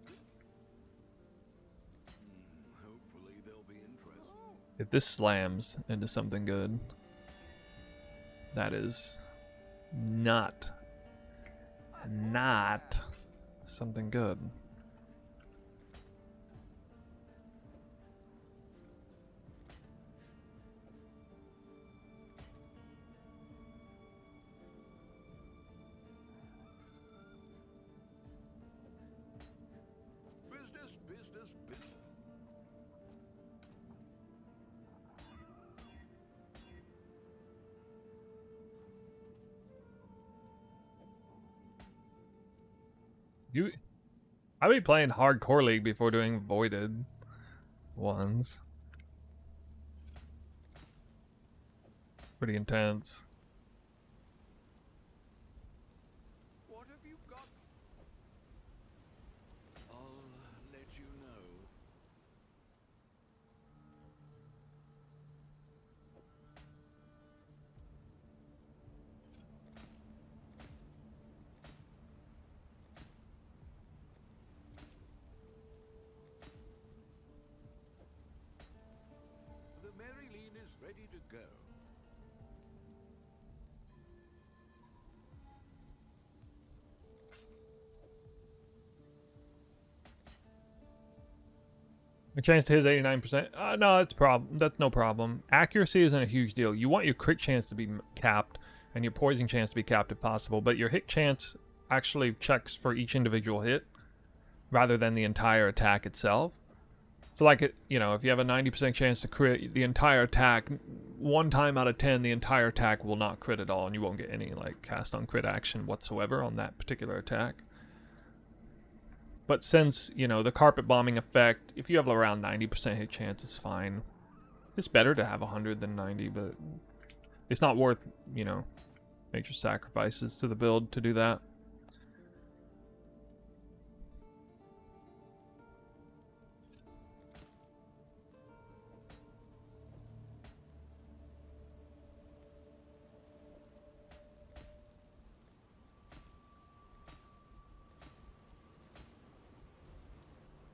Hopefully they'll be interested. If this slams into something good, that is not something good. Business. I'd be playing Hardcore League before doing Voided ones. Pretty intense. What have you got? I'll let you know. The Maryline is ready to go. My chance to hit is 89%. No, that's no problem. Accuracy isn't a huge deal. You want your crit chance to be capped and your poison chance to be capped if possible, but your hit chance actually checks for each individual hit rather than the entire attack itself. So like, you know, if you have a 90% chance to crit the entire attack, 1 time out of 10, the entire attack will not crit at all, and you won't get any like cast on crit action whatsoever on that particular attack. But since, you know, the carpet bombing effect, if you have around 90% hit chance, it's fine. It's better to have 100 than 90, but it's not worth, you know, major sacrifices to the build to do that.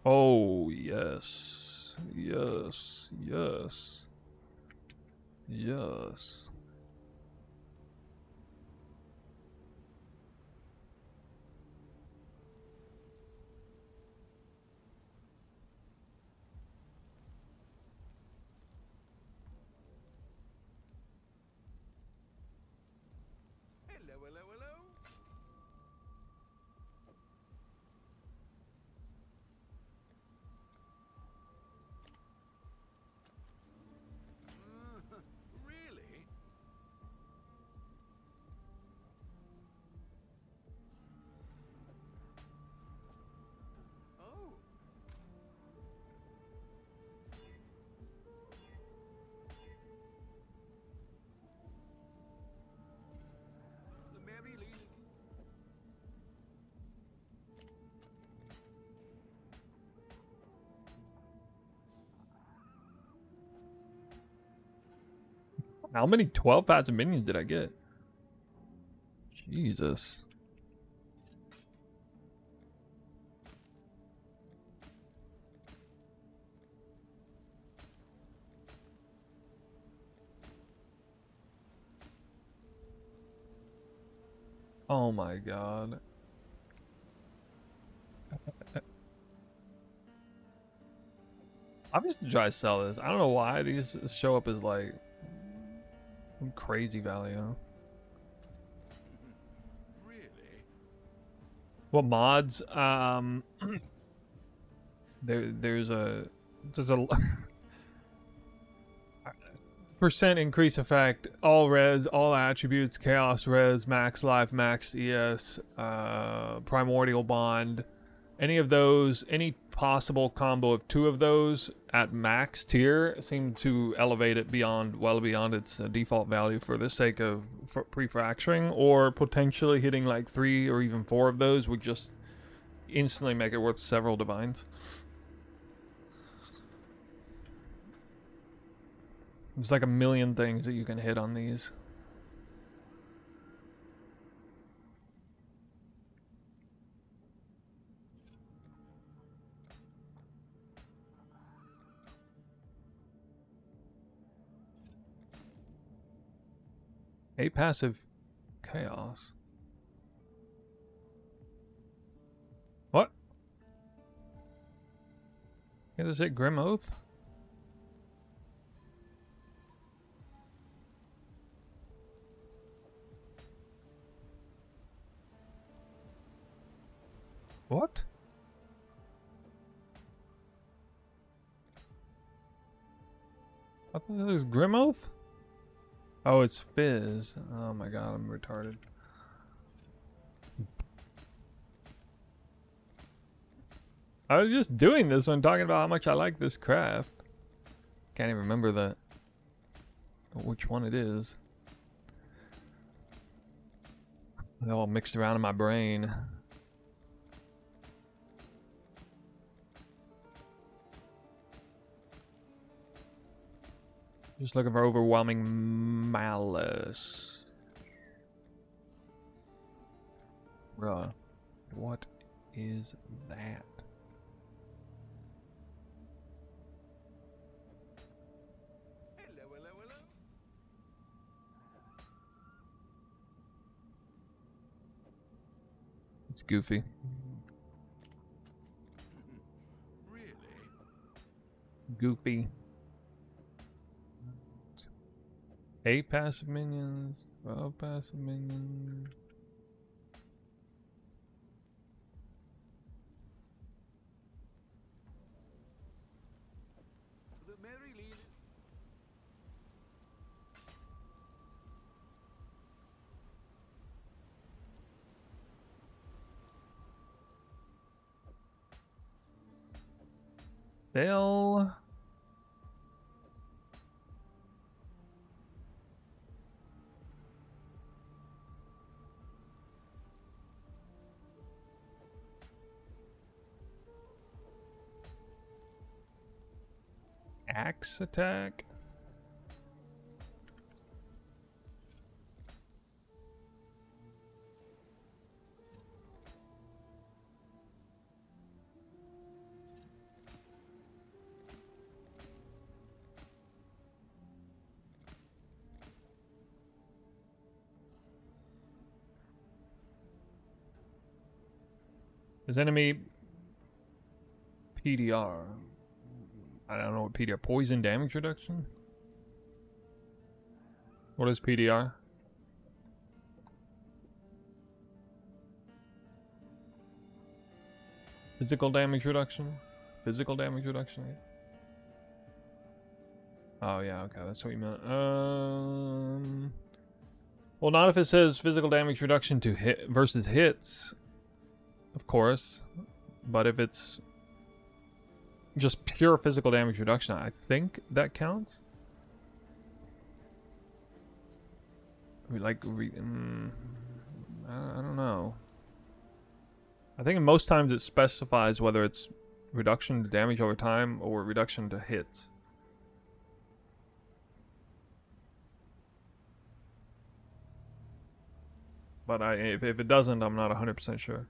Oh, yes. Yes. Yes. Yes. Hello. Really? How many 12 passive minions did I get? Jesus. Oh my god. I'm just trying to sell this. I don't know why these show up as like some crazy value. Really? What mods? There's a percent increase effect, all res, all attributes, chaos res, max life, max ES, primordial bond, any of those, any possible combo of 2 of those at max tier seem to elevate it beyond, well beyond its default value for the sake of pre-fracturing, or potentially hitting like 3 or even 4 of those would just instantly make it worth several divines. There's like a million things that you can hit on these. A passive chaos. What? Yeah, does it Grim Oath? What? I thought it was Grim Oath? Oh, it's Fizz. Oh my god, I'm retarded. I was just doing this when talking about how much I like this craft. Can't even remember which one it is. They're all mixed around in my brain. Just looking for overwhelming malice. Bruh, what is that? Hello, hello, hello. It's goofy. Really? Goofy. 8 passive minions, 12 passive minions. The merry lead. They'll... Axe attack? Is enemy PDR? I don't know what PDR. Poison damage reduction? What is PDR? Physical damage reduction? Physical damage reduction? Oh yeah, okay, that's what you meant. Well, not if it says physical damage reduction to hit versus hits, of course. But if it's just pure physical damage reduction, I think that counts. I don't know. I think most times it specifies whether it's reduction to damage over time or reduction to hits. but if it doesn't, I'm not 100% sure.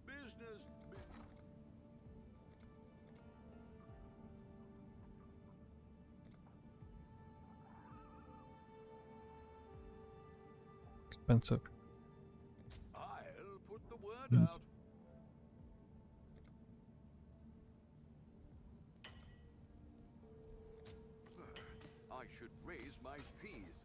Business. Expensive. I'll put the word out. I should raise my fees.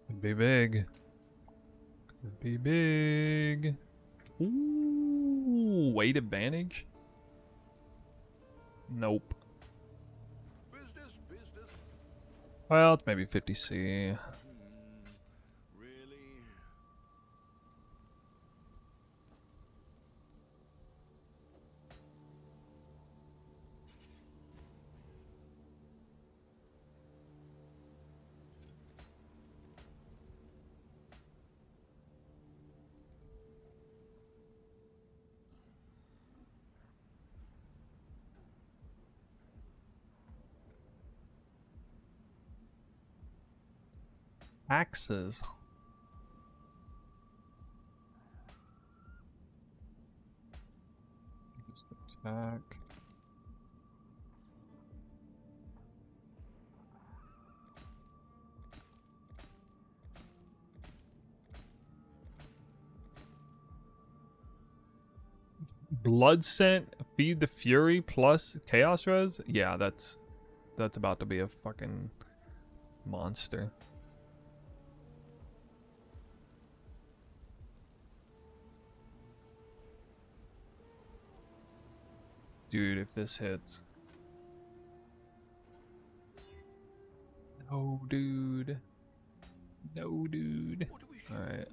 Could be big. Could be big. Ooh, weight advantage? Nope. Business, business. Well, it's maybe 50C. Really? Axes. Just attack. Blood scent, feed the fury plus chaos res. Yeah, that's about to be a fucking monster. Dude, if this hits. No, dude. No, dude. What do we shoot? Alright.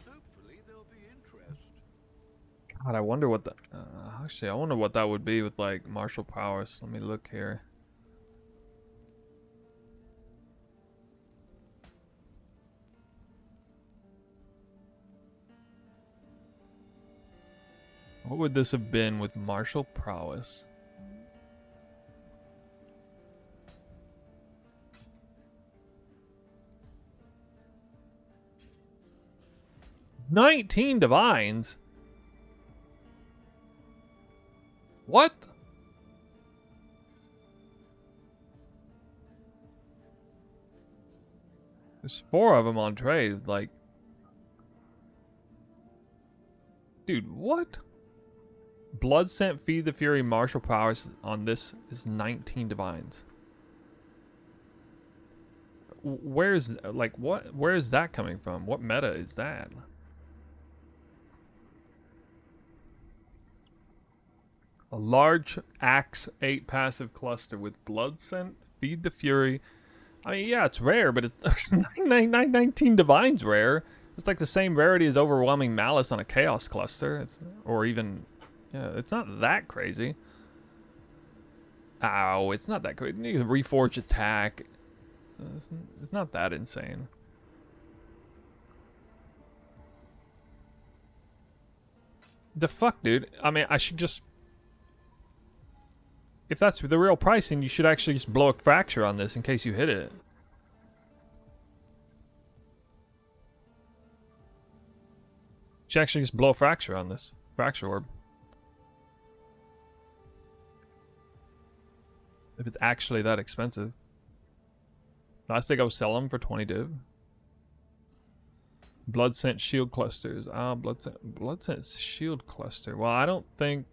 Hopefully there'll be interest. God, I wonder what the... actually, I wonder what that would be with, like, martial prowess. Let me look here. What would this have been with martial prowess? $19 divines? What? There's 4 of them on trade, like... Dude, what? Blood scent, feed the fury, martial powers on this is 19 divines. Where's, like, what? Where is that coming from? What meta is that? A large axe 8 passive cluster with blood scent, feed the fury. I mean, yeah, it's rare, but it's 19 divines rare. It's like the same rarity as overwhelming malice on a chaos cluster. It's, or even, yeah, it's not that crazy. Ow, it's not that crazy. You can reforge attack. It's not that insane. The fuck, dude? I mean, I should just... If that's the real pricing, you should actually just blow a fracture on this in case you hit it. You should actually just blow a fracture on this. Fracture orb. If it's actually that expensive. Last thing I was selling them for 20 div. Blood scent shield clusters. Ah, blood scent shield cluster. Well, I don't think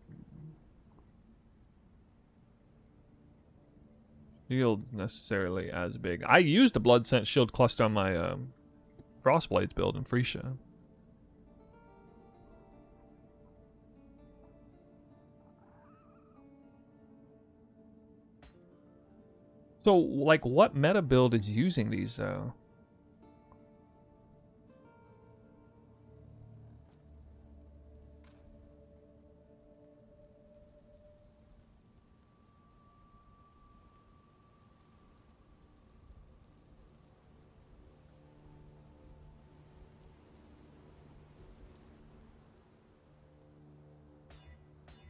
shield's necessarily as big. I used a blood scent shield cluster on my Frostblades build in Freesia. So, like, what meta build is using these, though?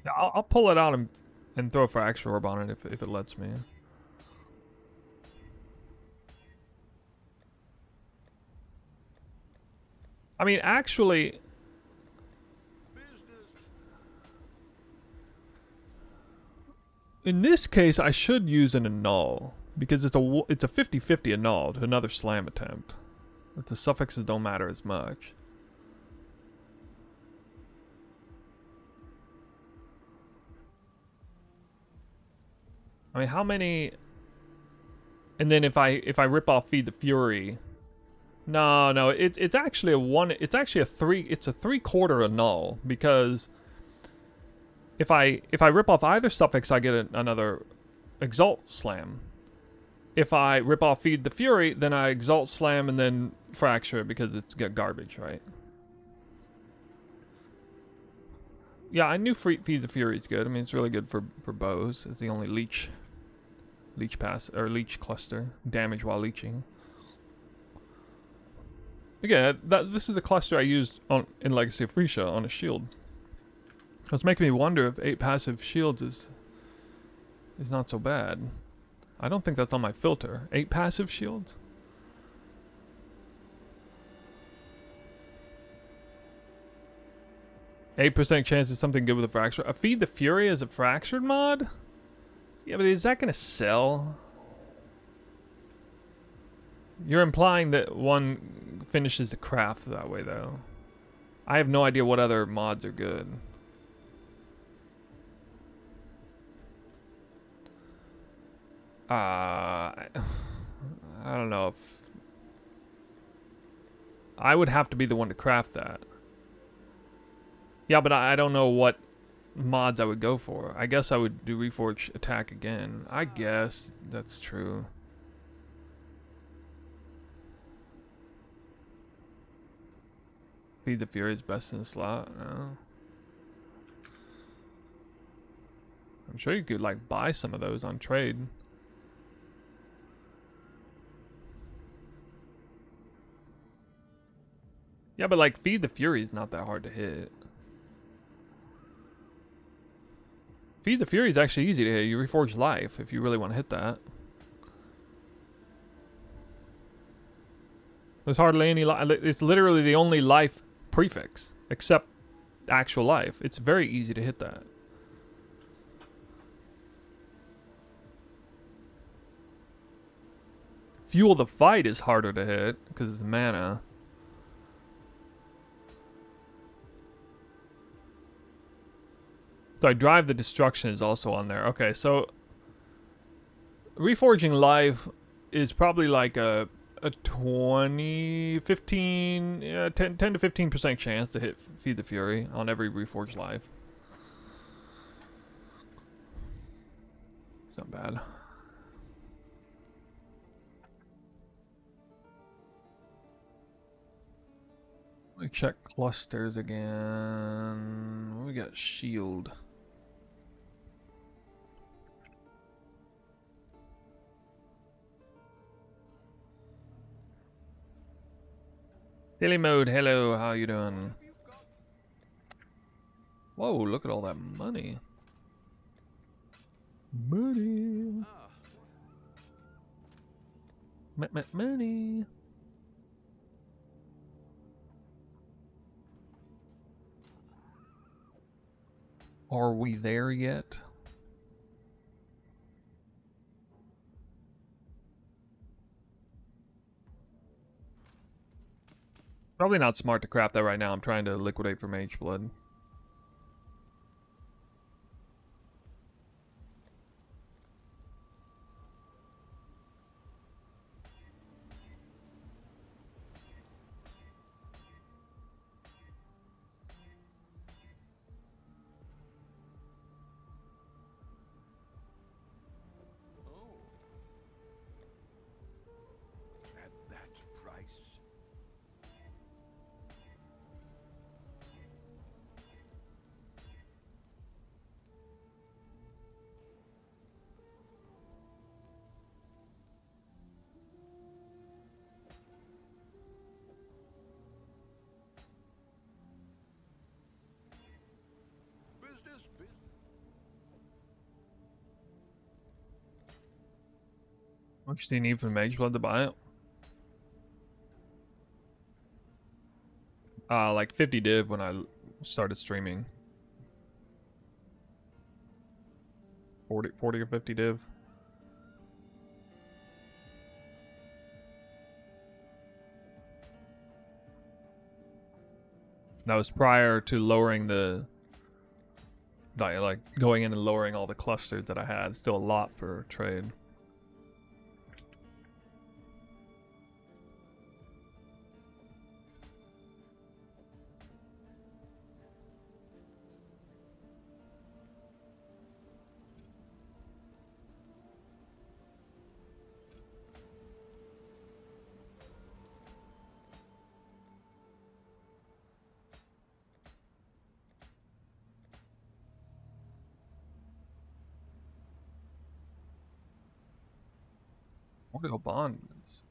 Yeah, I'll pull it out and throw a fracture orb on it if it lets me. I mean, actually, in this case, I should use an annul because it's a 50-50 annul to another slam attempt. But the suffixes don't matter as much. I mean, how many? And then if I rip off Feed the Fury, no, it's actually a one. It's actually a three. It's a 3/4 annul because if I rip off either suffix, I get another Exalt Slam. If I rip off Feed the Fury, then I Exalt Slam and then fracture it because it's garbage, right? Yeah, I knew Feed the Fury is good. I mean, it's really good for bows. It's the only leech pass or leech cluster damage while leeching. Again, this is a cluster I used in Legacy of Freesia on a shield. It's making me wonder if 8 passive shields is not so bad. I don't think that's on my filter. 8 passive shields? %8 chance it's something good with a fracture. A Feed the Fury as a fractured mod? Yeah, but is that gonna sell? You're implying that one finishes the craft that way, though. I have no idea what other mods are good. I don't know if I would have to be the one to craft that. Yeah, but I don't know what mods I would go for. I guess I would do Reforge attack again. I guess that's true. Feed the Fury is best in the slot. No. I'm sure you could like buy some of those on trade. Yeah, but like Feed the Fury is not that hard to hit. Feed the Fury is actually easy to hit. You Reforge Life if you really want to hit that. There's hardly any life. It's literally the only life prefix except actual life. It's very easy to hit that. Fuel the Fight is harder to hit because it's mana. So I Drive the Destruction is also on there. Okay, so Reforging Life is probably like a 20, 15, 10 to 15% chance to hit Feed the Fury on every Reforged Life. It's not bad. Let me check clusters again. We got shield. Daily mode, hello, how you doing? Whoa, look at all that money. Money. Money. Are we there yet? Probably not smart to craft that right now. I'm trying to liquidate for Mageblood. Oh. At that price? Business, business. How much do you need for Mageblood to buy it? Like 50 div when I started streaming. 40 or 50 div. That was prior to lowering the... like going in and lowering all the clusters that I had. Still a lot for trade. What go bonds?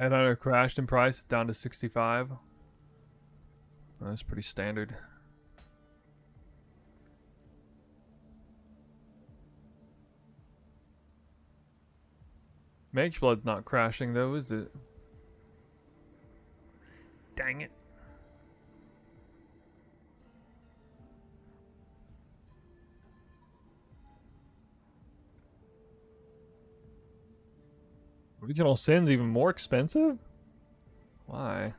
Headhunter crashed in price down to 65. That's pretty standard. Mageblood's not crashing though, is it? Dang it. Original Sin's even more expensive? Why?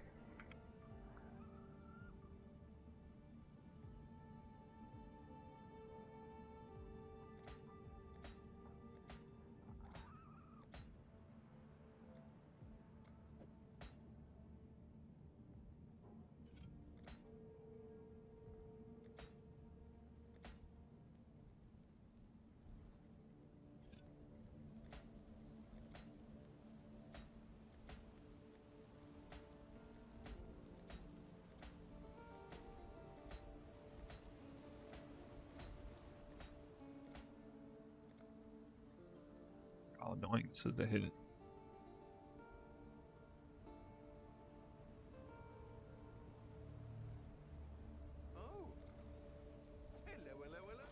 How annoying this is to hit it. Oh. Hello, hello, hello.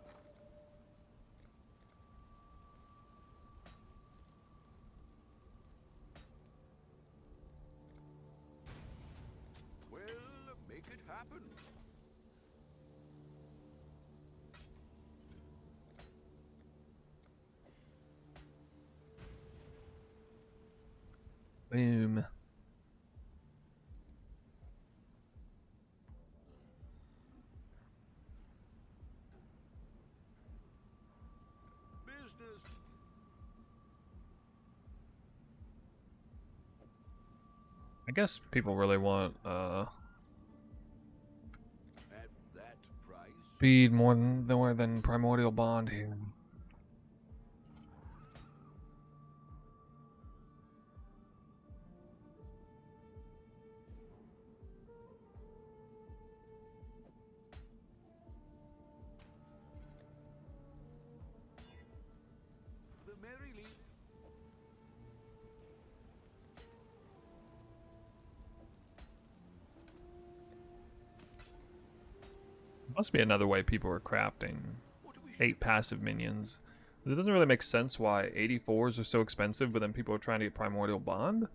Well, make it happen. Boom. Business. I guess people really want At that price? speed more than Primordial Bond here. The Merry Leaf. Must be another way people are crafting What do we 8 passive minions. It doesn't really make sense why 84s are so expensive, but then people are trying to get Primordial Bond.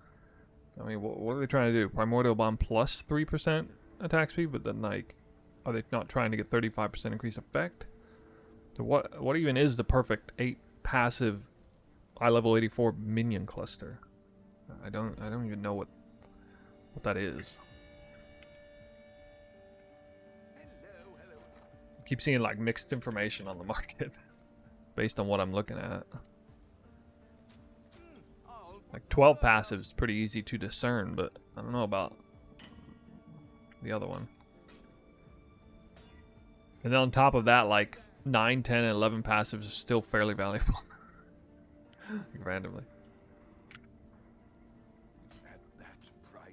I mean, what are they trying to do? Primordial Bond plus 3% attack speed, but then like, are they not trying to get 35% increased effect? So what even is the perfect 8 passive high level 84 minion cluster. I don't even know what that is. Hello, hello. I keep seeing like mixed information on the market based on what I'm looking at. I'll Like 12 passive is pretty easy to discern, but I don't know about the other one. And then on top of that, like 9, 10, and 11 passives are still fairly valuable. Randomly. at that price.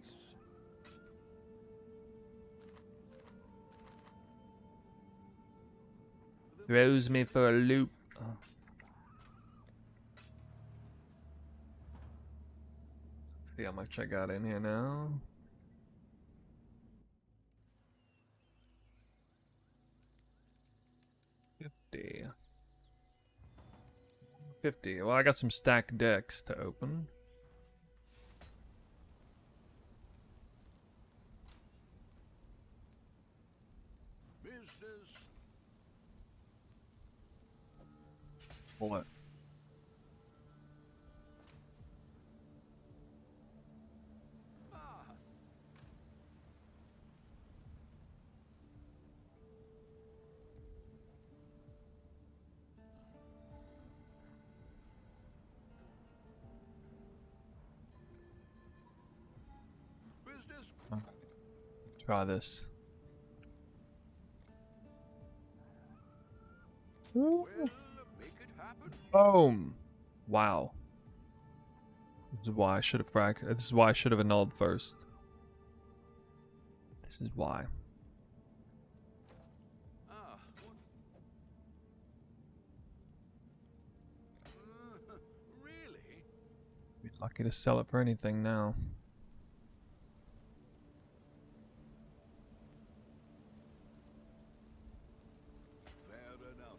Throws me for a loop. Oh. Let's see how much I got in here now. 50. 50. Well, I got some stacked decks to open. Business. What? Ah, business. Try this. Well, make it happen. Boom! Wow. This is why I should have This is why I should have annulled first. This is why. Ah, what? Really? Be lucky to sell it for anything now. Fair enough.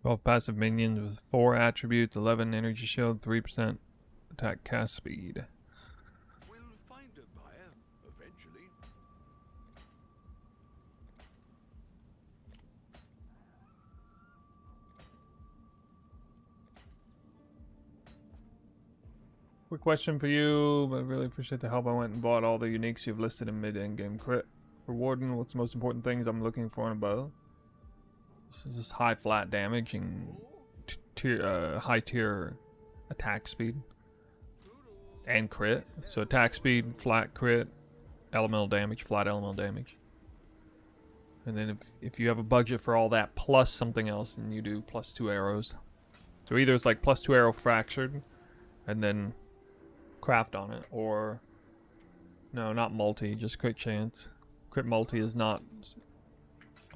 Twelve passive minions with 4 attributes, 11 energy shield, 3% attack cast speed. We'll find a buyer eventually. Quick question for you, but I really appreciate the help. I went and bought all the uniques you've listed in mid-end game crit. For Warden, what's the most important things I'm looking for in a bow? This is just high flat damage and high tier attack speed and crit. So attack speed, flat crit, elemental damage, flat elemental damage. And then if you have a budget for all that plus something else, then you do +2 arrows. So either it's like +2 arrow fractured, and then craft on it, or no, not multi, just crit chance. Crit multi is not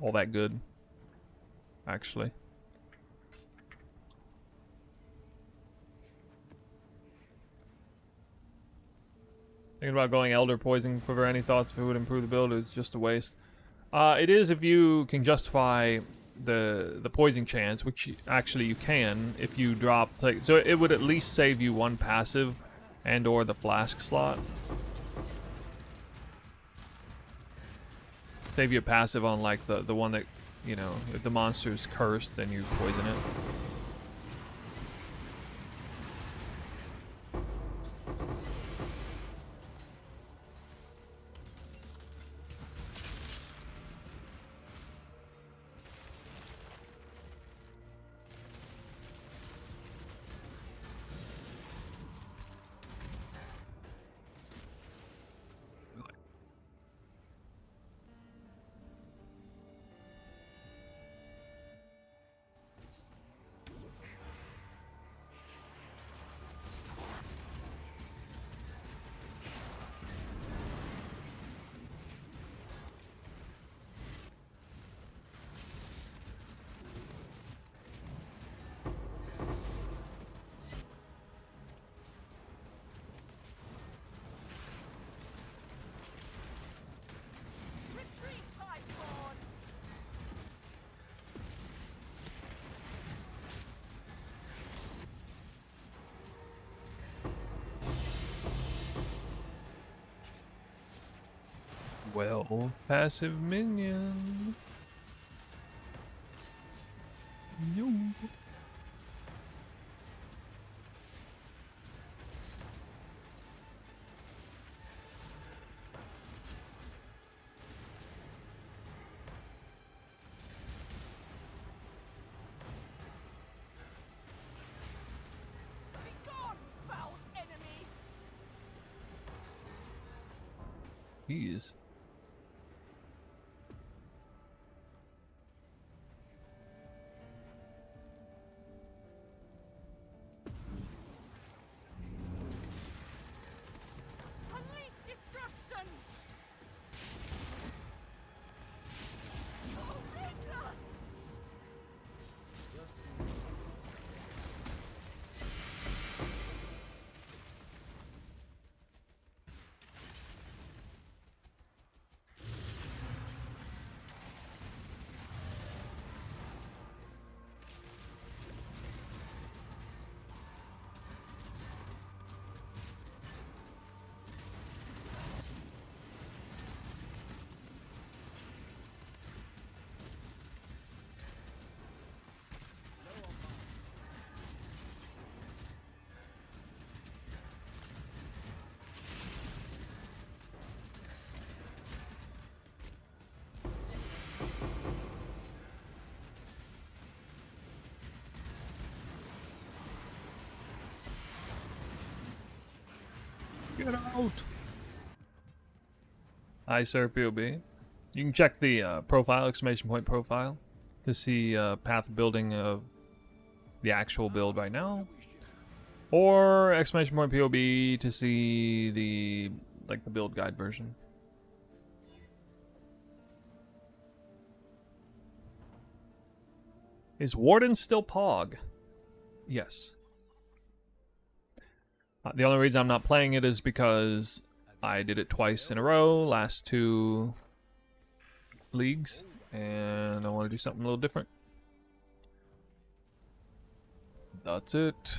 all that good, actually. Thinking about going Elder Poison Quiver. Any thoughts if it would improve the build? It's just a waste. It is if you can justify the poison chance, which actually you can if you drop. So it would at least save you 1 passive and or the flask slot. Save you a passive on like the one that, you know, if the monster's cursed, then you poison it. Well, passive minion. Yo. Be gone, foul enemy! Jeez. Unleash destruction! Oh, Mageblood! Just need a moment. Get out! Hi, sir, POB. You can check the profile, exclamation point profile, to see path building of the actual build right now, or exclamation point POB to see the the build guide version. Is Warden still Pog? Yes. The only reason I'm not playing it is because I did it twice in a row, last 2 leagues, and I want to do something a little different. That's it.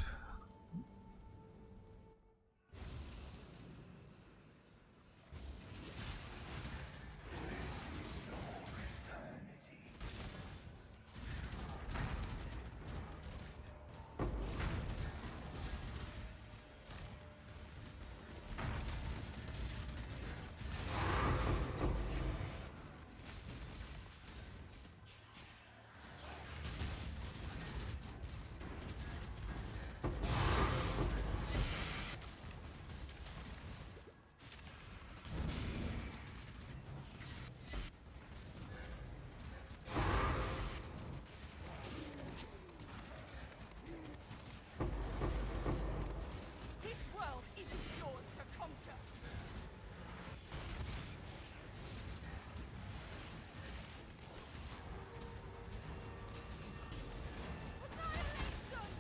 This world isn't yours to conquer! Annihilation!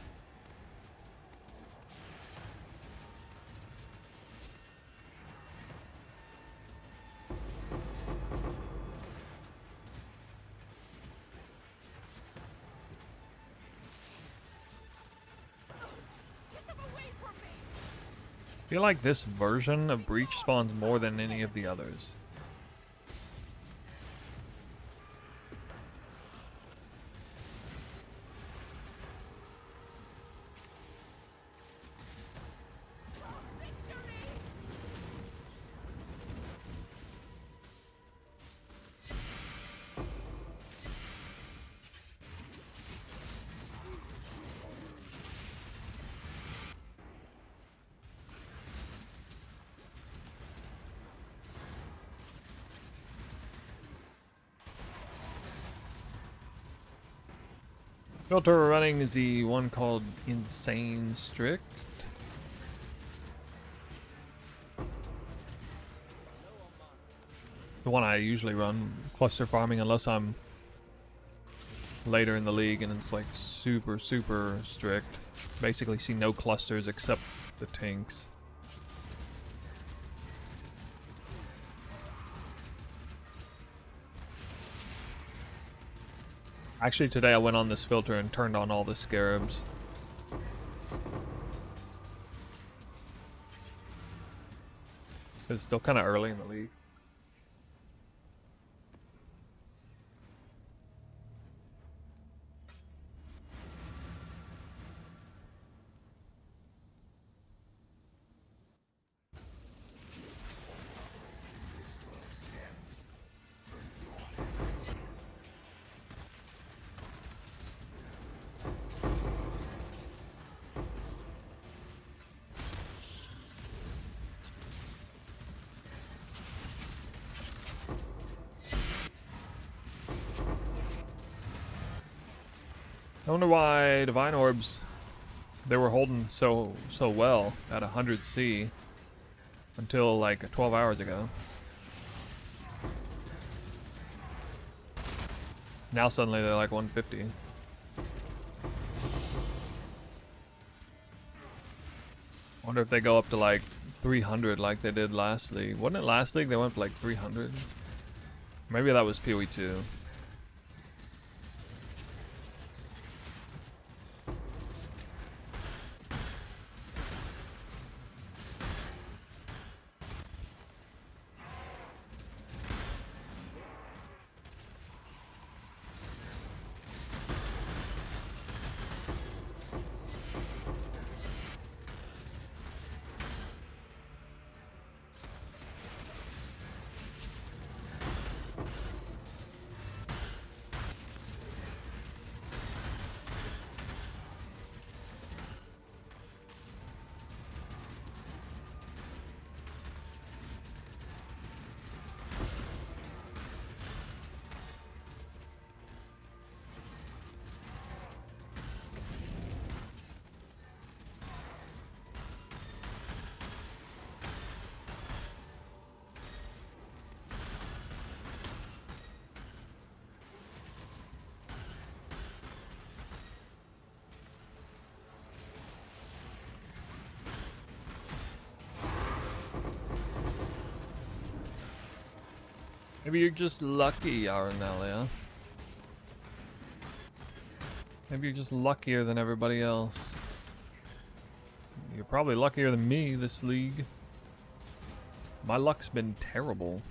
Get them away from me! I feel like this version of Breach spawns more than any of the others. Victory! Filter we're running is the one called Insane Strict. The one I usually run cluster farming unless I'm later in the league and it's like super strict. Basically see no clusters except the tanks. Actually today I went on this filter and turned on all the scarabs. It's still kind of early in the league. I wonder why Divine Orbs, they were holding so well at 100 C until like 12 hours ago. Now suddenly they're like 150. Wonder if they go up to like 300 like they did last league. Wasn't it last league they went up to like 300? Maybe that was PoE 2. Maybe you're just lucky, Arnelia. Maybe you're just luckier than everybody else. You're probably luckier than me this league. My luck's been terrible.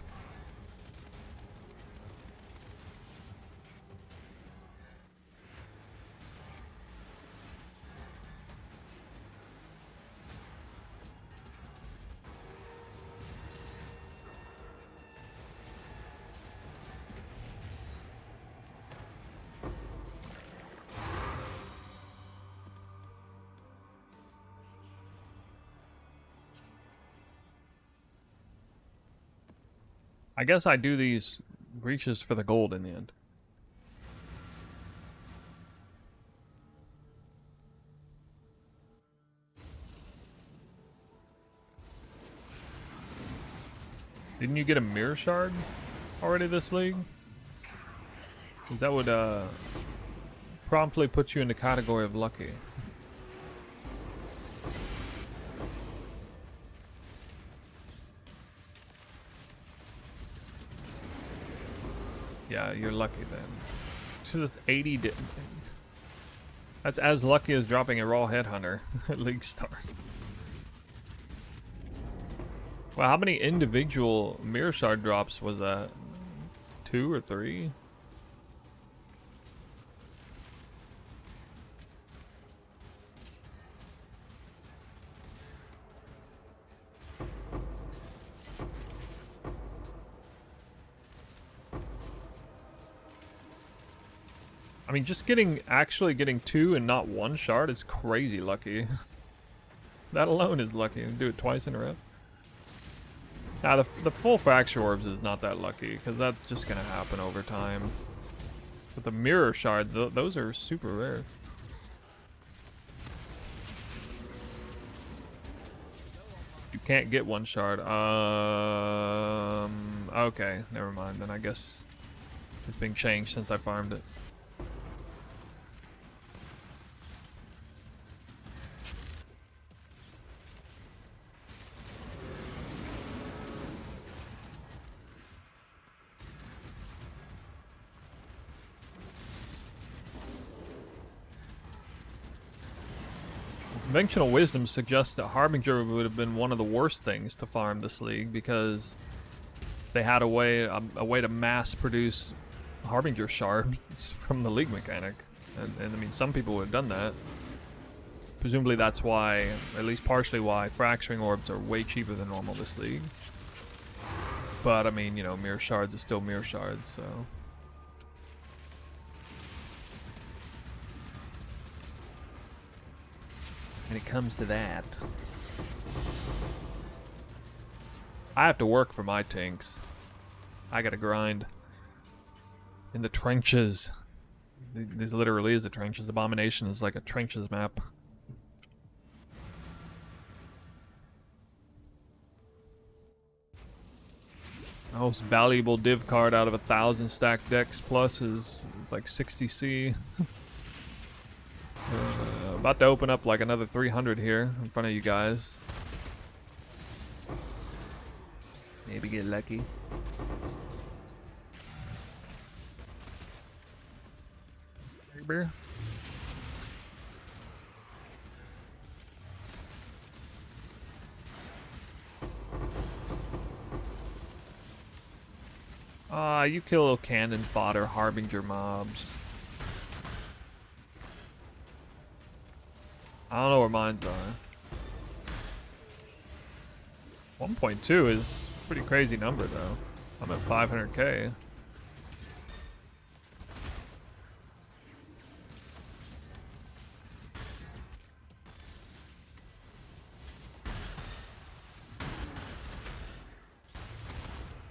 I guess I do these breaches for the gold in the end. Didn't you get a mirror shard already this league? 'Cause that would promptly put you in the category of lucky. Yeah, you're lucky then. So that's 80. That's as lucky as dropping a raw headhunter at League Star. Well, how many individual mirror shard drops was that? 2 or 3? I mean, just actually getting 2 and not 1 shard is crazy lucky. That alone is lucky. You do it twice in a row. Now, the full fracture orbs is not that lucky, because that's just going to happen over time. But the mirror shard, those are super rare. You can't get 1 shard. Okay, never mind. Then I guess it's been changed since I farmed it. Conventional wisdom suggests that Harbinger would have been one of the worst things to farm this league because they had a way to mass produce Harbinger shards from the league mechanic, and I mean some people would have done that. Presumably that's why, at least partially why, fracturing orbs are way cheaper than normal this league. But I mean, you know, mirror shards is still mirror shards, so. When it comes to that, I have to work for my tanks. I gotta grind in the trenches, This literally is a trenches. Abomination is like a trenches map. Most valuable div card out of 1,000 stacked decks plus is like 60C. About to open up like another 300 here in front of you guys. Maybe get lucky. Beer. You kill cannon fodder, harbinger mobs. I don't know where mines are. 1.2 is a pretty crazy number though. I'm at 500k.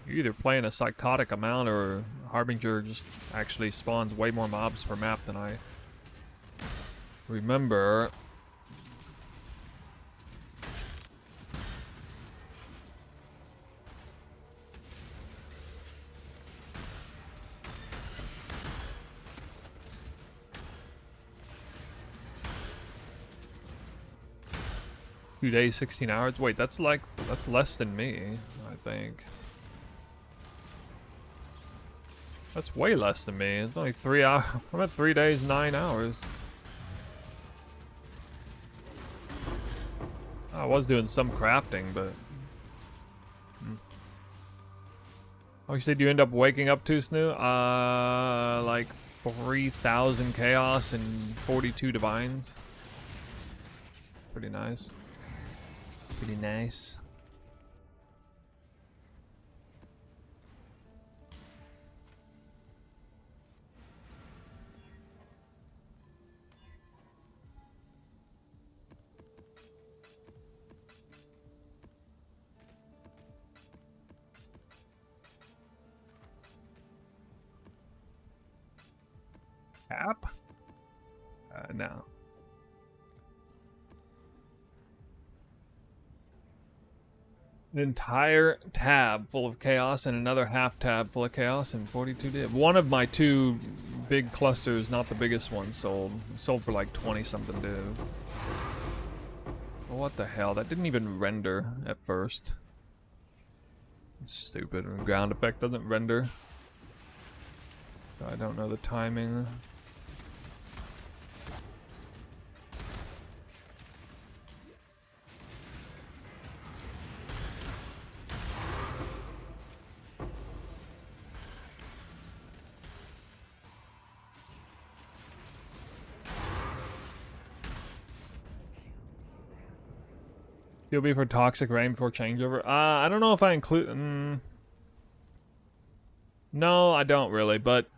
You're either playing a psychotic amount or Harbinger just actually spawns way more mobs per map than I remember. Two days, 16 hours. Wait, that's less than me, I think. That's way less than me. It's only 3 hours. I'm at 3 days, 9 hours. I was doing some crafting, but... Oh, you said you end up waking up too, Snoo? Like 3,000 chaos and 42 divines. Pretty nice. Pretty nice. Cap? No. An entire tab full of chaos and another half tab full of chaos and 42 div. One of my two big clusters, not the biggest one, sold. Sold for like 20 something div. What the hell? That didn't even render at first. Stupid. Ground effect doesn't render. I don't know the timing. You'll be for Toxic Rain before changeover? I don't know if I include... No, I don't really, but...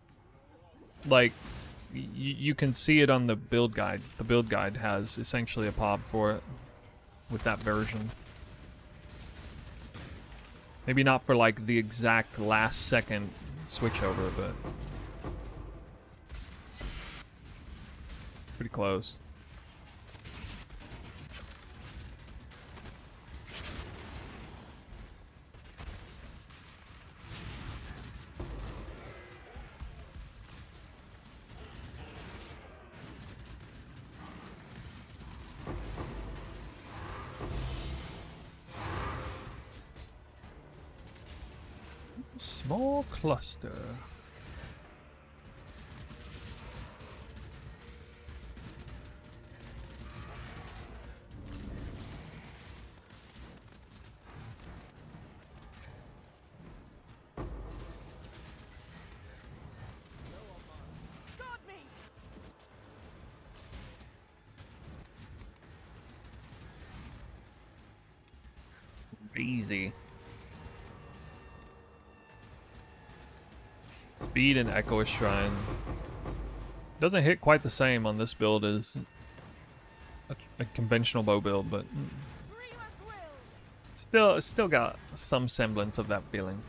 Like, you can see it on the build guide. The build guide has essentially a pop for it. With that version. Maybe not for, like, the exact last second switchover, but... Pretty close. Small cluster. Got me. Easy. Speed and Echoish Shrine. Doesn't hit quite the same on this build as a conventional bow build, but still got some semblance of that feeling.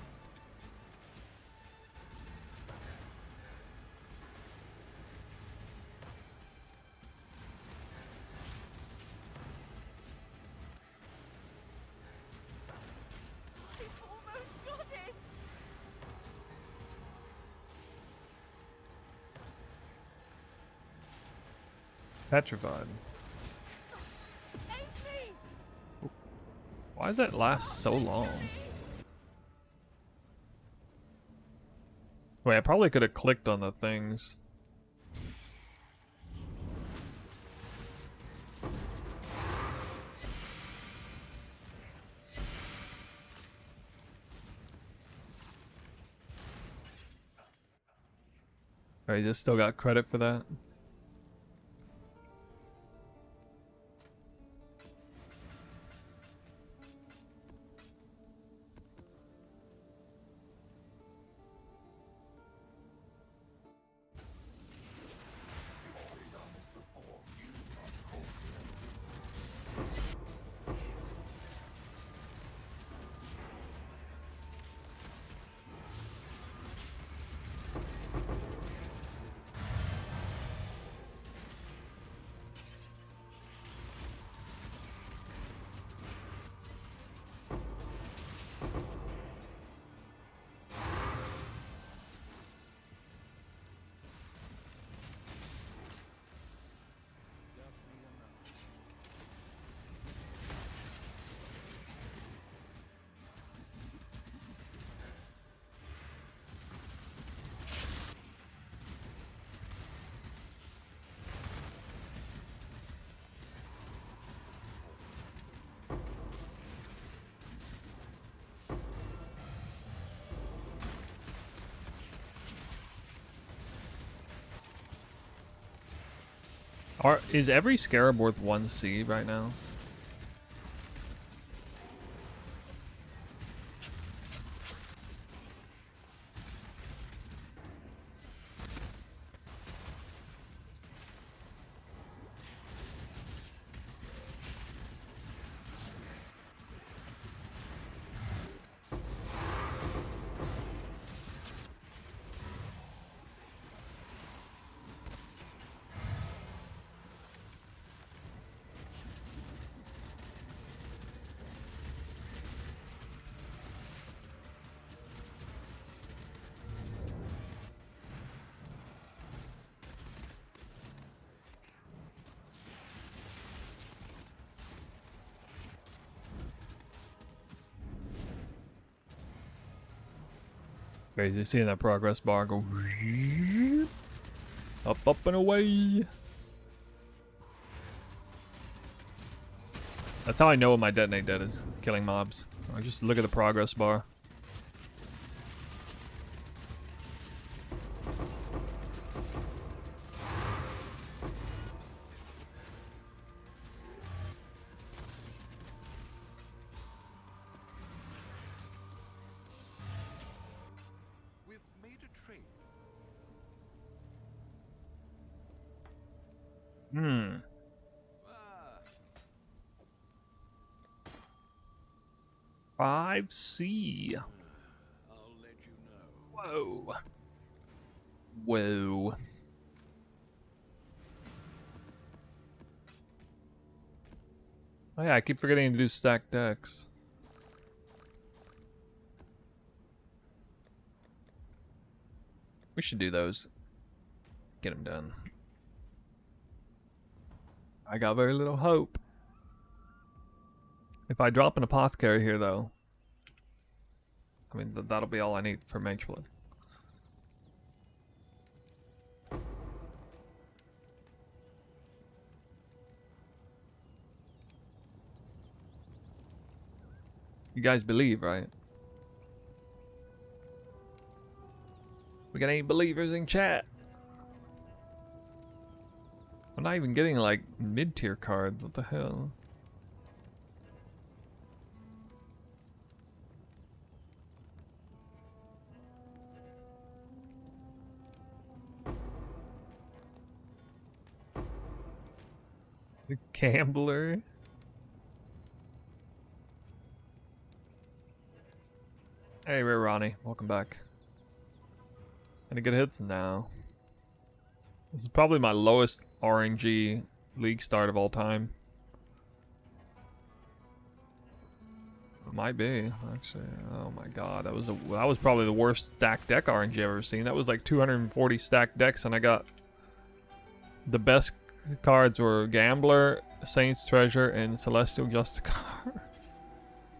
Petrified. Aid me! Why does that last so long? Wait, I probably could have clicked on the things. Alright, just still got credit for that. Just need a moment. Is every scarab worth 1 C right now? Crazy seeing that progress bar go up, up, and away. That's how I know when my detonate dead is killing mobs. I just look at the progress bar. We've made a trade. Hmm. Ah, 5C. I'll let you know. Whoa. Whoa. Oh yeah, I keep forgetting to do stacked decks. We should do those. Get them done. I got very little hope. If I drop an apothecary here, though, I mean, that'll be all I need for Mageblood. You guys believe, right? We got any believers in chat? I'm not even getting, like, mid-tier cards. What the hell? The Gambler. Hey, Rare Ronnie. Welcome back. Any good hits? No. This is probably my lowest RNG league start of all time. It might be, actually. Oh my god, that was probably the worst stacked deck RNG I've ever seen. That was like 240 stacked decks, and I got the best The cards were Gambler, Saint's Treasure, and Celestial Justicar.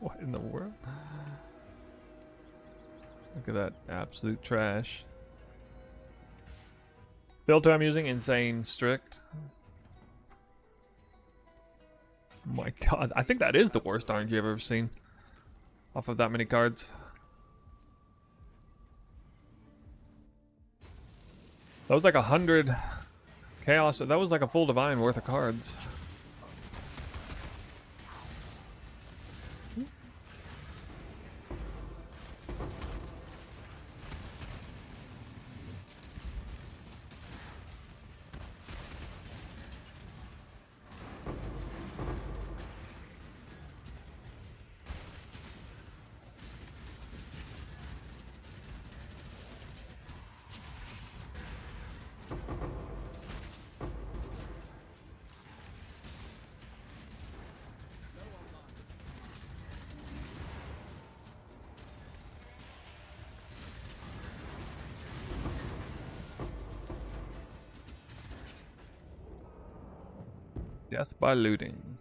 What in the world? Look at that absolute trash. Filter I'm using, Insane Strict. Oh my god, I think that is the worst RNG I've ever seen. Off of that many cards. That was like 100 Chaos. That was like a full Divine worth of cards. Death by looting.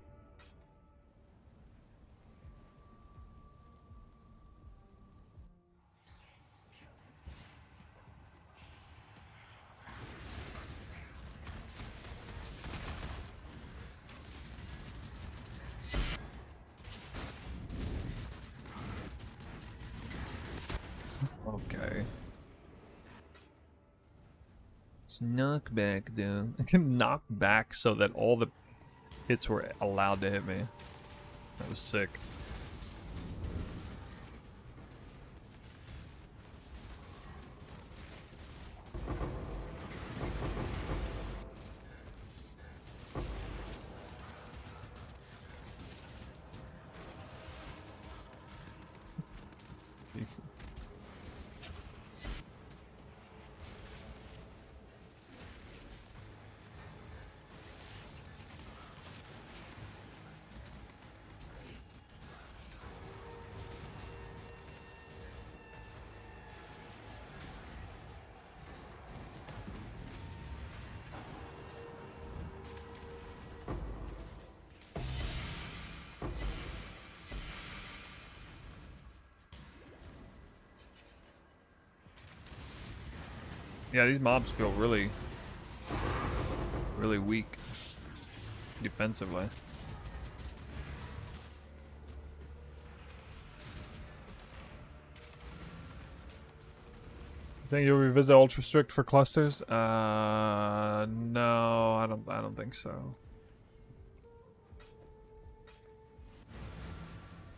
Okay. It's knockback, dude. I can knock back so that all the hits were allowed to hit me. That was sick. Decent. Yeah, these mobs feel really, really weak defensively. Think you'll revisit Ultra Strict for clusters? No, I don't think so.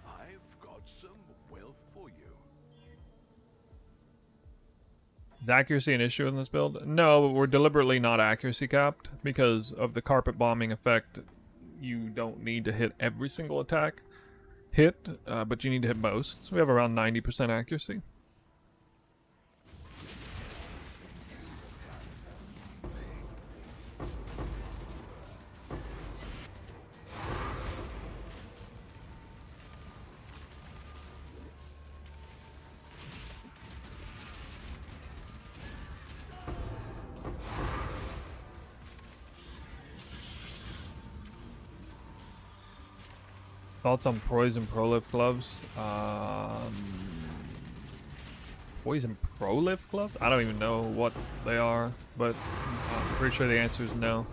I've got some wealth for you. Is accuracy an issue in this build? No, but we're deliberately not accuracy capped because of the carpet bombing effect. You don't need to hit every single attack but you need to hit most. So we have around 90% accuracy. Thoughts on Poison Prolift gloves? Poison Prolift gloves? I don't even know what they are, but I'm pretty sure the answer is no.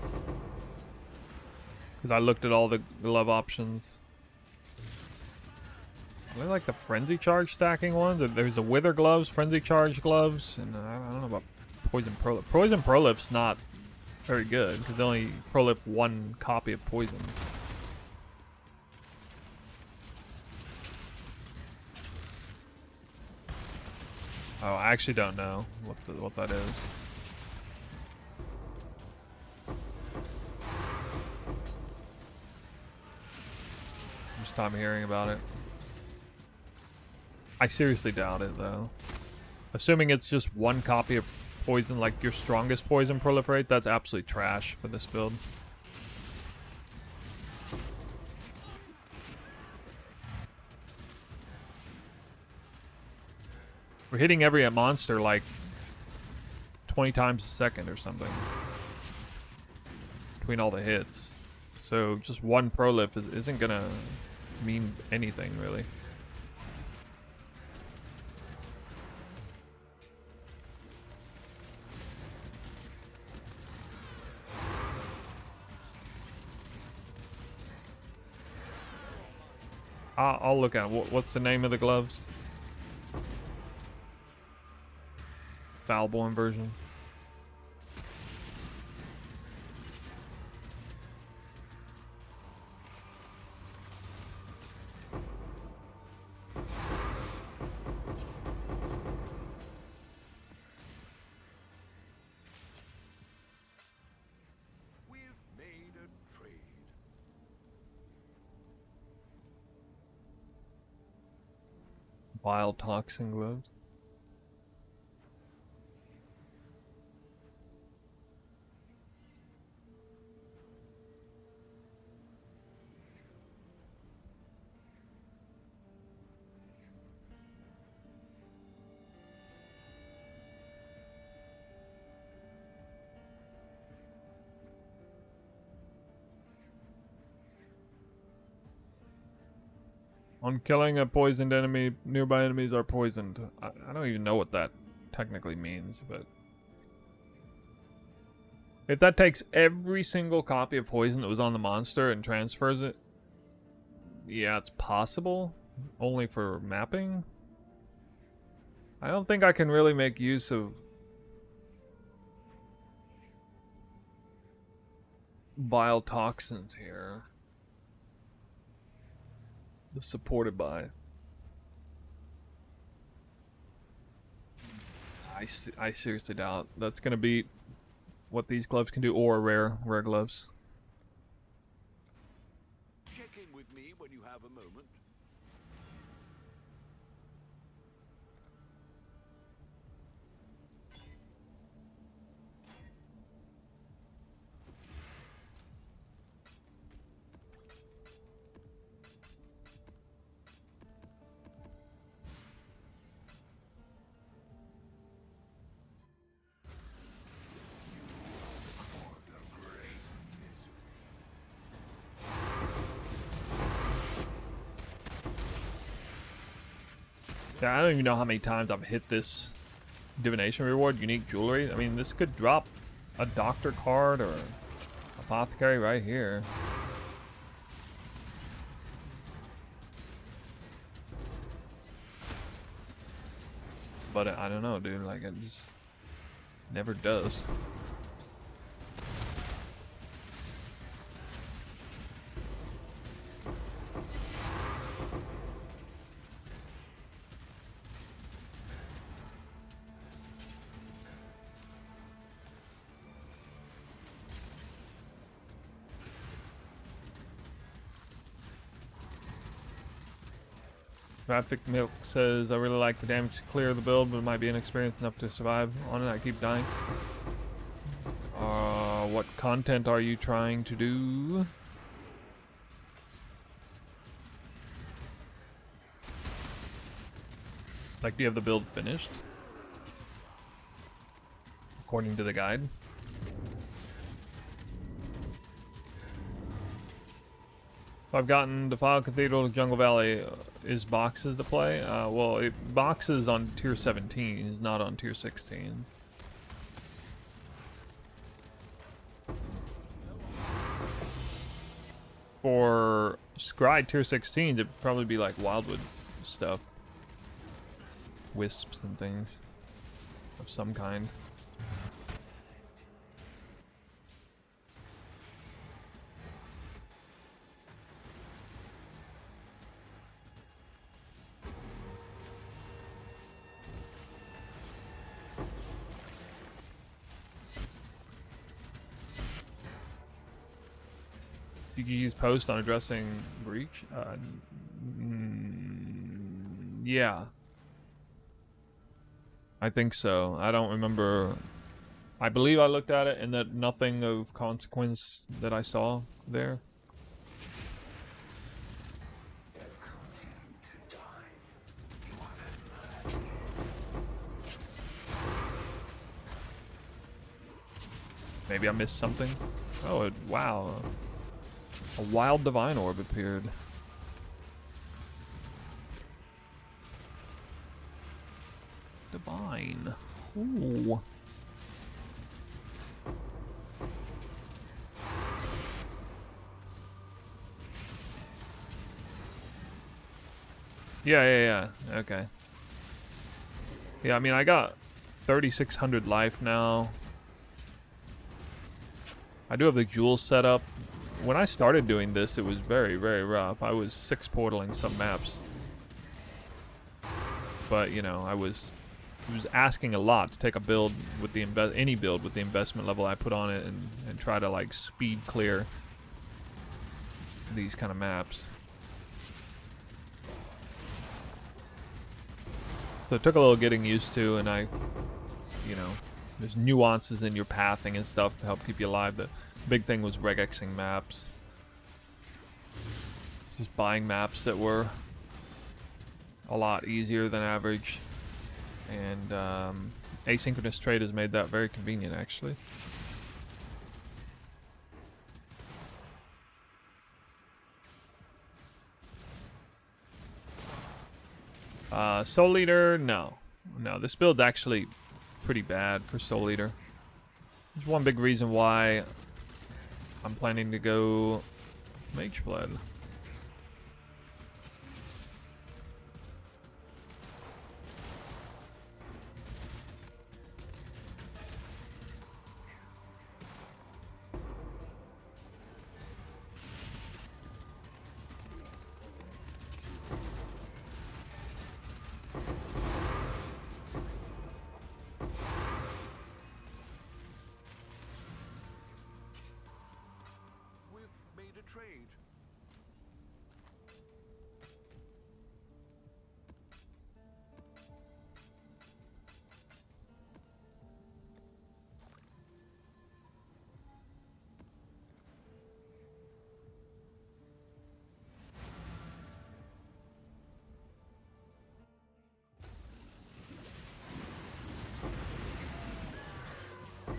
Because I looked at all the glove options. I like the Frenzy Charge stacking ones. There's the Wither gloves, Frenzy Charge gloves, and I don't know about Poison Prolift. Poison Prolift's not very good because they only prolift one copy of poison. Oh, I actually don't know what that is. First time hearing about it. I seriously doubt it though. Assuming it's just one copy of poison, like your strongest poison proliferate, that's absolutely trash for this build. We're hitting every monster like 20 times a second or something. between all the hits. So just one prolif isn't gonna mean anything really. I'll look at what's the name of the gloves? Foulborn version. We've made a trade. Wild toxin gloves. On killing a poisoned enemy, nearby enemies are poisoned. I don't even know what that technically means, but... if that takes every single copy of poison that was on the monster and transfers it, yeah, it's possible. Only for mapping? I don't think I can really make use of bile toxins here. The supported by. I seriously doubt that's gonna be what these gloves can do, or rare gloves. Check in with me when you have a moment. Yeah, I don't even know how many times I've hit this divination reward, unique jewelry. I mean, this could drop a doctor card or apothecary right here. But I don't know, dude. Like, it just never does. Traffic Milk says, I really like the damage to clear the build, but it might be inexperienced enough to survive on it. I keep dying. What content are you trying to do? Like, do you have the build finished? According to the guide? I've gotten Defile Cathedral to Jungle Valley. Is boxes to play? Well, boxes on tier 17 is not on tier 16. For Scry tier 16, it'd probably be like Wildwood stuff. Wisps and things of some kind. You can use post on addressing breach? Yeah. I think so. I don't remember. I believe I looked at it and that nothing of consequence that I saw there. Maybe I missed something. Oh, wow. A wild divine orb appeared. Divine. Ooh. Yeah. Okay. Yeah, I mean, I got 3,600 life now. I do have the jewels set up. When I started doing this, it was very, very rough. I was 6-portaling some maps. But, you know, it was asking a lot to take a build with the any build with the investment level I put on it and try to, like, speed clear these kind of maps. So it took a little getting used to, and you know, there's nuances in your pathing and stuff to help keep you alive. The big thing was regexing maps. Just buying maps that were a lot easier than average. And asynchronous trade has made that very convenient, actually. Soul Eater, no. No, this build's actually pretty bad for Soul Eater. There's one big reason why I'm planning to go Mageblood. We've made a trade.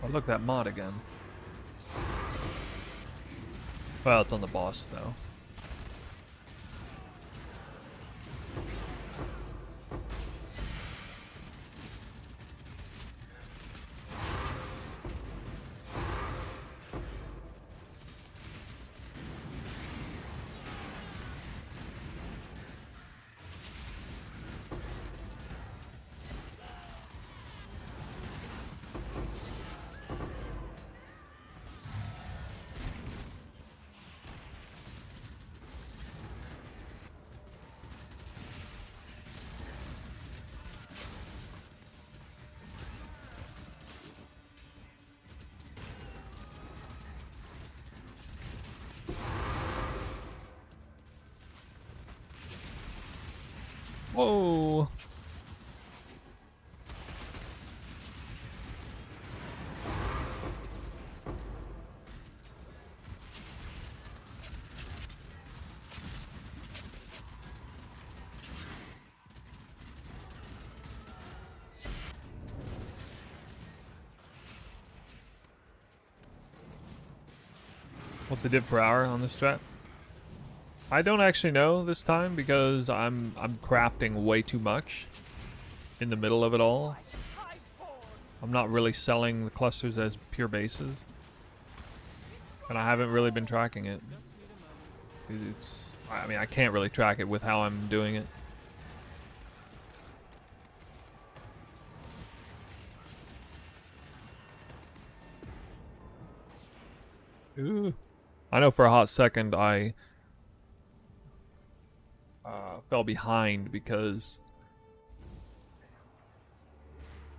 Oh, look, that mod again. Well, it's on the boss, though. Whoa! What's the div per hour on this strat? I don't actually know this time because I'm crafting way too much in the middle of it all. I'm not really selling the clusters as pure bases, and I haven't really been tracking it. I mean, I can't really track it with how I'm doing it. Ooh. I know for a hot second I fell behind because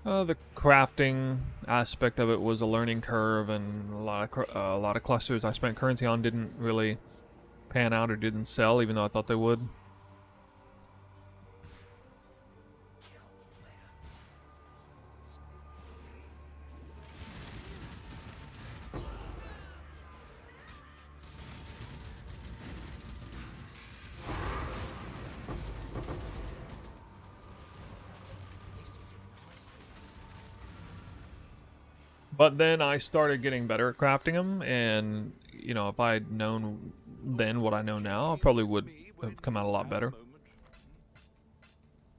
the crafting aspect of it was a learning curve, and a lot of clusters I spent currency on didn't really pan out or didn't sell, even though I thought they would. But then I started getting better at crafting them, and you know, if I had known then what I know now, I probably would have come out a lot better.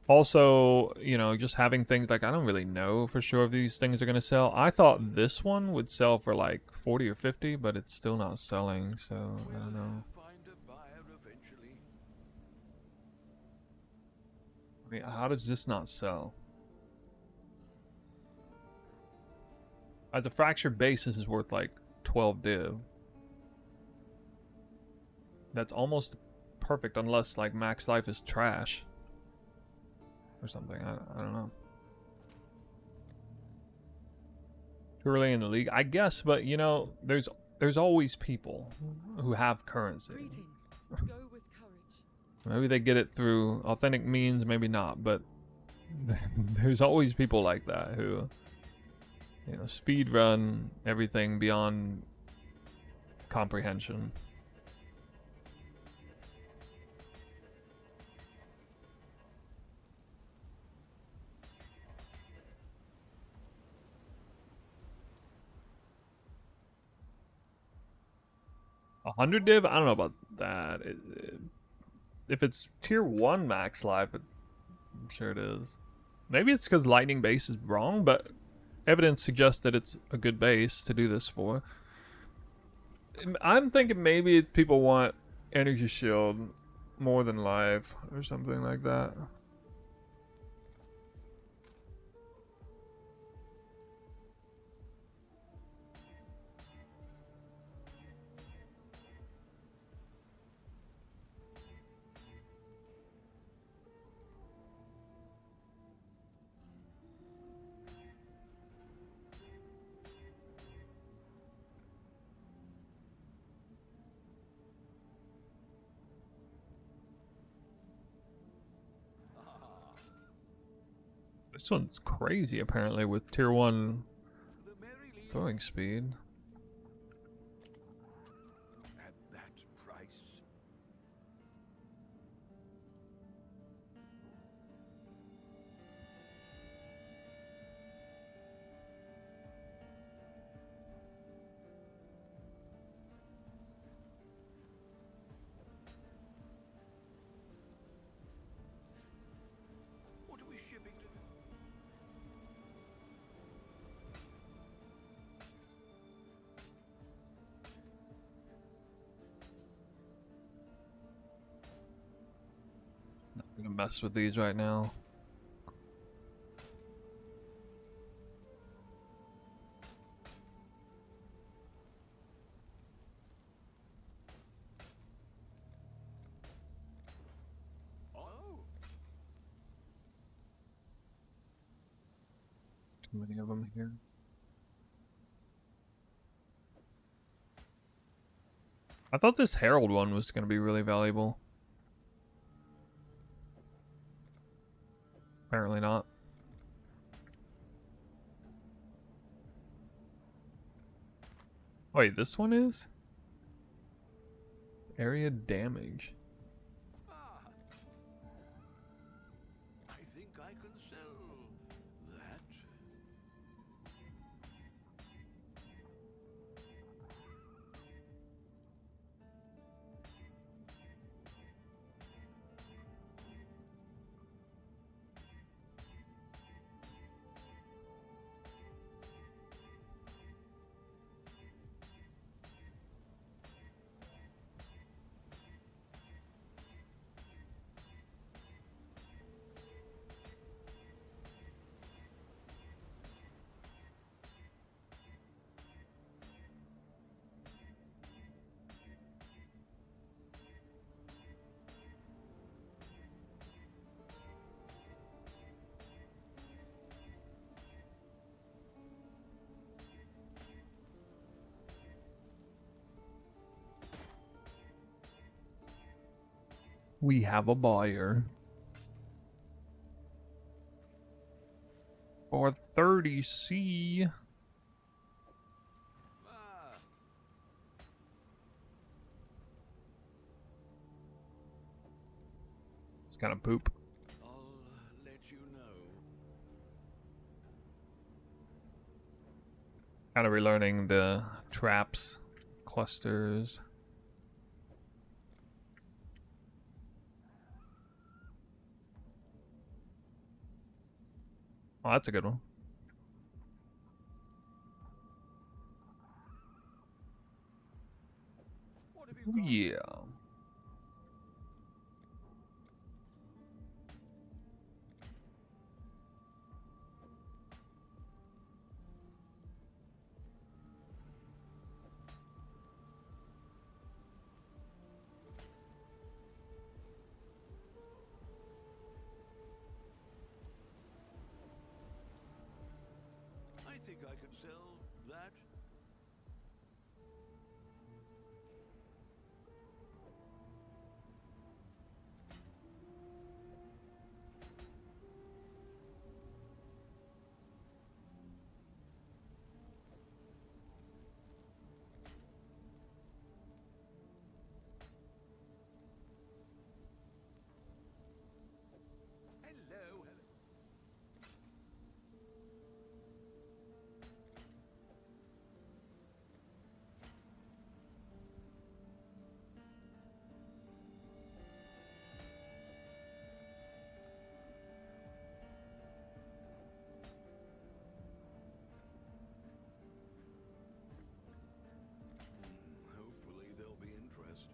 Also, you know, just having things like, I don't really know for sure if these things are going to sell. I thought this one would sell for like 40 or 50, but it's still not selling, so I don't know. Find a buyer eventually. I mean, how does this not sell? As a fractured base, this is worth like 12 div. That's almost perfect unless like max life is trash or something. I don't know. Too early in the league, I guess, but you know, there's always people who have currency. Greetings. Go with courage. Maybe they get it through authentic means, maybe not, but there's always people like that who, you know, speed run everything beyond comprehension. A 100 div? I don't know about that. If it's tier 1 max life, I'm sure it is. Maybe it's because lightning base is wrong, but evidence suggests that it's a good base to do this for. I'm thinking maybe people want energy shield more than life or something like that. This one's crazy apparently with tier 1 The Merry League throwing speed. at that price. What are we shipping to? Not gonna mess with these right now. Oh, Too many of them here. I thought this Herald one was gonna be really valuable. Apparently not. Wait, this one is? Area damage. ah. I think I can sell that. We have a buyer. For 30C. Ah, It's kind of poop. I'll let you know. Kind of relearning the traps, clusters. Oh, that's a good one. What have you Ooh, got? yeah. I think I could sell that. Hello, hello. Hopefully there'll be interest.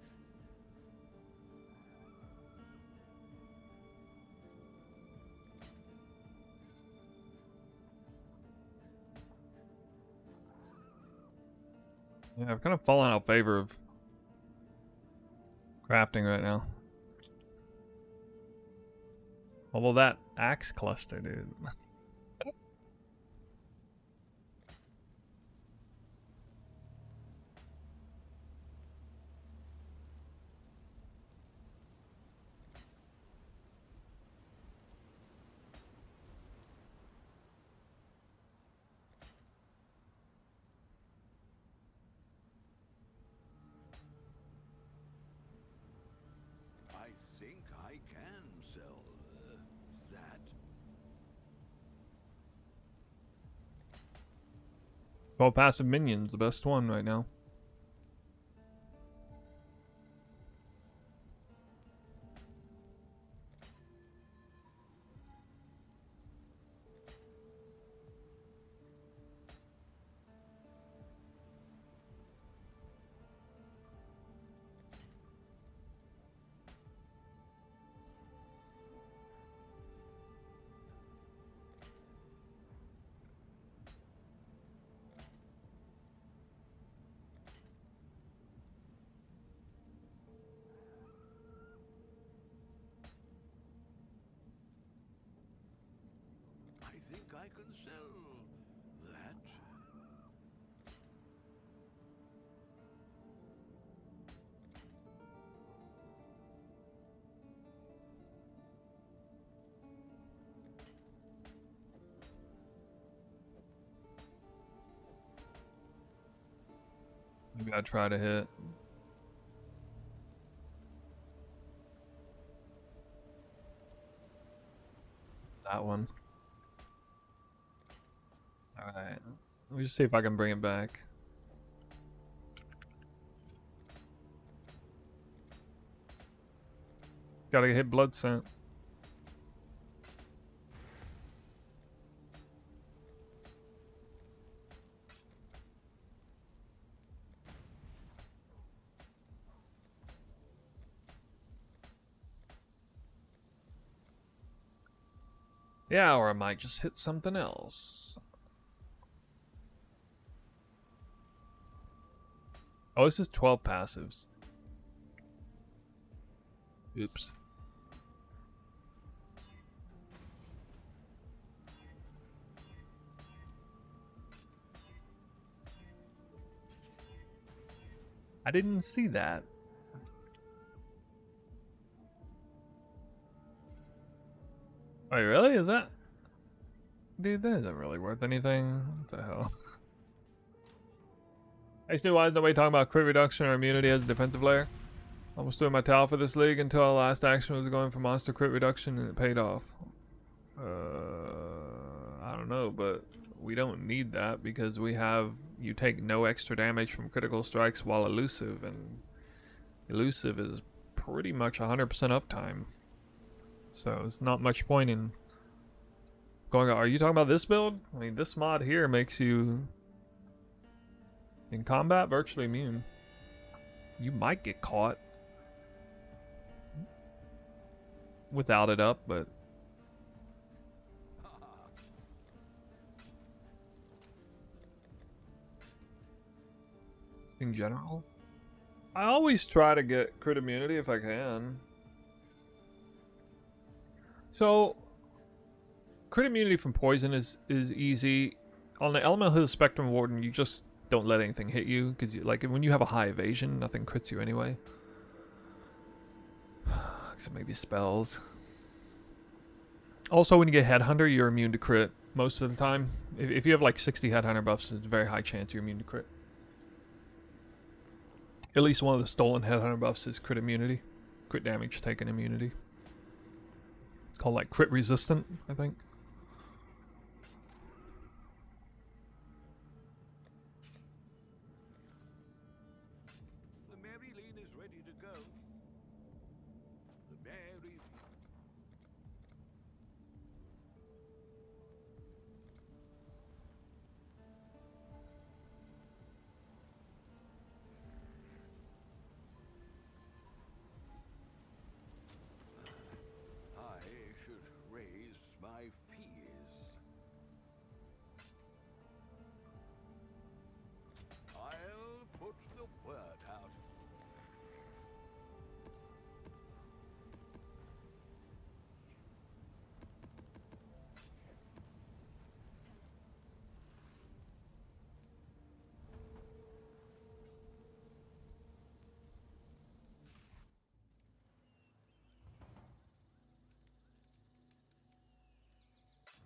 Yeah, I've kind of fallen out of favor of crafting right now. Although that axe cluster, dude. I think I can sell that. Well, passive minions, the best one right now. I think I can sell that. Maybe I try to hit that one. Alright. Let me just see if I can bring it back. Gotta hit blood scent. Yeah, or I might just hit something else. Oh, this is 12 passives. Oops. I didn't see that. Wait, really? Is that? Dude, that isn't really worth anything. What the hell? Hey Stu, why is nobody talking about crit reduction or immunity as a defensive layer? I was doing my towel for this league until our last action was going for monster crit reduction and it paid off. I don't know, but we don't need that because we have you take no extra damage from critical strikes while elusive, and elusive is pretty much 100% uptime. So it's not much point in going. Are you talking about this build? I mean, this mod here makes you in combat virtually immune. You might get caught without it up, but in general, I always try to get crit immunity if I can. So crit immunity from poison is easy. On the elemental Hill Spectrum Warden, you just don't let anything hit you, because like when you have a high evasion, nothing crits you anyway. Except maybe spells. Also, when you get Headhunter, you're immune to crit most of the time. If you have like 60 Headhunter buffs, it's a very high chance you're immune to crit. At least one of the stolen Headhunter buffs is crit immunity. Crit damage taken immunity. It's called like crit resistant, I think. The Mary Lean is ready to go. The Mary... I should raise my fears. I'll put the word out.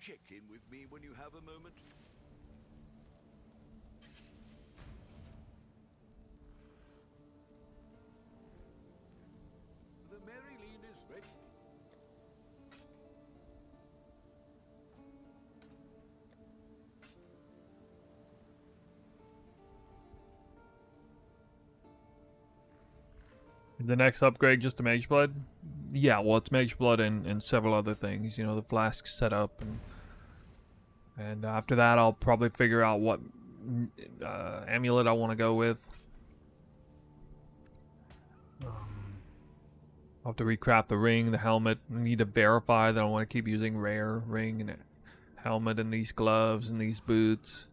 Check in with me when you have a moment. The Mary Lean is ready. The next upgrade just to Mageblood? Yeah, well, it's Mageblood and several other things. You know, the flask setup, and after that, I'll probably figure out what amulet I want to go with. I'll have to recraft the ring, the helmet. I need to verify that I want to keep using rare ring and helmet and these gloves and these boots.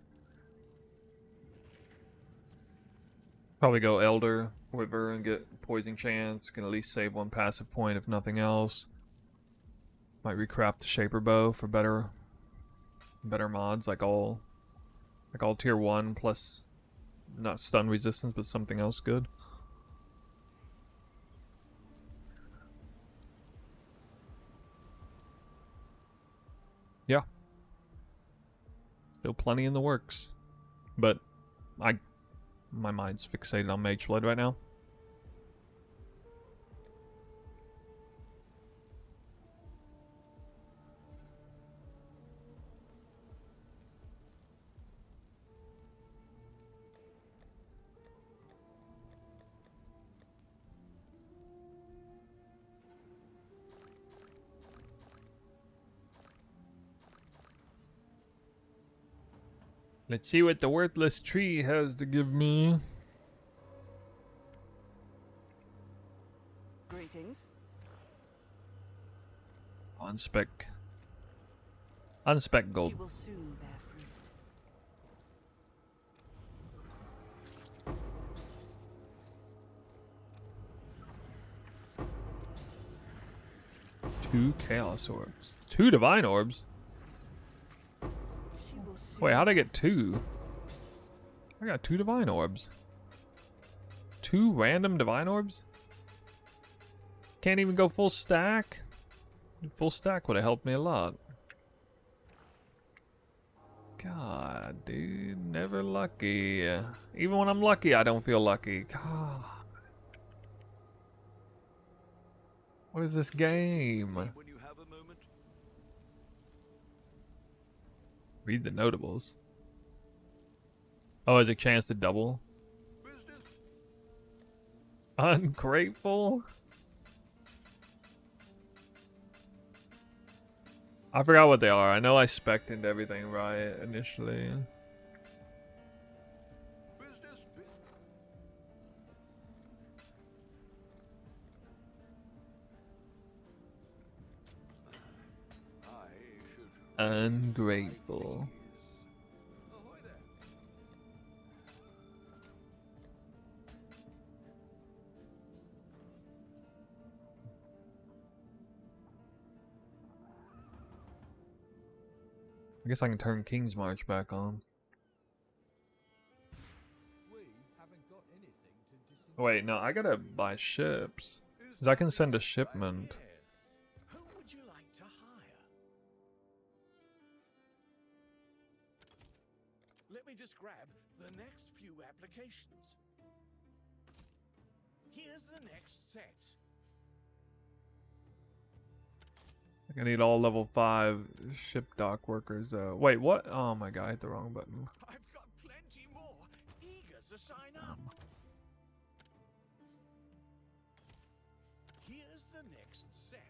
Probably go Elder Quiver and get poison chance. Can at least save one passive point if nothing else. Might recraft the Shaper Bow for better mods, like all tier 1 plus not stun resistance but something else good. Yeah. Still plenty in the works. But my mind's fixated on Mageblood right now. Let's see what the worthless tree has to give me. Greetings. Unspec gold. She will soon bear fruit. 2 chaos orbs. 2 divine orbs? She will soon. Wait, how'd I get 2? I got 2 divine orbs. 2 random divine orbs? Can't even go full stack? Full stack would have helped me a lot. God, dude, never lucky. Even when I'm lucky, I don't feel lucky. God. What is this game? When you have a moment. Read the notables. Oh, is a chance to double? Business? Ungrateful? I forgot what they are. I know I spec'd into everything right initially. Business? I should... Ungrateful. Ahoy there. I guess I can turn King's March back on. We haven't got anything to disinfect. Wait, no, I gotta buy ships. Because I can send a shipment. Yes. Who would you like to hire? Let me just grab the next few applications. Here's the next set. I need all level 5 ship dock workers. Wait, what? Oh my god, I hit the wrong button. I've got plenty more eager to sign up. Here's the next set.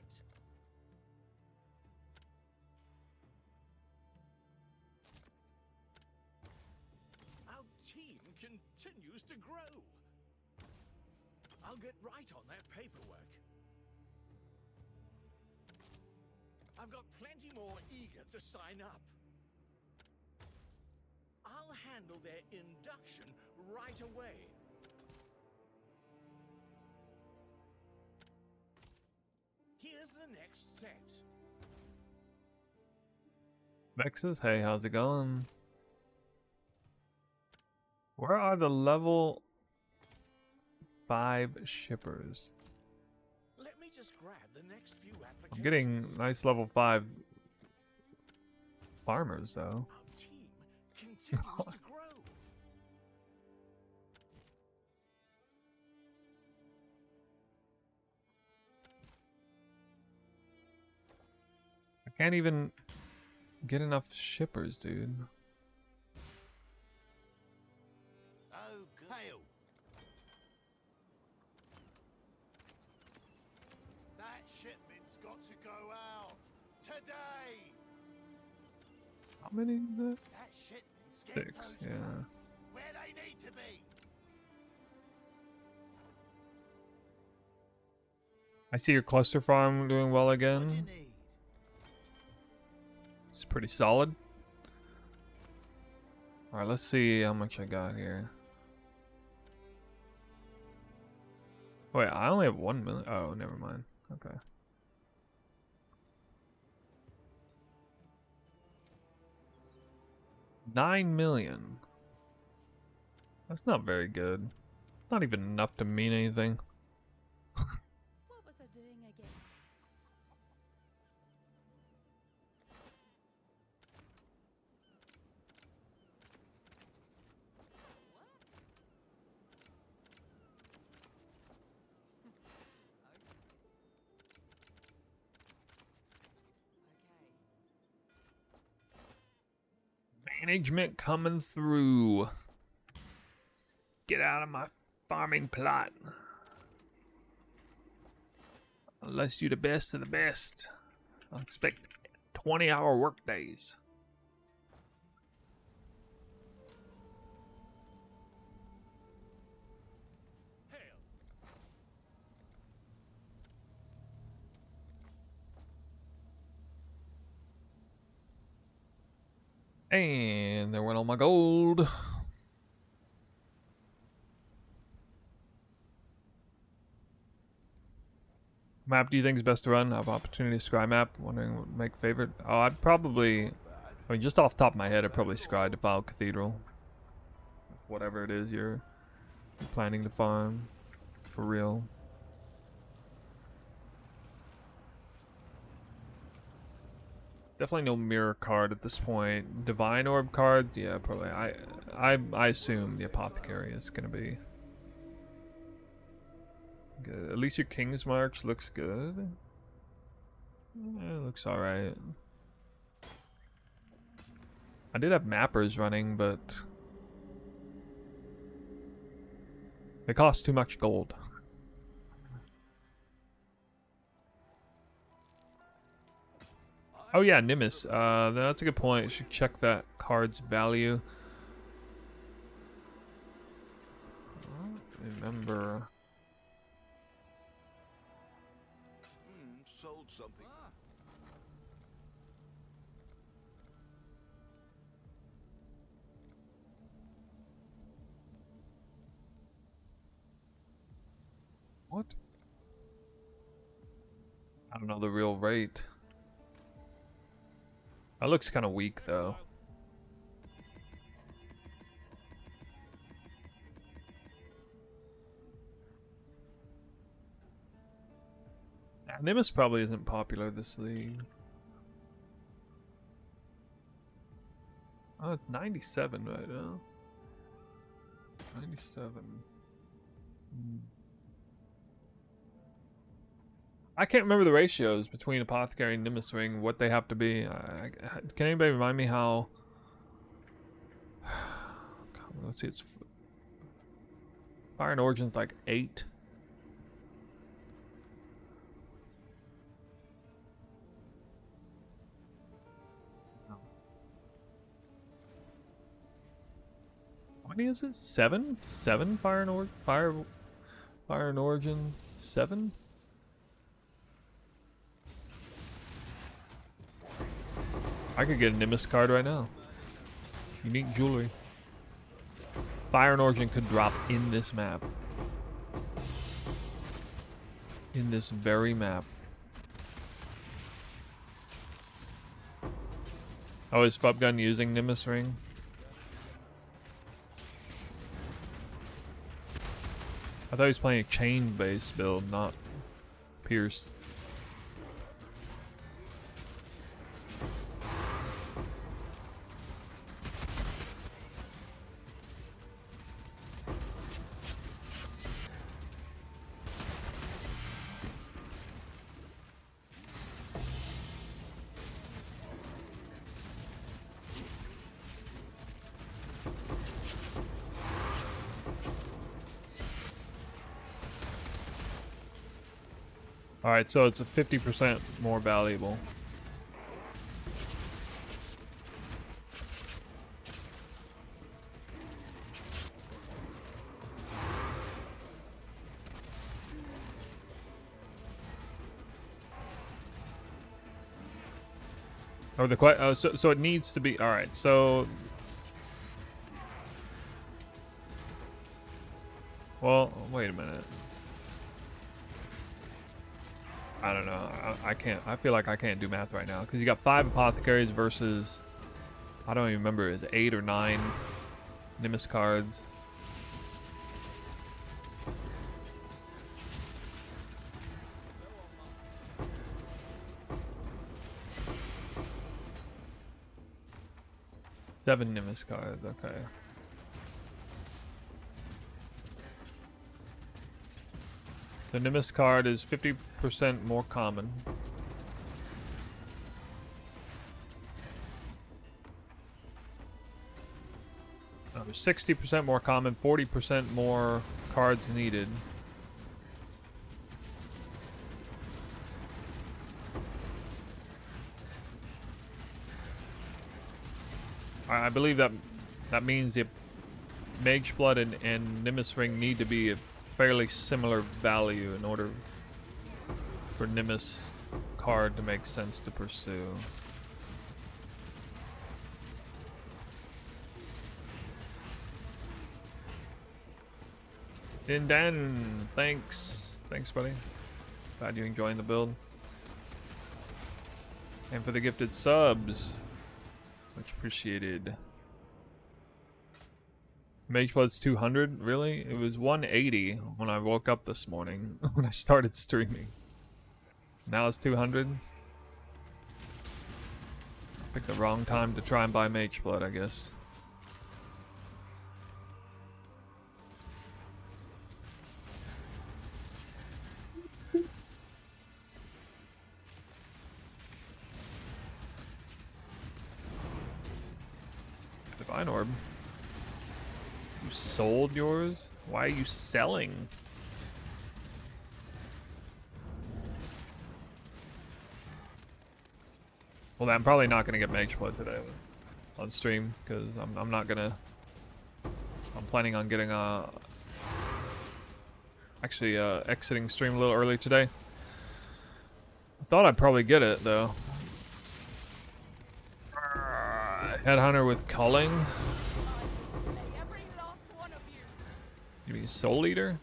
Our team continues to grow. I'll get right on that paperwork. I've got plenty more eager to sign up. I'll handle their induction right away. Here's the next set. Vexus, hey, how's it going? Where are the level 5 shippers? Let me just grab the next few applications. I'm getting nice level 5 farmers though. Our team continues to grow. I can't even get enough shippers, dude. Oh, good. Hail! That shipment's got to go out today. How many is it? That shipment's getting 6, those yeah. trucks where they need to be. I see your cluster farm doing well What do you again. need? It's pretty solid. Alright, let's see how much I got here. Wait, I only have 1 million. Oh, never mind. Okay. $9 million. That's not very good. Not even enough to mean anything. What was I doing again? Management coming through. Get out of my farming plot. Unless you're the best of the best. I expect 20-hour work days. Hail. And there went all my gold. Map do you think is best to run? I have opportunity to scry map. Wondering what would make favorite. Oh, I'd probably, I mean, just off the top of my head, I'd probably scry Defile Cathedral. Whatever it is you're planning to farm. For real. Definitely no mirror card at this point. Divine Orb card, yeah, probably. I assume the Apothecary is gonna be good. At least your King's March looks good. Yeah, it looks alright. I did have mappers running, but They cost too much gold. Oh yeah, Nimbus. That's a good point. You should check that card's value. I don't remember. Sold something. What? I don't know the real rate. That looks kind of weak though. Nimbus probably isn't popular this league. Oh, it's 97 right now. 97. I can't remember the ratios between Apothecary and Nimbus Ring, what they have to be. Can anybody remind me how... Let's see, it's... Fire and Origin's like 8. How many is it? 7? 7 Fire and Fire and Origin? 7? I could get a Nimbus card right now. Unique jewelry. Fire and Origin could drop in this map. In this very map. Oh, is Fubgun using Nimbus Ring? I thought he was playing a chain-based build, not Pierce. Alright, so it's a 50% more valuable. Or the so it needs to be alright, so well, wait a minute. I don't know. I can't. I feel like I can't do math right now because you got 5 apothecaries versus I don't even remember. Is 8 or 9 Nimbus cards? Seven Nimbus cards. Okay. The Nimbus card is 50% more common. There's 60% more common, 40% more cards needed. I believe that means the Mageblood and Nimbus Ring need to be a fairly similar value in order for Nimbus card to make sense to pursue. Dan, thanks, buddy. Glad you're enjoying the build. And for the gifted subs, much appreciated. Mageblood's 200? Really? It was 180 when I woke up this morning, when I started streaming. Now it's 200? I picked the wrong time to try and buy Mageblood, I guess. Divine Orb. You sold yours? Why are you selling? Well, I'm probably not gonna get Mageblood today on stream because I'm not gonna. I'm planning on getting actually exiting stream a little early today. I thought I'd probably get it though. Headhunter with culling. I will slay every last one of you. You mean Soul Eater?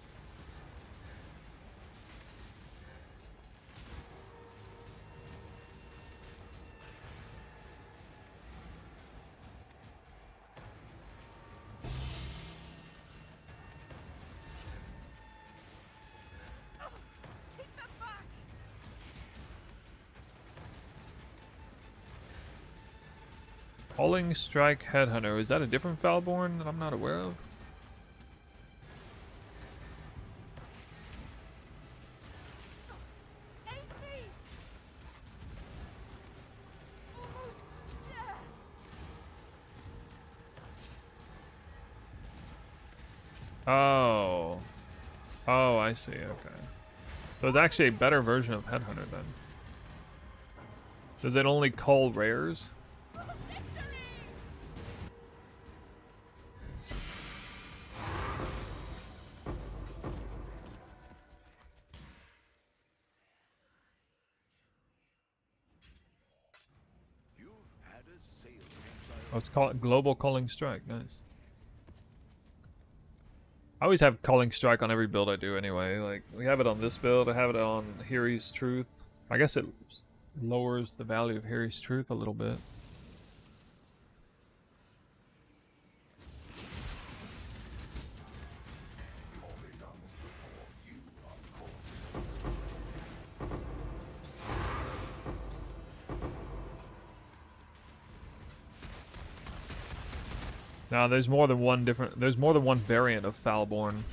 Take them back. Calling Strike Headhunter. Is that a different Falborn that I'm not aware of? Aid me. Almost there. Oh. Oh, I see. Okay. So it's actually a better version of Headhunter then. Does it only call rares? Victory. You've had a sail, exile. Oh, it's called Global Calling Strike. Nice. I always have Calling Strike on every build I do anyway. Like, we have it on this build. I have it on Hiri's Truth. I guess it lowers the value of Hiri's Truth a little bit. Now, there's more than one variant of Falborn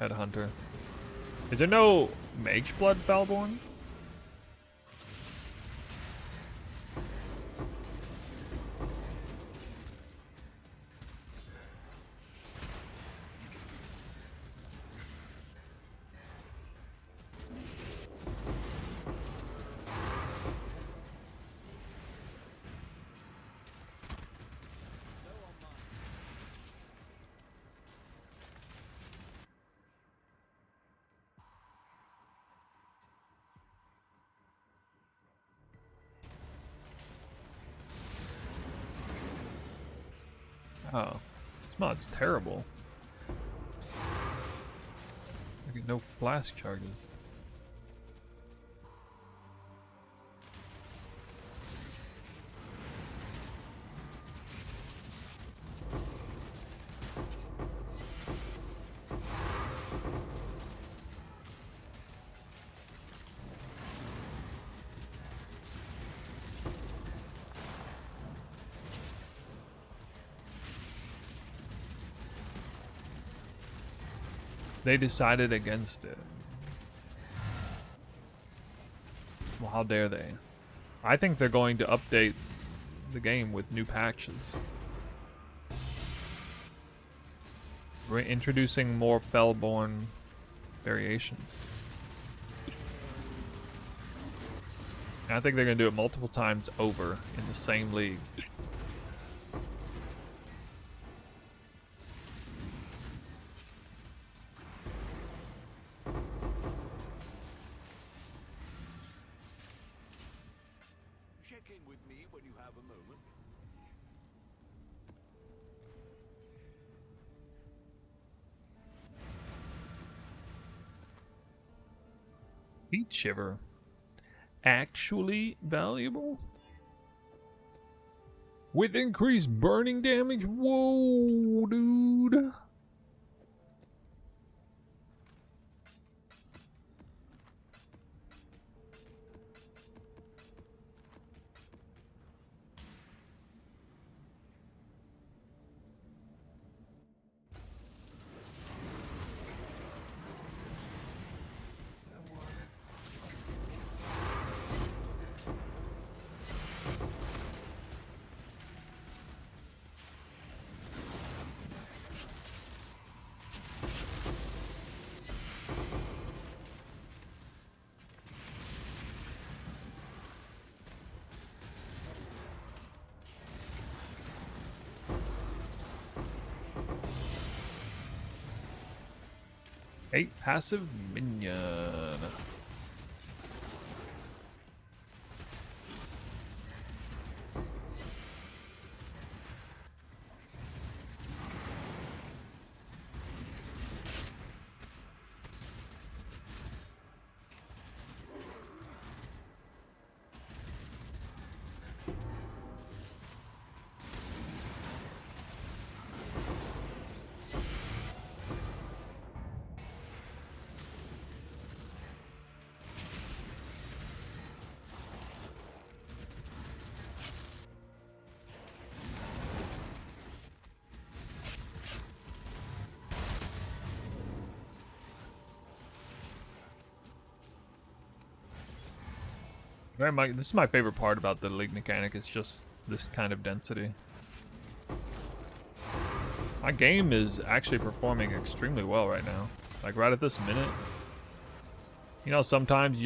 Headhunter. Is there no Mageblood Falborn? Oh, this mod's terrible. I get no flask charges. They decided against it. Well, how dare they? I think they're going to update the game with new patches. We're introducing more Felborn variations. And I think they're going to do it multiple times over in the same league. Check in with me when you have a moment. Heat Shiver. Actually valuable? With increased burning damage? Whoa, dude. 8 passive minion. This is my favorite part about the league mechanic. It's just this kind of density. My game is actually performing extremely well right now. Like right at this minute. You know, sometimes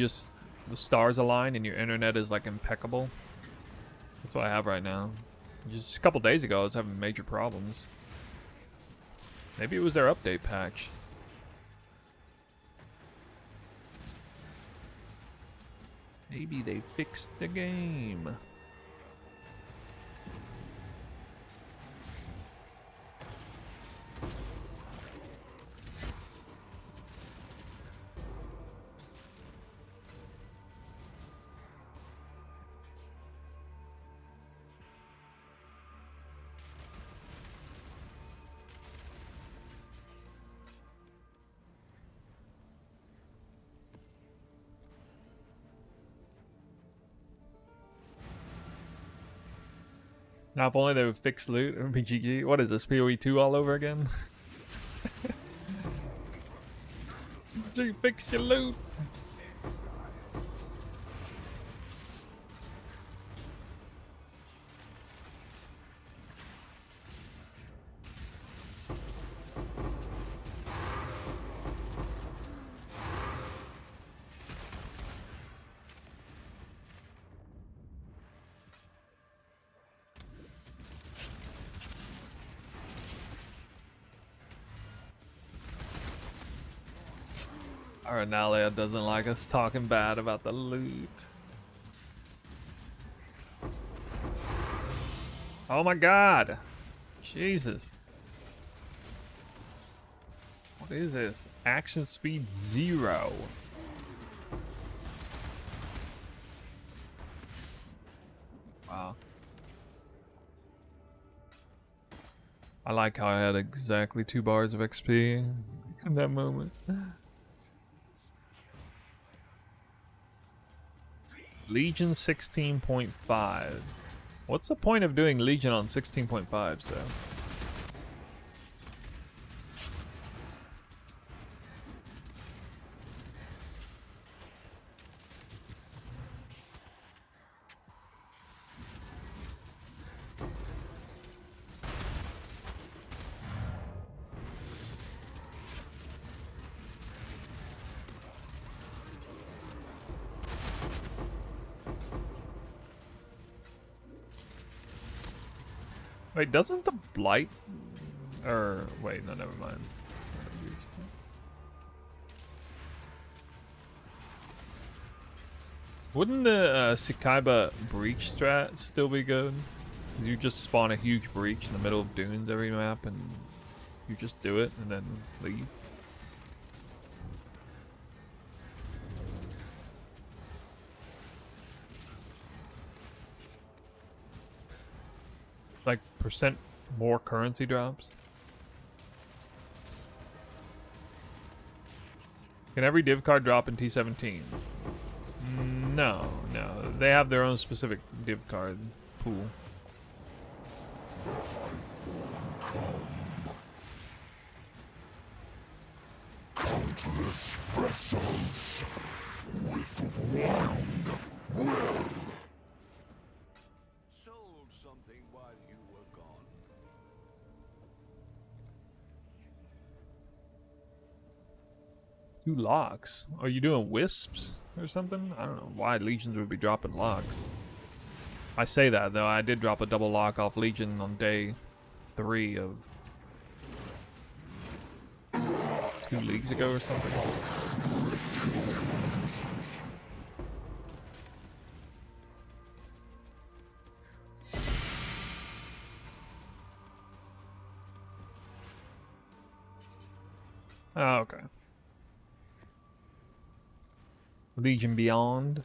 the stars align and your internet is like impeccable. That's what I have right now. Just a couple days ago, I was having major problems. Maybe it was their update patch. Maybe they fixed the game. Now, if only they would fix loot, it would be GG. What is this, PoE 2 all over again? Gee, fix your loot. Aranalia doesn't like us talking bad about the loot. Oh my god! Jesus. What is this? Action speed 0. Wow. I like how I had exactly 2 bars of XP in that moment. Legion 16.5. What's the point of doing Legion on 16.5s though? Wait, doesn't the blight... Or... Wait, no, never mind. Wouldn't the Sekaiba breach strat still be good? You just spawn a huge breach in the middle of dunes every map and you just do it and then leave. Like percent more currency drops. Can every div card drop in T17s? No, no. They have their own specific div card pool. Countless vessels with one will. Sold something while you were gone. Two locks. Are you doing wisps or something? I don't know why Legions would be dropping locks. I say that though, I did drop a double lock off Legion on day 3 of 2 leagues ago or something. Oh, okay. Legion Beyond.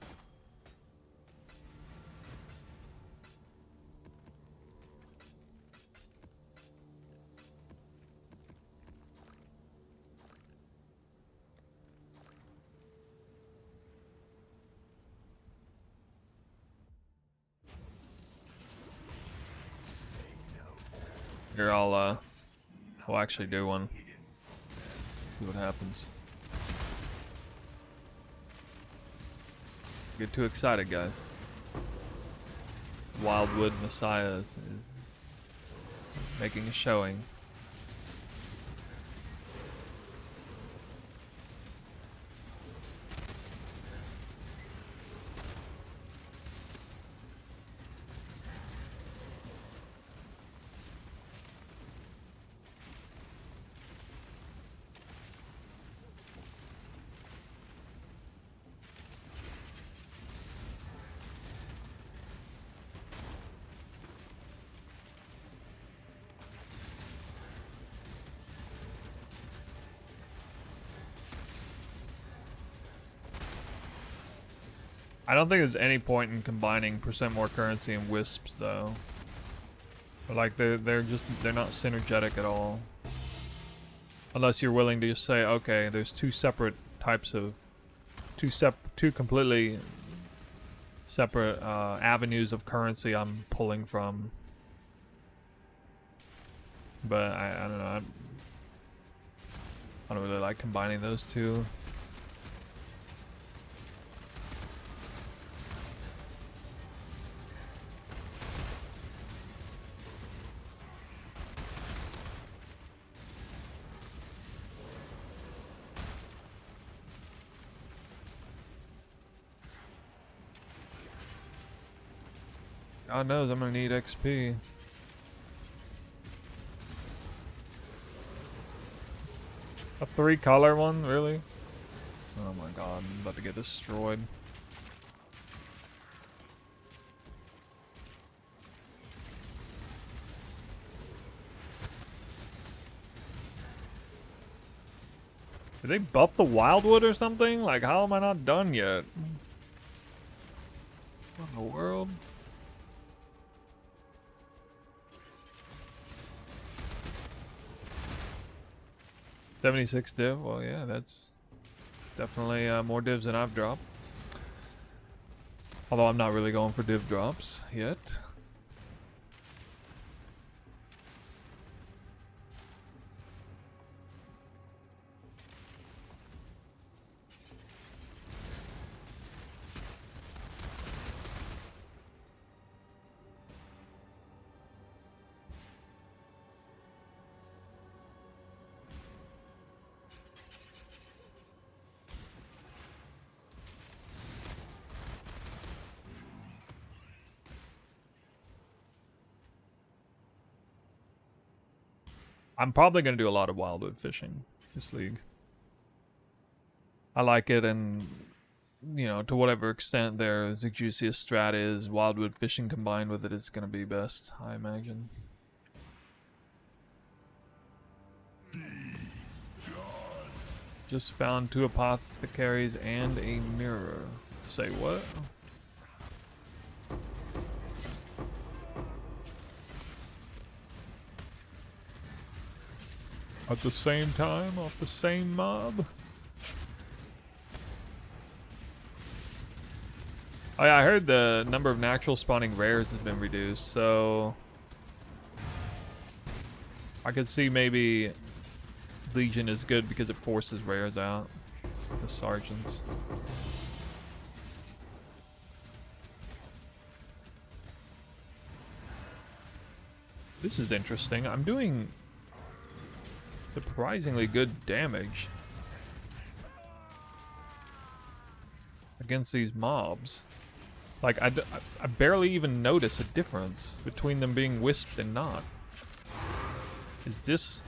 Here, I'll actually do one. See what happens. Get too excited, guys. Wildwood Messiah is making a showing. I don't think there's any point in combining percent more currency and wisps though. But like they're not synergetic at all. Unless you're willing to just say, okay, there's two separate types of two completely separate avenues of currency I'm pulling from. But I don't know. I don't really like combining those two. God knows I'm gonna need XP. A 3-color one, really? Oh my god, I'm about to get destroyed. Did they buff the Wildwood or something? Like, how am I not done yet? What in the world? $76 div? Well, yeah, that's definitely more divs than I've dropped. Although I'm not really going for div drops yet. I'm probably going to do a lot of wildwood fishing this league. I like it, and you know, to whatever extent their juiciest strat is, wildwood fishing combined with it is going to be best, I imagine. Just found 2 apothecaries and a mirror. Say what? At the same time, off the same mob? Oh yeah, I heard the number of natural spawning rares has been reduced, so I could see maybe Legion is good because it forces rares out. The sergeants. This is interesting. I'm doing surprisingly good damage against these mobs. Like, I barely even notice a difference between them being wisped and not. Is this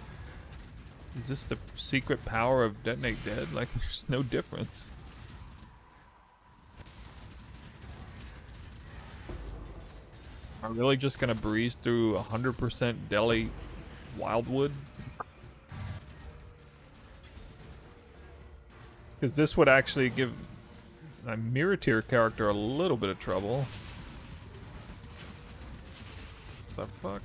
Is this the secret power of Detonate Dead? Like, there's no difference. Am I really just gonna breeze through 100% Deli Wildwood? Because this would actually give my Mirror Tier character a little bit of trouble. What the fuck?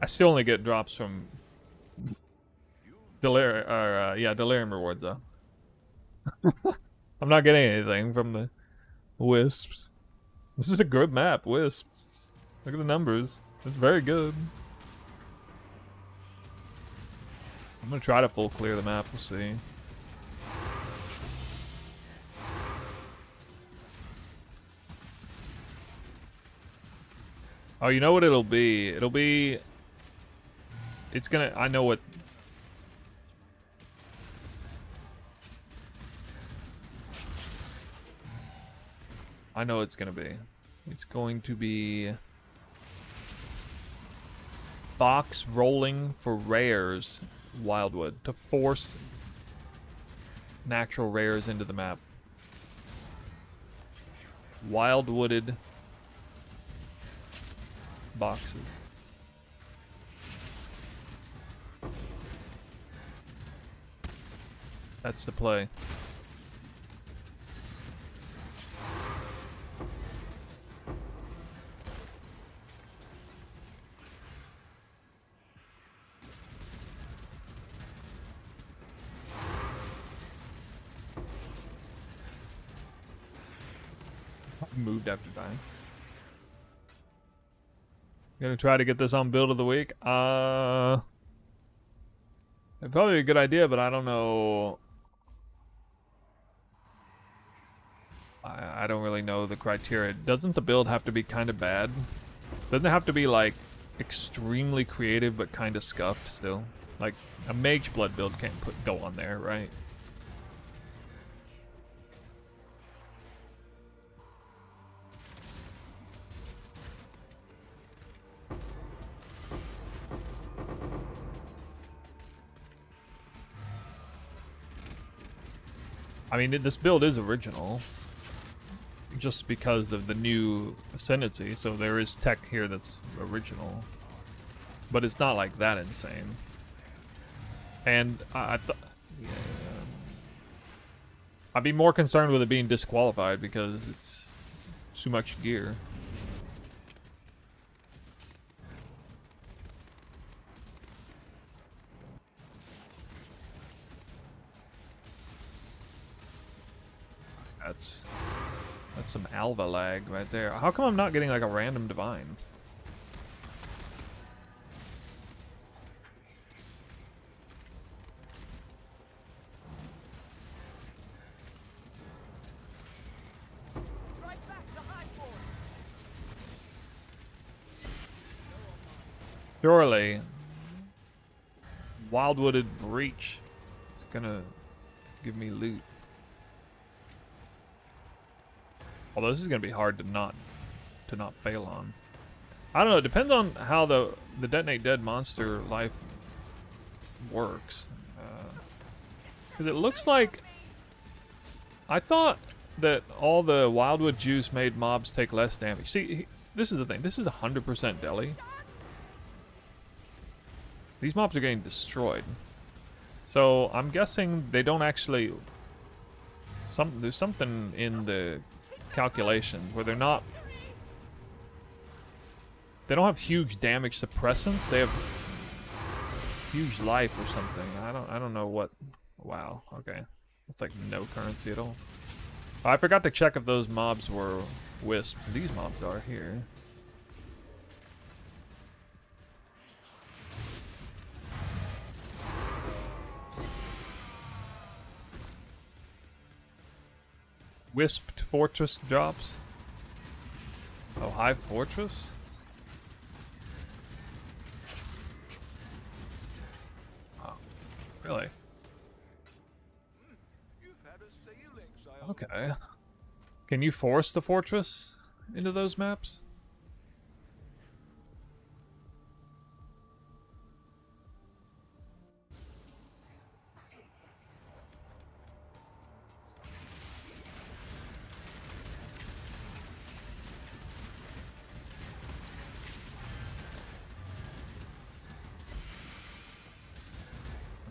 I still only get drops from Delirium rewards though. I'm not getting anything from the Wisps. This is a good map, Wisps. Look at the numbers. It's very good. I'm gonna try to full clear the map, we'll see. Oh, you know what it'll be? It'll be... It's gonna... I know what... I know what it's gonna be. It's going to be... box rolling for rares Wildwood to force natural rares into the map. Wildwooded boxes. That's the play. Moved after dying. Gonna try to get this on build of the week. It'd probably be a good idea, but I don't know. I don't really know the criteria. Doesn't the build have to be kind of bad? Doesn't it have to be like extremely creative but kind of scuffed still? Like a Mageblood build can't go on there, right? I mean, this build is original, just because of the new Ascendancy, so there is tech here that's original. But it's not like that insane. And I'd be more concerned with it being disqualified because it's too much gear. That's some Alva lag right there. How come I'm not getting like a random divine? Right back to high board. Surely, Wildwooded Breach is gonna give me loot. Although this is gonna be hard to not fail on. I don't know. It depends on how the Detonate Dead monster life works. Because it looks like I thought that all the Wildwood juice made mobs take less damage. See, this is the thing. This is 100% deli. These mobs are getting destroyed. So I'm guessing they don't actually. There's something in the calculations where they don't have huge damage suppressant. They have huge life or something. I don't know what. Wow. Okay, that's like no currency at all. I forgot to check if those mobs were wisps. These mobs are here. Wisped Fortress drops. Oh, Hive Fortress? Oh, really? You've had a sailing sail. Okay. Can you force the fortress into those maps?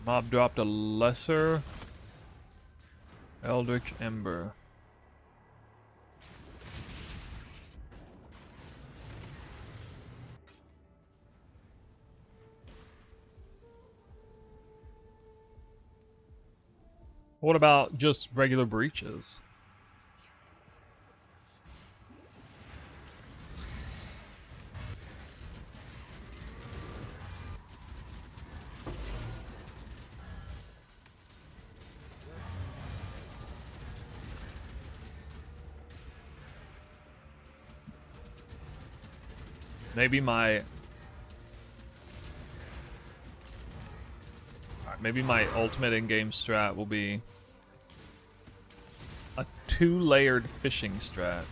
Mob dropped a lesser Eldritch Ember. What about just regular breaches? Maybe my ultimate in-game strat will be a 2-layered fishing strat.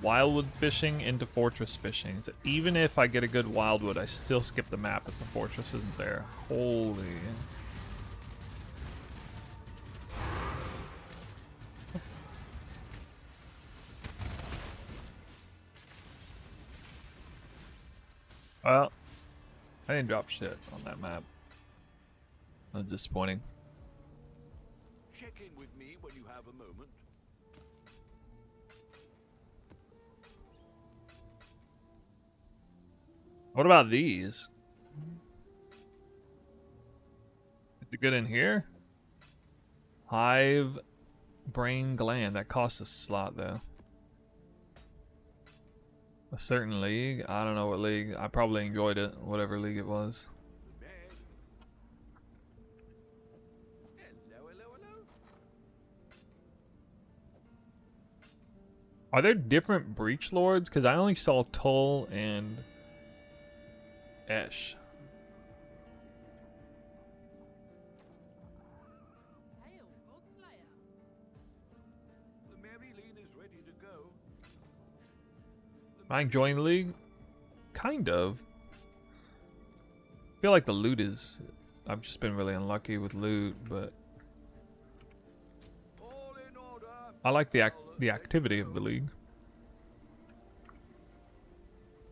Wildwood fishing into fortress fishing. So even if I get a good wildwood, I still skip the map if the fortress isn't there. Holy. Well, I didn't drop shit on that map. That's disappointing. Check in with me when you have a moment. What about these? Is it good in here? Hive brain gland. That costs a slot though. A certain league. I don't know what league. I probably enjoyed it, whatever league it was. The bed. Hello, hello, hello. Are there different breach lords? Because I only saw Tull and Esh. Hail, Godslayer. The Mary Lean is ready to go. Am I enjoying the league? Kind of. I feel like the loot is... I've just been really unlucky with loot, but... All in order. I like the activity of the league.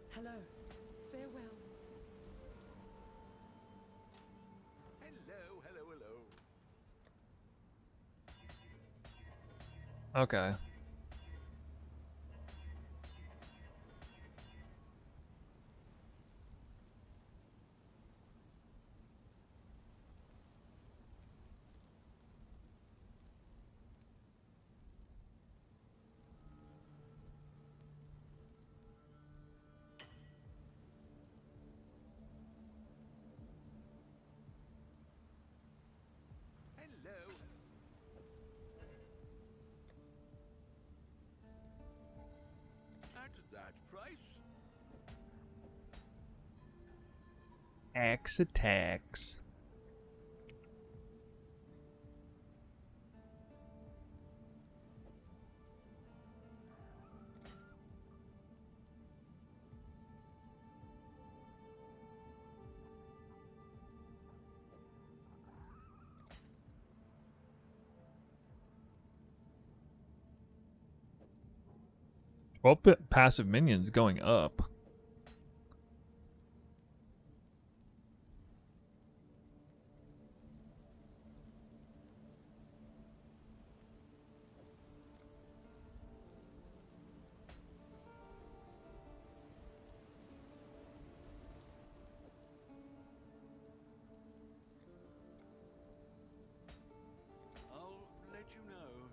Hello. Farewell. Hello, hello, hello. Okay. Hello. At that price? Axe attacks. Well, passive minions going up. I'll let you know.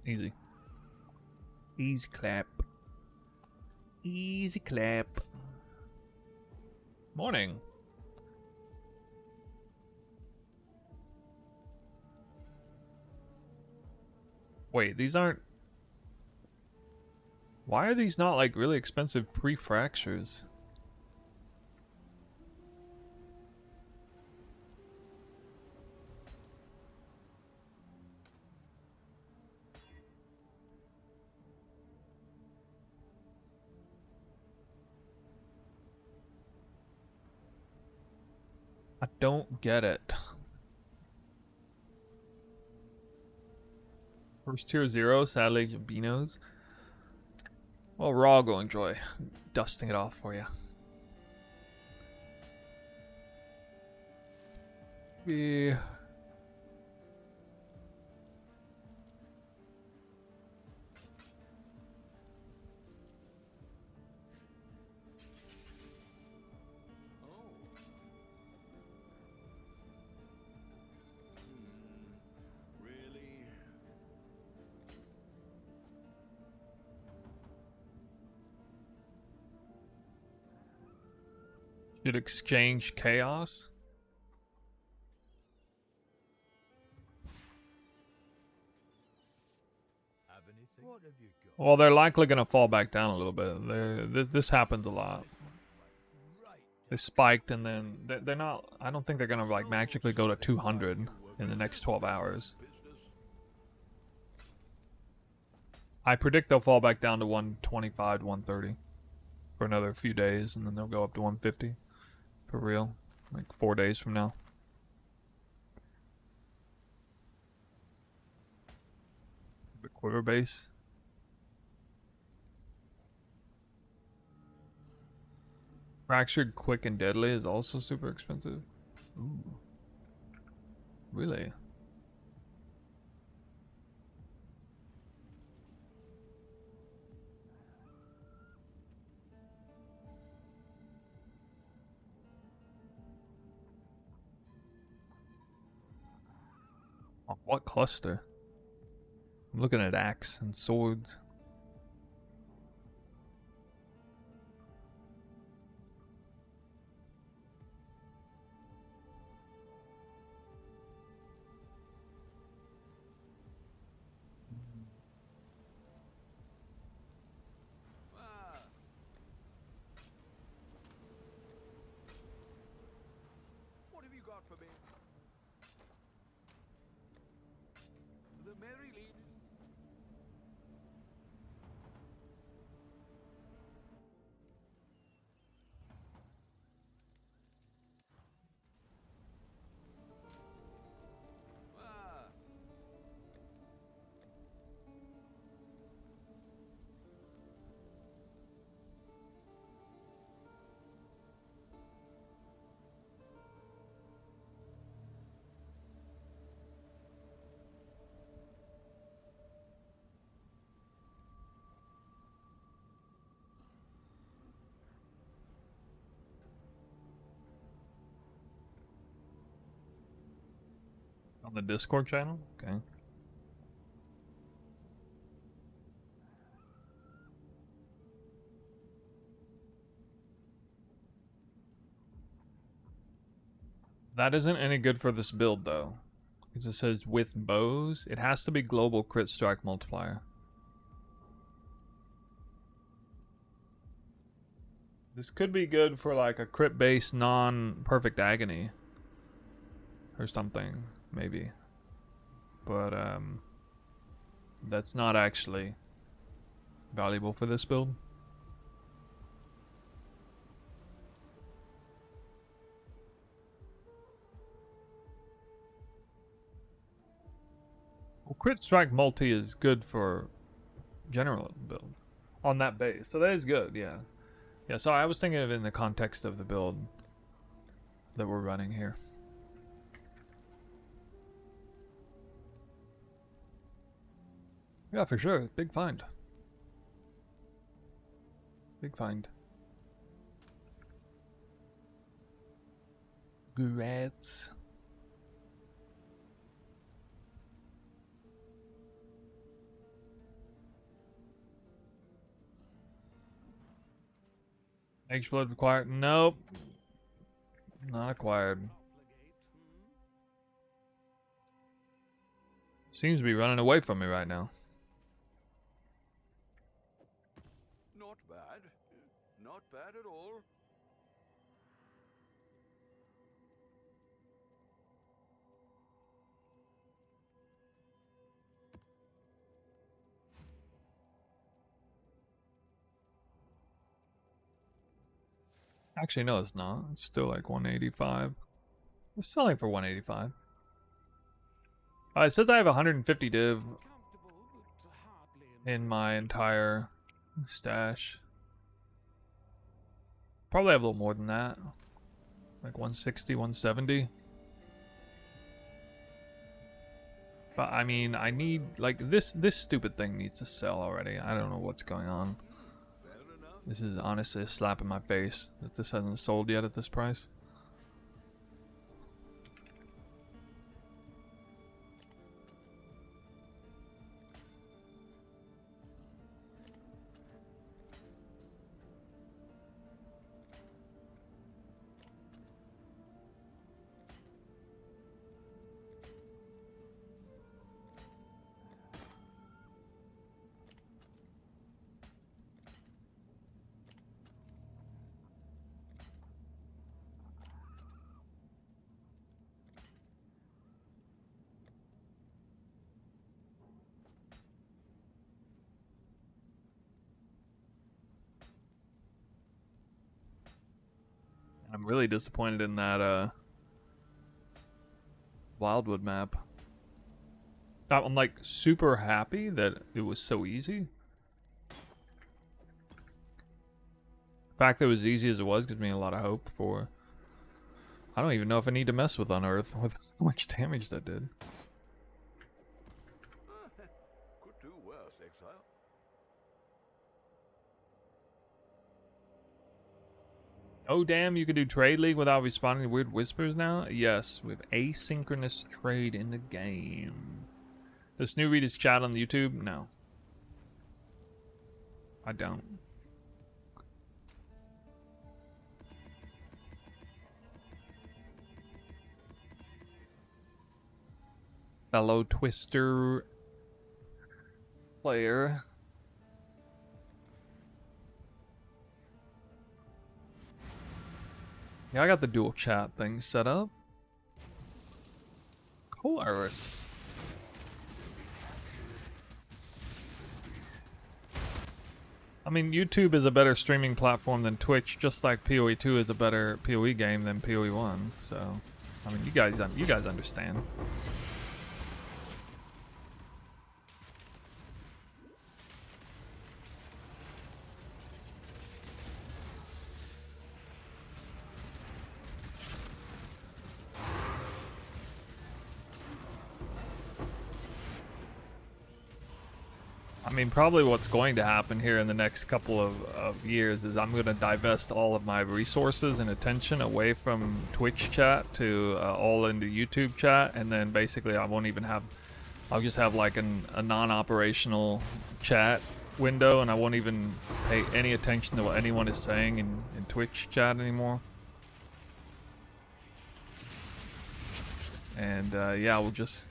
Easy. Easy clap. Easy clap. Morning. Wait, these aren't... Why are these not like really expensive pre-fractures? I don't get it. First tier 0, sadly, Beanos. Well, Raw go enjoy dusting it off for you. Yeah. Oh. Really? Should exchange chaos. Have anything? What have you got? Well, they're likely gonna fall back down a little bit. This happens a lot. Right. They spiked and then they're not. I don't think they're gonna like magically go to 200 in the next 12 hours. Business? I predict they'll fall back down to 125, 130 for another few days, and then they'll go up to 150 for real, like 4 days from now. The quiver base. Fractured, quick, and deadly is also super expensive. Ooh. Really? Oh, what cluster? I'm looking at axe and swords. Ah. What have you got for me? The Merry Lead. Ah. On the Discord channel? Okay. That isn't any good for this build though. Because it says with bows, it has to be global crit strike multiplier. This could be good for like a crit based non-perfect agony. Or something, maybe. But that's not actually valuable for this build. Well, crit strike multi is good for general build on that base, so that is good. Yeah, yeah. So I was thinking of it in the context of the build that we're running here. Yeah, for sure. Big find. Big find. Grats. Mageblood acquired? Nope. Not acquired. Seems to be running away from me right now. Not bad. Not bad at all. Actually, no, it's not. It's still like 185. We're selling for 185. It says I have 150 div in my entire stash. Probably have a little more than that. Like 160, 170. But I mean, I need like this stupid thing needs to sell already. I don't know what's going on. This is honestly a slap in my face that this hasn't sold yet at this price. I'm really disappointed in that Wildwood map. I'm like super happy that it was so easy. The fact that it was easy as it was gives me a lot of hope for... I don't even know if I need to mess with Unearth with how much damage that did. Could do worse, Exile. Oh damn, you can do Trade League without responding to weird whispers now? Yes, we have asynchronous trade in the game. Does Snoo read his chat on the YouTube? No. I don't. Fellow Twister player. Yeah, I got the dual chat thing set up. Of course. I mean, YouTube is a better streaming platform than Twitch, just like PoE 2 is a better PoE game than PoE 1. So, I mean, you guys understand. I mean, probably what's going to happen here in the next couple of years is I'm going to divest all of my resources and attention away from Twitch chat to all into YouTube chat, and then basically I won't even have, I'll just have like a non-operational chat window, and I won't even pay any attention to what anyone is saying in Twitch chat anymore. And yeah, we'll just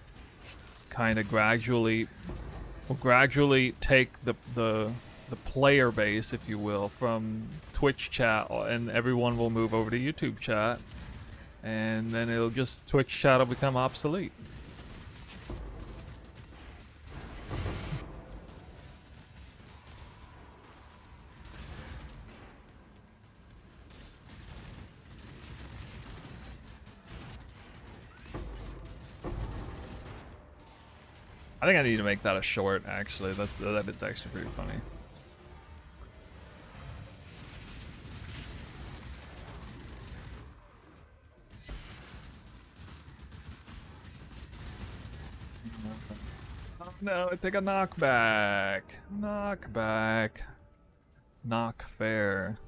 kind of gradually... We'll gradually take the player base, if you will, from Twitch chat, and everyone will move over to YouTube chat, and then it'll just Twitch chat will become obsolete. I think I need to make that a short, actually. That is actually pretty funny. Oh no, take a knockback. Knockback. Knock fair.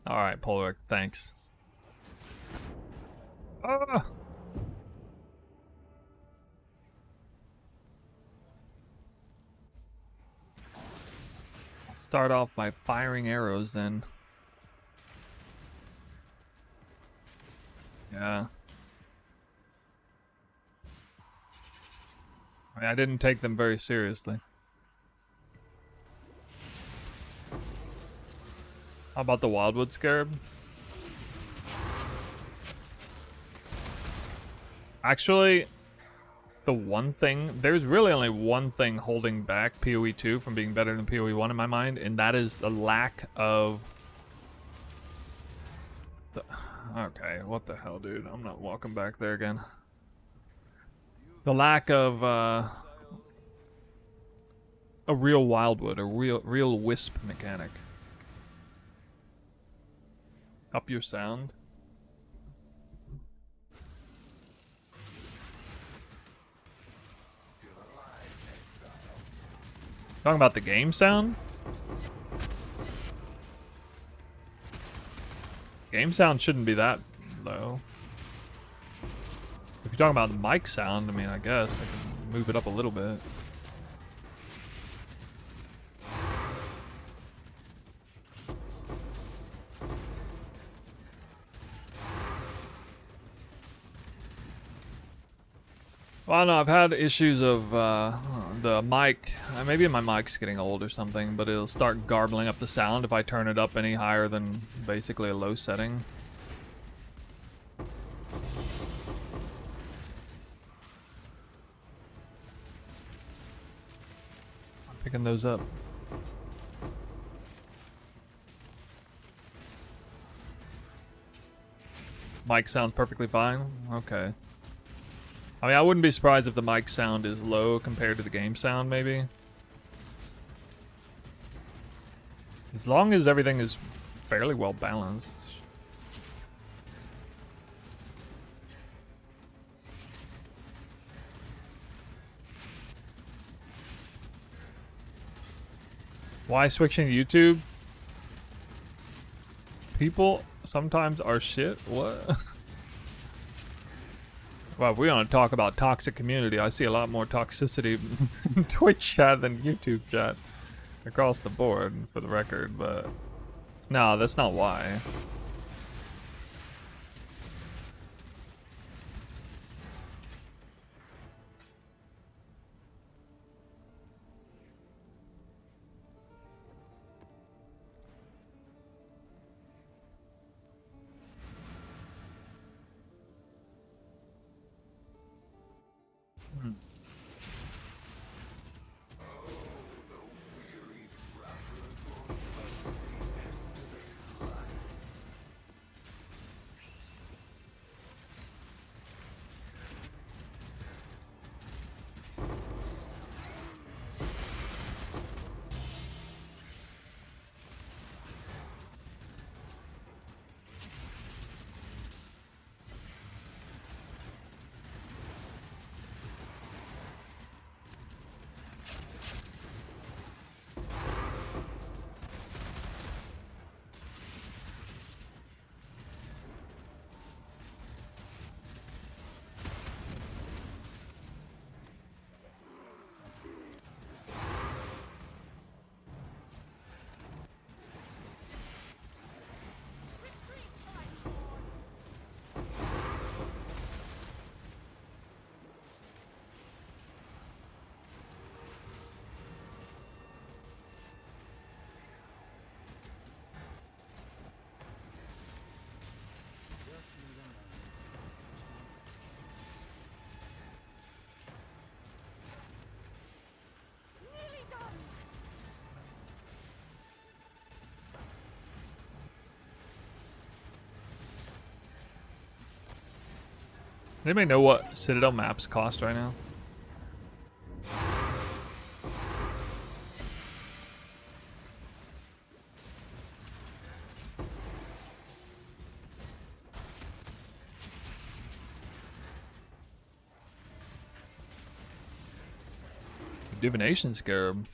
Alright, Polric, thanks. Ah! start off by firing arrows then. Yeah. I mean, I didn't take them very seriously. How about the Wildwood Scarab? Actually, the one thing, there's really only one thing holding back PoE 2 from being better than PoE 1 in my mind, and that is the lack of... Okay, what the hell, dude? I'm not walking back there again. The lack of a real Wildwood, a real Wisp mechanic. Up your sound. Talking about the game sound? Game sound shouldn't be that low. If you're talking about the mic sound, I mean, I guess I can move it up a little bit. Well, no, I've had issues of the mic. Maybe my mic's getting old or something, but it'll start garbling up the sound if I turn it up any higher than basically a low setting. I'm picking those up. Mic sounds perfectly fine? Okay. I mean, I wouldn't be surprised if the mic sound is low compared to the game sound, maybe. As long as everything is fairly well balanced. Why switching to YouTube? People sometimes are shit. What? Well, if we want to talk about toxic community, I see a lot more toxicity in Twitch chat than YouTube chat across the board, for the record, but no, that's not why. Nearly done. Anybody know what Citadel maps cost right now? Divination Scarab.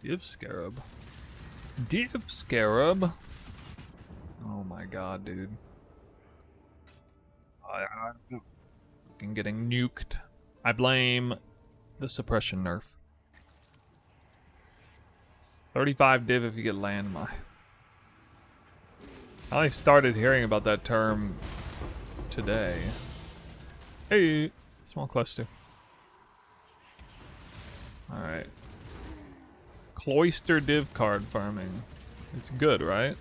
Div Scarab. Div Scarab. Oh my god, dude. I'm fucking getting nuked. I blame the suppression nerf. 35 div if you get landmine. I only started hearing about that term today. Hey, small cluster. Alright. Cloister div card farming. It's good, right?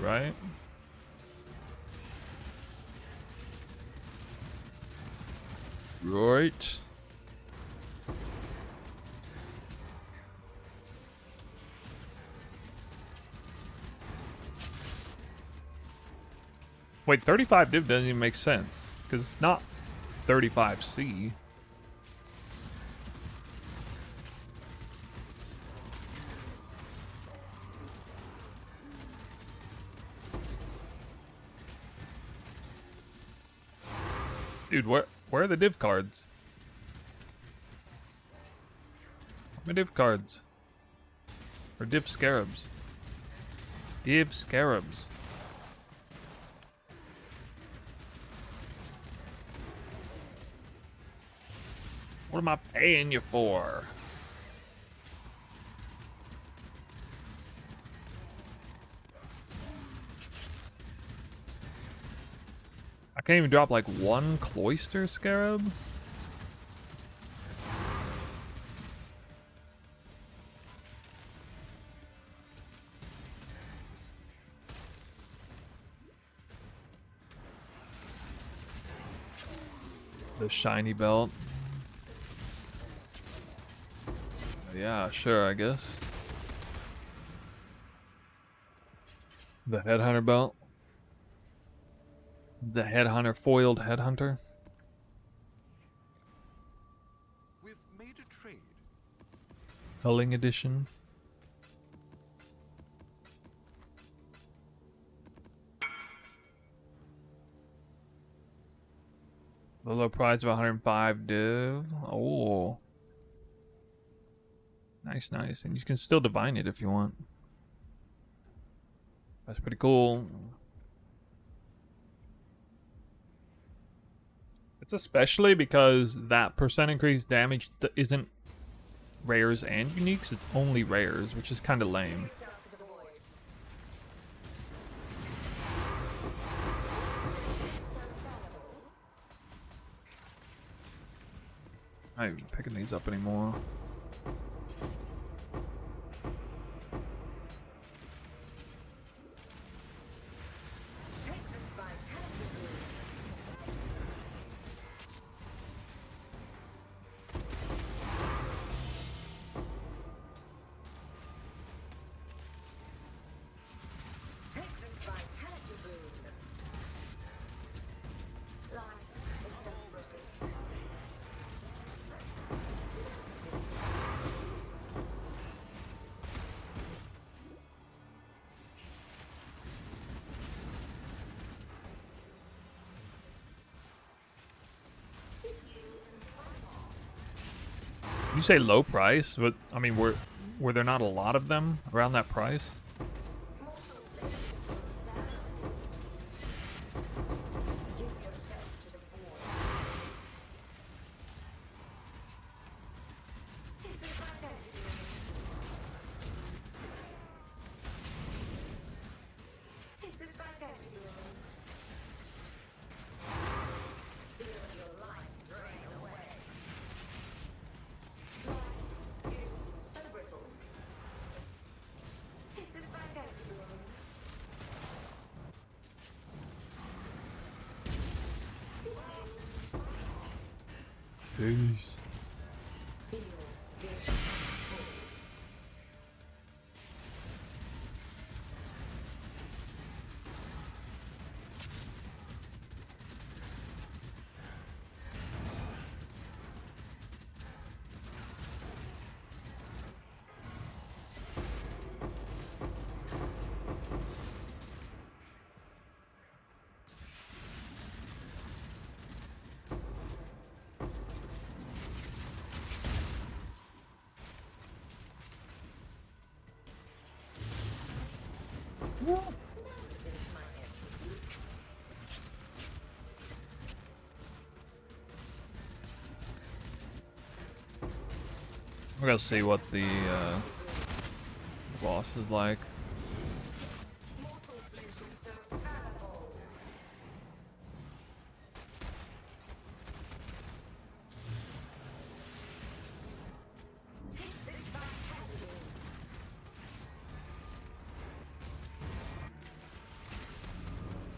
Right? Right. Wait, 35 div doesn't even make sense. Because it's not 35C. Dude, where are the div cards? My div cards. Or div scarabs. Div scarabs. What am I paying you for? I can't even drop like one cloister scarab? The shiny belt. Yeah, sure, I guess. The headhunter belt. The headhunter, foiled headhunter. We've made a trade. Culling edition. The low price of 105 div. Oh. Nice, nice. And you can still divine it if you want. That's pretty cool. It's especially because that percent increased damage isn't rares and uniques, it's only rares, which is kind of lame. I'm not even picking these up anymore. You say low price, but I mean, were there not a lot of them around that price? Peace. We're gonna see what the boss is like.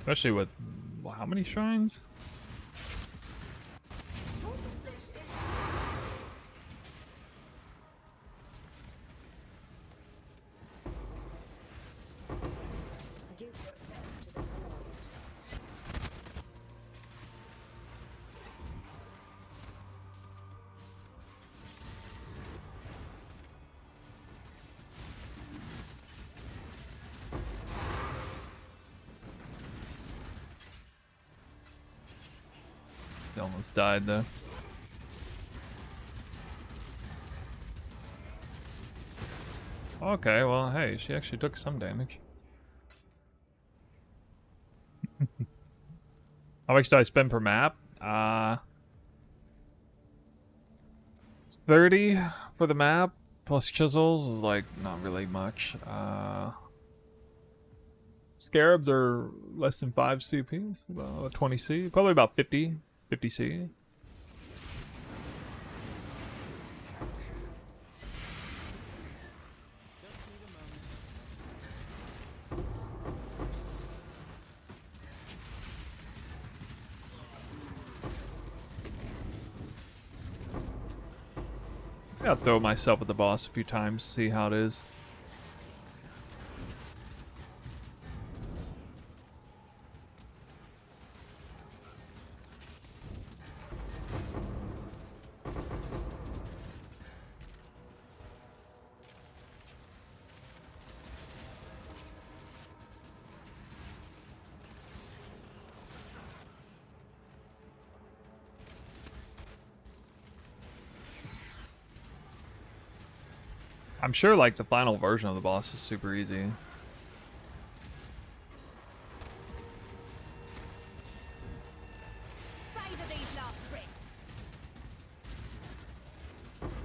Especially with how many shrines? He almost died though. Okay, well, hey, she actually took some damage. How much do I spend per map? 30 for the map plus chisels is like not really much. Scarabs are less than 5 CPs, about 20 C, probably about 50 C. I'll throw myself at the boss a few times, see how it is. I'm sure like the final version of the boss is super easy. Savor these last breaths. Snowies.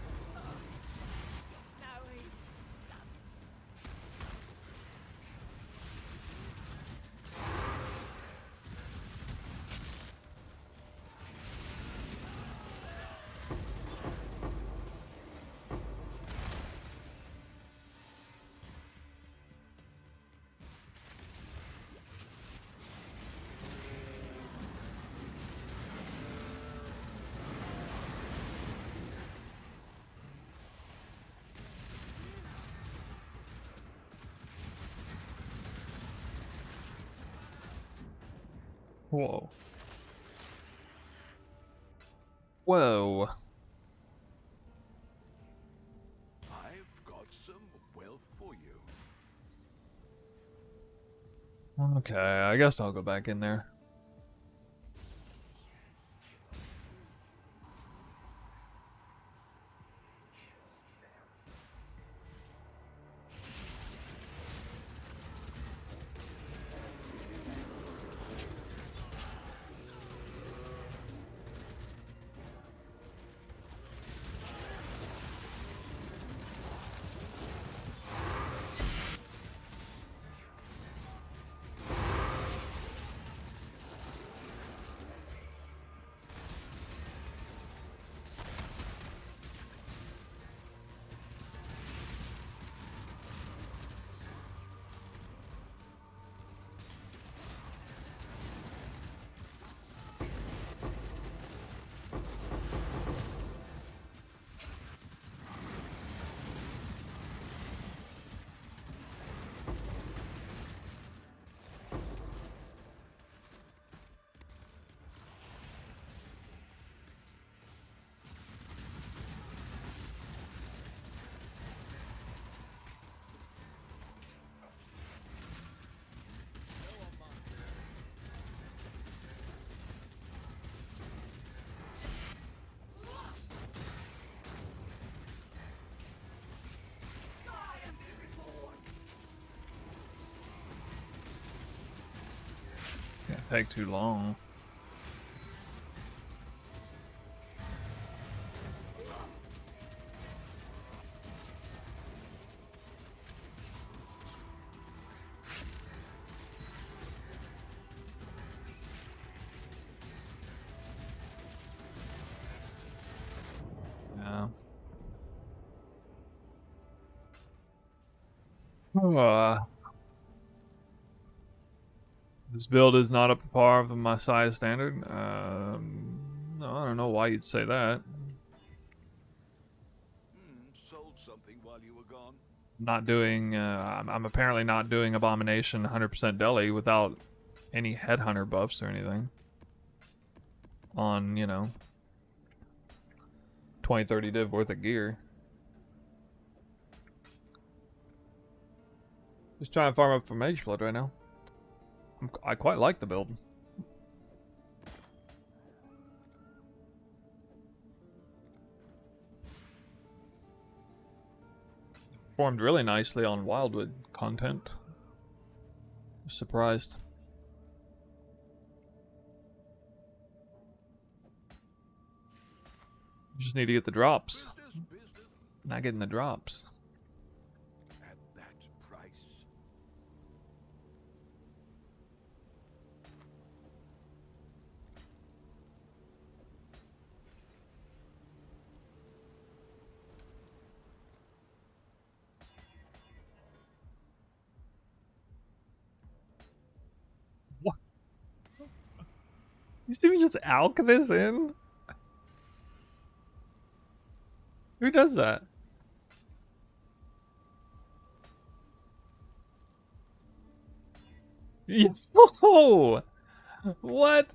Whoa. Whoa. I've got some wealth for you. Okay, I guess I'll go back in there. Can't take too long. Uh, this build is not up to par of my size standard. No, I don't know why you'd say that. Sold something while you were gone. Not doing. I'm apparently not doing Abomination 100% deli without any headhunter buffs or anything. On 20-30 div worth of gear. Just trying to farm up for Mageblood right now. I quite like the build. Performed really nicely on Wildwood content. Surprised. You just need to get the drops. Business Not getting the drops. at that price. What? You see me just alch this in? Who does that? Yo! What?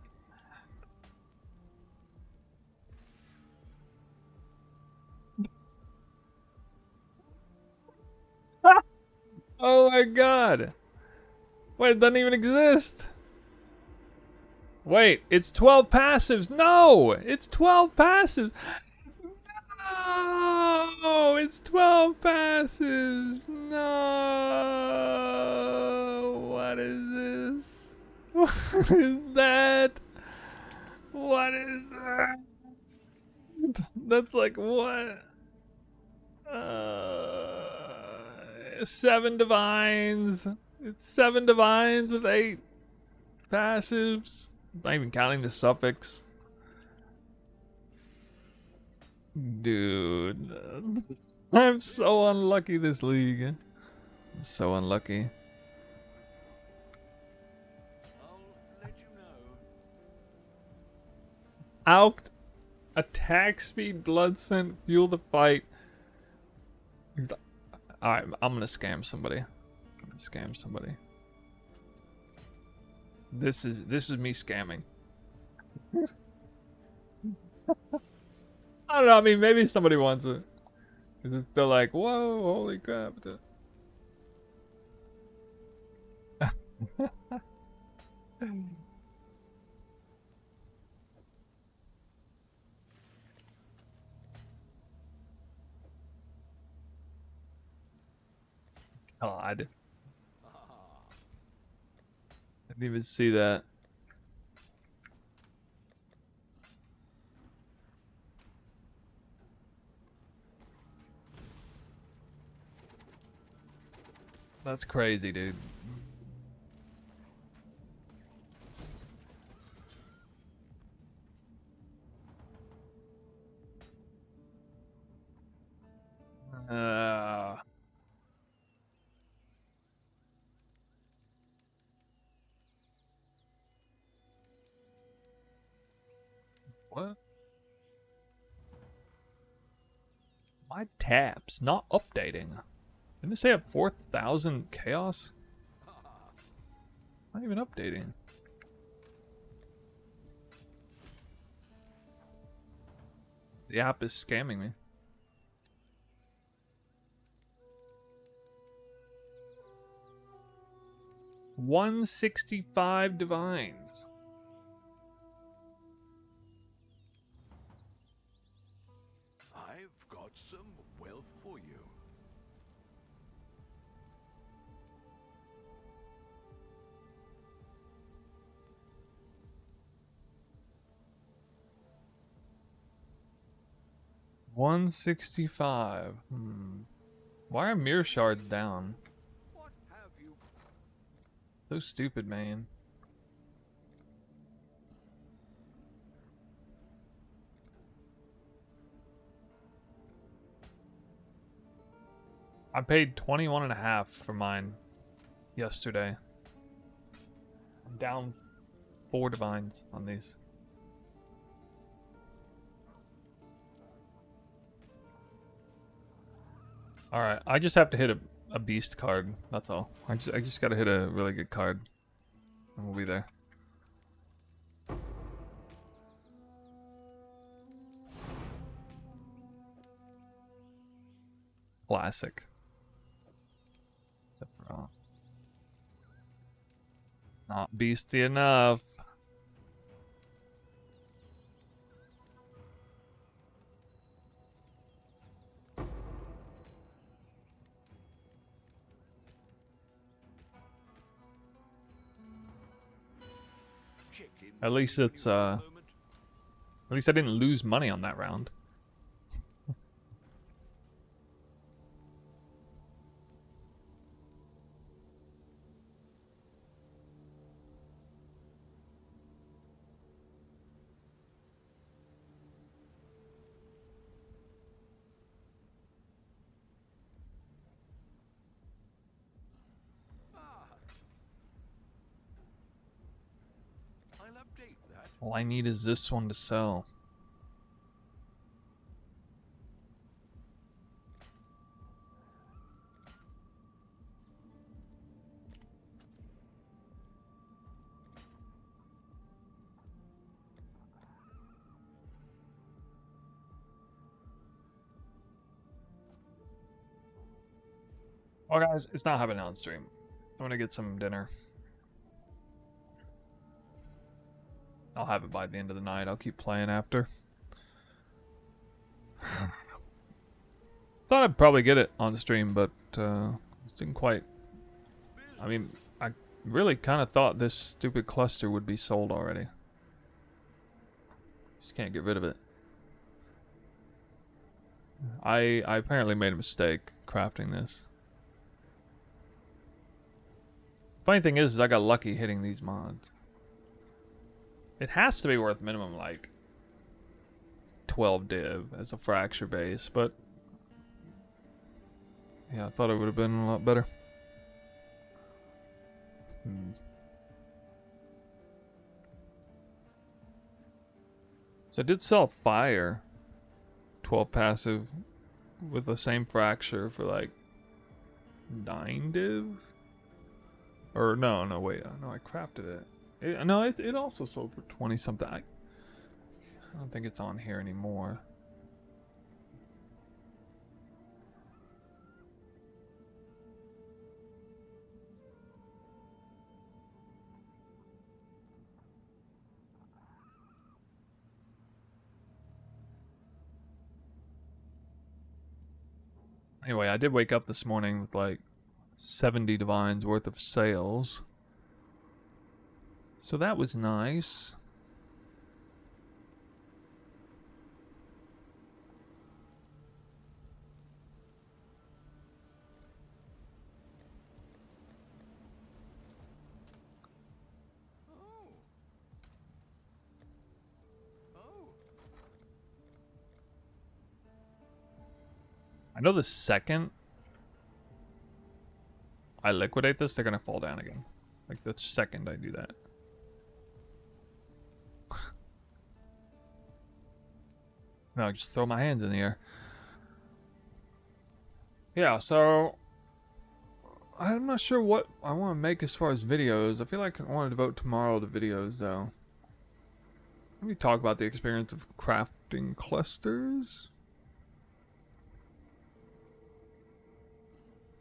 Oh my god! Wait, it doesn't even exist! Wait, it's 12 passives! No! It's 12 passives! No! It's 12 passives! No! What is this? What is that? What is that? That's like what? 7 divines. It's 7 divines with 8 passives. Not even counting the suffix. Dude. I'm so unlucky this league. I'm so unlucky. I'll let you know. Out. Attack speed, blood scent, fuel the fight. Alright, I'm gonna scam somebody. I'm gonna scam somebody. This is me scamming. I don't know, I mean maybe somebody wants it. They're like, whoa, holy crap. God. I didn't even see that. That's crazy, dude. Uh, what? My tabs not updating. Didn't it say up 4,000 chaos? Not even updating. The app is scamming me. $165 divines. I've got some wealth for you. $165. Why are mirror shards down? What have you? So stupid, man. I paid 21.5 for mine yesterday. I'm down 4 divines on these. Alright, I just have to hit a beast card. That's all. I just gotta hit a really good card. And we'll be there. Classic. Not beasty enough. Chicken At least it's at least I didn't lose money on that round. I'll update that. All I need is this one to sell. Well, guys, it's not happening on stream. I'm gonna get some dinner. I'll have it by the end of the night. I'll keep playing after. Thought I'd probably get it on stream, but it didn't quite. I mean, I really kind of thought this stupid cluster would be sold already. Just can't get rid of it. I apparently made a mistake crafting this. Funny thing is I got lucky hitting these mods. It has to be worth minimum like 12 div as a fracture base, but yeah, I thought it would have been a lot better. So I did sell fire 12 passive with the same fracture for like 9 div. Or no, wait, no, I crafted it. It also sold for 20 something. I don't think it's on here anymore. Anyway, I did wake up this morning with like 70 divines worth of sales. So that was nice. I know the second I liquidate this, they're gonna fall down again. Like the second I do that. No, just throw my hands in the air. Yeah, so I'm not sure what I want to make as far as videos. I feel like I want to devote tomorrow to videos, though. Let me talk about the experience of crafting clusters.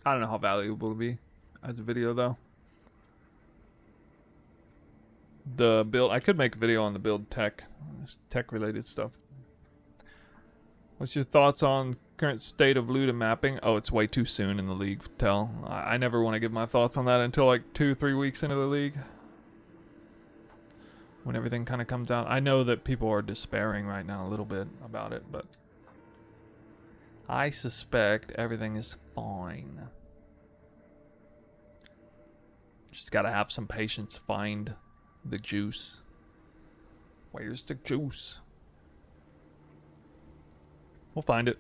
I don't know how valuable it'll be as a video, though. The build, I could make a video on the build tech related stuff. What's your thoughts on current state of loot and mapping? Oh, it's way too soon in the league to tell. I never want to give my thoughts on that until like 2-3 weeks into the league, when everything kind of comes out. I know that people are despairing right now a little bit about it, but I suspect everything is fine. Just gotta have some patience, find the juice. Where's the juice? We'll find it.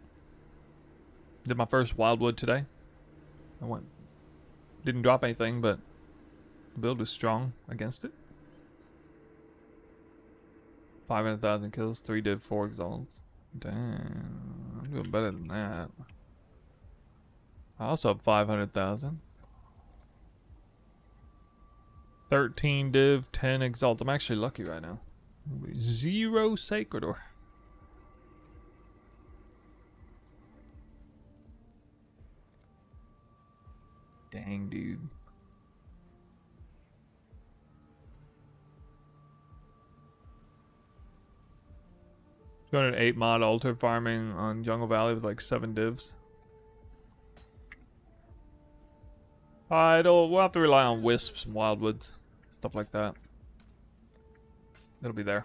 Did my first wildwood today. I went, didn't drop anything, but the build was strong against it. 500,000 kills, 3 div, 4 exalts. Damn, I'm doing better than that. I also have 500,000. 13 div, 10 exalt. I'm actually lucky right now. 0 sacred or. Dang, dude. Got an 8 mod altar farming on Jungle Valley with like 7 divs. We'll have to rely on wisps and wildwoods, stuff like that. It'll be there.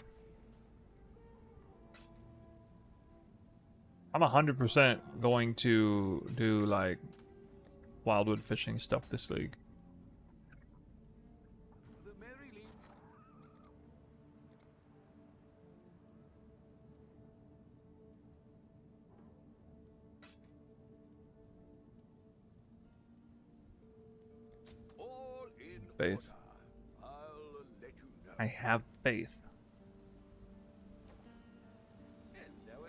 I'm 100% going to do like wildwood fishing stuff this league. The Merry League. All in Faith. order. I'll let you know. I have faith. Hello,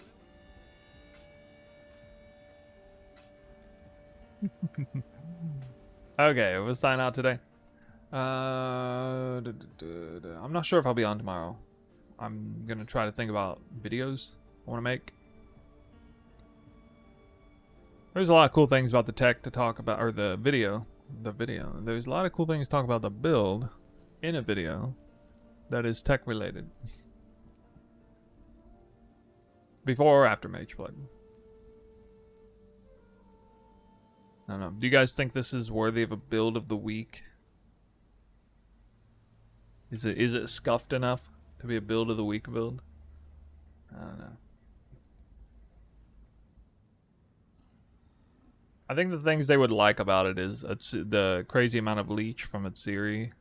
hello. Okay, we'll sign out today. I'm not sure if I'll be on tomorrow. I'm gonna try to think about videos I want to make. There's a lot of cool things about the tech to talk about, or the video. There's a lot of cool things to talk about the build in a video that is tech related. Before or after Mageblood. I don't know. Do you guys think this is worthy of a build of the week? Is it scuffed enough to be a build of the week build? I don't know. I think the things they would like about it is the crazy amount of leech from Atsiri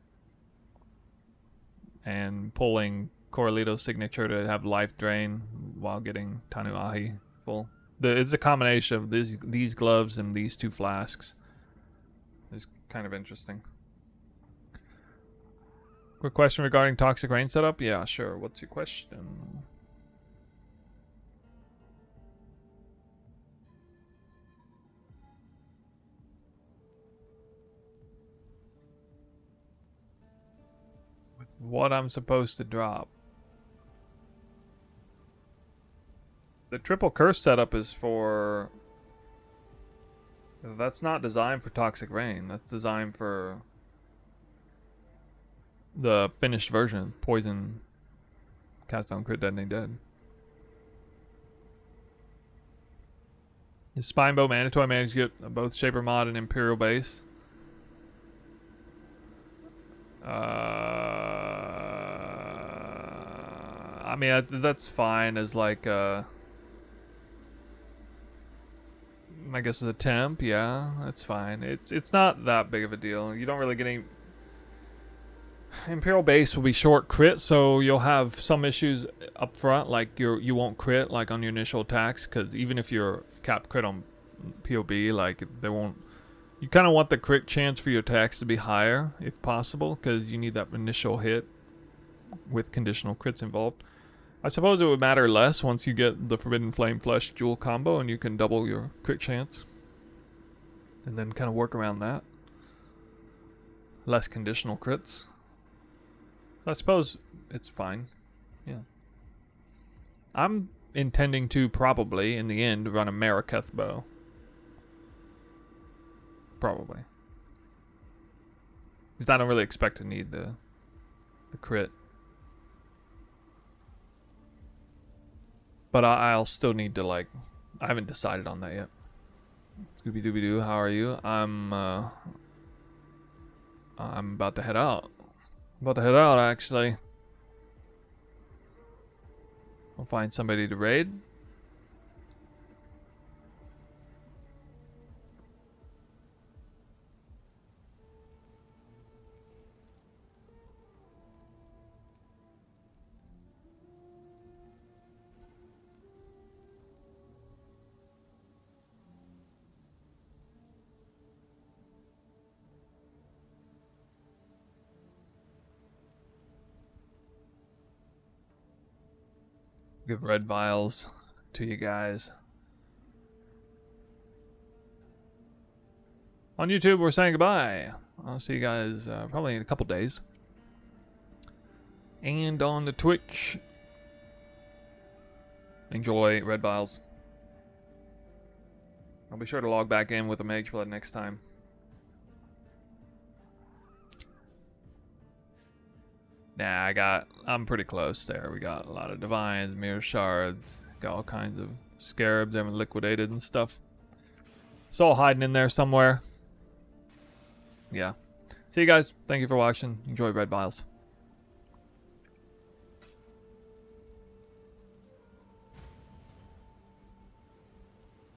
and pulling Coralito's signature to have life drain while getting Tanuahi full. It's a combination of these gloves and these 2 flasks. It's kind of interesting. Quick question regarding toxic rain setup? Yeah, sure. What's your question? With what I'm supposed to drop. The triple curse setup is for... That's not designed for toxic rain. That's designed for the finished version. Poison, cast down, crit, deadening, dead. Is Spinebow mandatory? Managed to get both Shaper mod and Imperial base. I mean, that's fine as like I guess as a temp, yeah, that's fine. It's not that big of a deal. You don't really get any. Imperial base will be short crit, so you'll have some issues up front, like you won't crit like on your initial attacks, because even if you're cap crit on POB, like they won't. You kind of want the crit chance for your attacks to be higher if possible, because you need that initial hit with conditional crits involved. I suppose it would matter less once you get the Forbidden Flame Flesh dual combo and you can double your crit chance. And then kind of work around that. Less conditional crits. I suppose it's fine. Yeah. I'm intending to probably, in the end, run a Maraketh bow. Probably. Because I don't really expect to need the crit. But I'll still need to, like, I haven't decided on that yet. Scooby-Dooby-Doo, how are you? I'm about to head out. Actually. I'll find somebody to raid. Give red vials to you guys. On YouTube, we're saying goodbye. I'll see you guys probably in a couple days. And on the Twitch, enjoy red vials. I'll be sure to log back in with a Mageblood next time. Nah, I'm pretty close there. We got a lot of divines, mirror shards, got all kinds of scarabs that were liquidated and stuff. It's all hiding in there somewhere. Yeah. See you guys. Thank you for watching. Enjoy red vials.